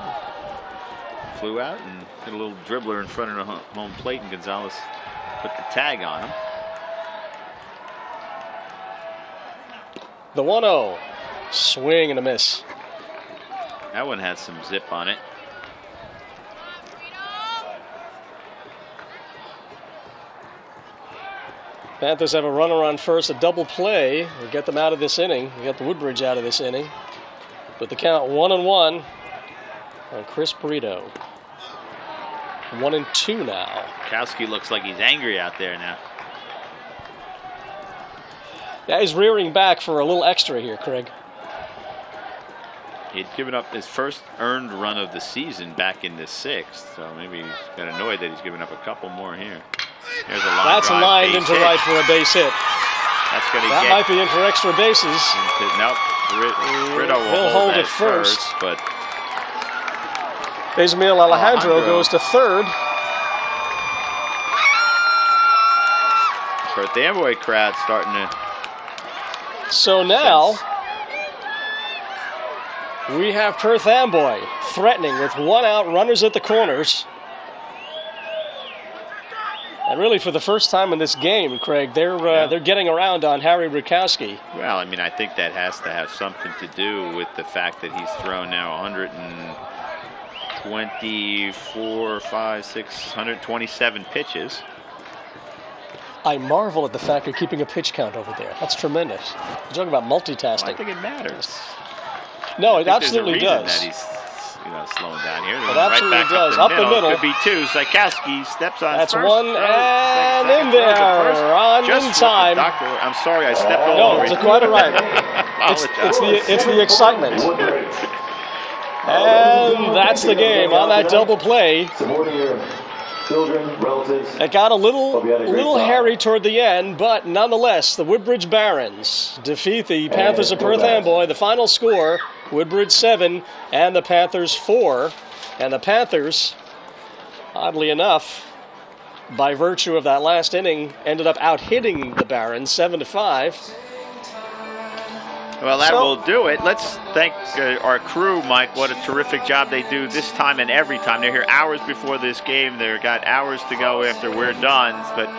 Flew out and hit a little dribbler in front of the home plate, and Gonzalez put the tag on him. The 1-0. Swing and a miss. That one had some zip on it. Panthers have a runner on first, a double play. We'll get them out of this inning. We got the Woodbridge out of this inning. With the count 1-1 on Chris Burrito. 1-2 now. Rutkowski looks like he's angry out there now. Yeah, he's rearing back for a little extra here, Craig. He'd given up his first earned run of the season back in the 6th, so maybe he's got annoyed that he's given up a couple more here. There's a line That's drive, lined into right for a base hit. That's going to That might be in for extra bases. Nope. Brito will hold it first, but Ismael Alejandro goes to third. Perth Amboy crowd starting to. So now we have Perth Amboy threatening with 1 out, runners at the corners. And really, for the first time in this game, Craig, they're getting around on Harry Rutkowski. Well, I mean, I think that has to have something to do with the fact that he's thrown now 127 pitches. I marvel at the fact you're keeping a pitch count over there. That's tremendous. You're talking about multitasking. Well, I think it matters. No, it absolutely does. That he's, slowing down here. It absolutely does. Up the middle. Could be 2. Psychowski steps on That's first. 1 and in there. On in time. I'm sorry, I stepped all over. No, it's quite all right. It's the excitement. And that's the game on that double play. Children, relatives. It got a little hairy toward the end, but nonetheless, the Woodbridge Barons defeat the Panthers of Perth Amboy. The final score, Woodbridge 7 and the Panthers 4. And the Panthers, oddly enough, by virtue of that last inning, ended up out-hitting the Barons 7-5. Well, that will do it. Let's thank our crew, Mike. What a terrific job they do this time and every time. They're here hours before this game. They've got hours to go after we're done. But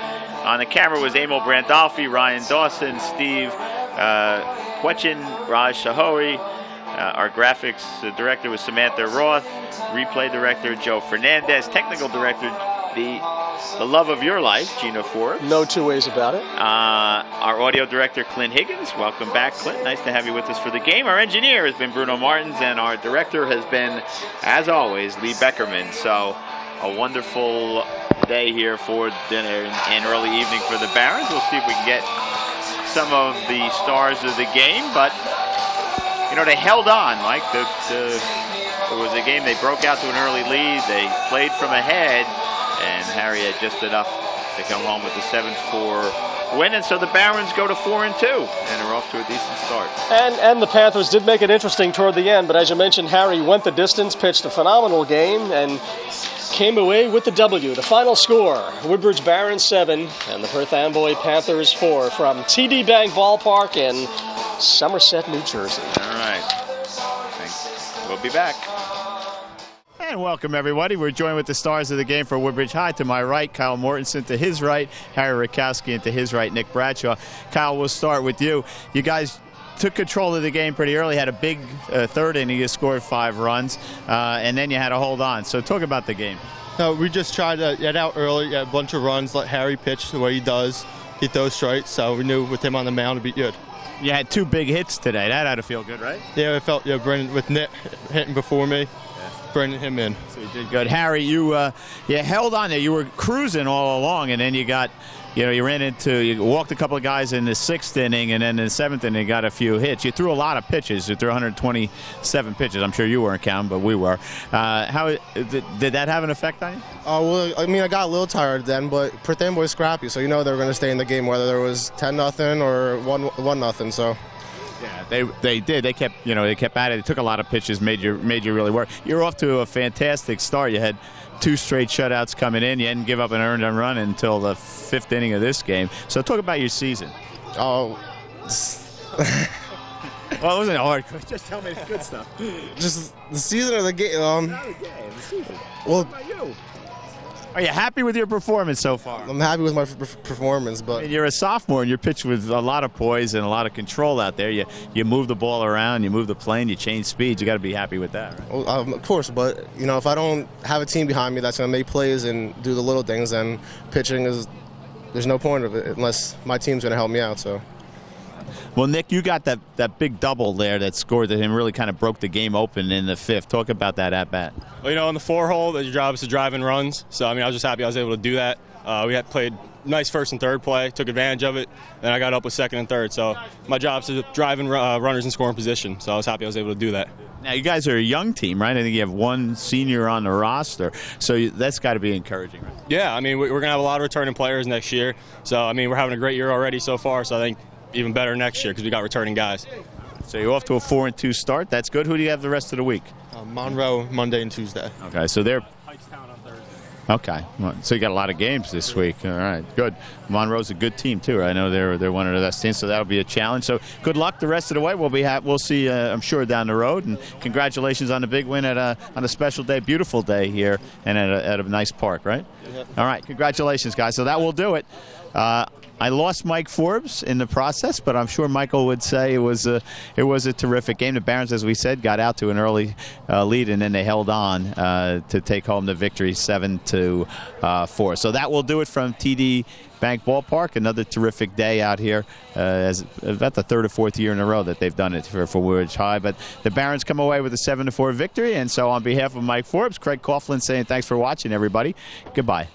on the camera was Emil Brandolfi, Ryan Dawson, Steve Quetchin, Raj Sahoy. Our graphics director was Samantha Roth. Replay director Joe Fernandez. Technical director the love of your life, Gina Forbes. No two ways about it. Our audio director, Clint Higgins. Welcome back, Clint. Nice to have you with us for the game. Our engineer has been Bruno Martins, and our director has been, as always, Lee Beckerman. So a wonderful day here for dinner and early evening for the Barons. We'll see if we can get some of the stars of the game, but you know, they held on. Like it was a game they broke out to an early lead. They played from ahead, and Harry had just enough to come home with the 7-4 win, and so the Barons go to 4-2 and are off to a decent start. And the Panthers did make it interesting toward the end, but as you mentioned, Harry went the distance, pitched a phenomenal game, and came away with the W. The final score, Woodbridge Barons 7 and the Perth Amboy Panthers 4 from TD Bank Ballpark in Somerset, New Jersey. All right. Thanks. We'll be back. And welcome, everybody. We're joined with the stars of the game for Woodbridge High. To my right, Kyle Mortensen. To his right, Harry Rutkowski. And to his right, Nick Bradshaw. Kyle, we'll start with you. You guys took control of the game pretty early, had a big third inning. You scored 5 runs, and then you had to hold on. So talk about the game. We just tried to get out early, get a bunch of runs, let Harry pitch the way he does. He throws strikes, so we knew with him on the mound it'd be good. You had 2 big hits today. That had to feel good, right? Yeah, it felt, Brendan, with Nick hitting before me, bringing him in. So you did good. Harry, you held on there. You were cruising all along, and then you got, you walked a couple of guys in the 6th inning, and then in the 7th inning, you got a few hits. You threw a lot of pitches. You threw 127 pitches. I'm sure you weren't counting, but we were. How did that have an effect on you? Well, I mean, I got a little tired then, but Perth Amboy was scrappy, so you know they were going to stay in the game, whether there was 10-0 or 1-0. So. Yeah, they did. They kept at it. They took a lot of pitches, made you really work. You're off to a fantastic start. You had 2 straight shutouts coming in. You didn't give up an earned run until the 5th inning of this game. So talk about your season. Oh. Well, it wasn't hard. Just tell me the good stuff. Just the season or the game? Not the game, the season. Well, what about you? Are you happy with your performance so far? I'm happy with my performance, but... I mean, you're a sophomore, and you're pitched with a lot of poise and a lot of control out there. You move the ball around, you move the plane, you change speeds. You got to be happy with that, right? Well, of course, but, if I don't have a team behind me that's going to make plays and do the little things, then pitching there's no point of it unless my team's going to help me out, so... Well, Nick, you got that big double there that scored that him, really kind of broke the game open in the 5th. Talk about that at bat. Well, in the 4-hole, your job is to drive in runs. So, I was just happy I was able to do that. We had played nice 1st and 3rd play, took advantage of it, and I got up with 2nd and 3rd. So, my job is to drive in runners in scoring position. So, I was happy I was able to do that. Now, you guys are a young team, right? I think you have 1 senior on the roster. So, that's got to be encouraging, right? Yeah, we're going to have a lot of returning players next year. So, we're having a great year already so far. So, I think even better next year because we got returning guys. So you're off to a 4-2 start. That's good. Who do you have the rest of the week? Monroe, Monday and Tuesday. Okay, so they're... Okay, so you got a lot of games this week. All right, good. Monroe's a good team too. I know they're one of the best teams, so that'll be a challenge. So good luck the rest of the way. We'll see. I'm sure down the road. And congratulations on the big win on a special day, beautiful day here, and at a nice park, right? Yep. All right, congratulations, guys. So that will do it. I lost Mike Forbes in the process, but I'm sure Michael would say it was a terrific game. The Barons, as we said, got out to an early lead, and then they held on to take home the victory 7-4. So that will do it from TD Bank Ballpark. Another terrific day out here, as about the 3rd or 4th year in a row that they've done it for Woodbridge High. But the Barons come away with a 7-4 victory, and so on behalf of Mike Forbes, Craig Coughlin saying thanks for watching, everybody. Goodbye.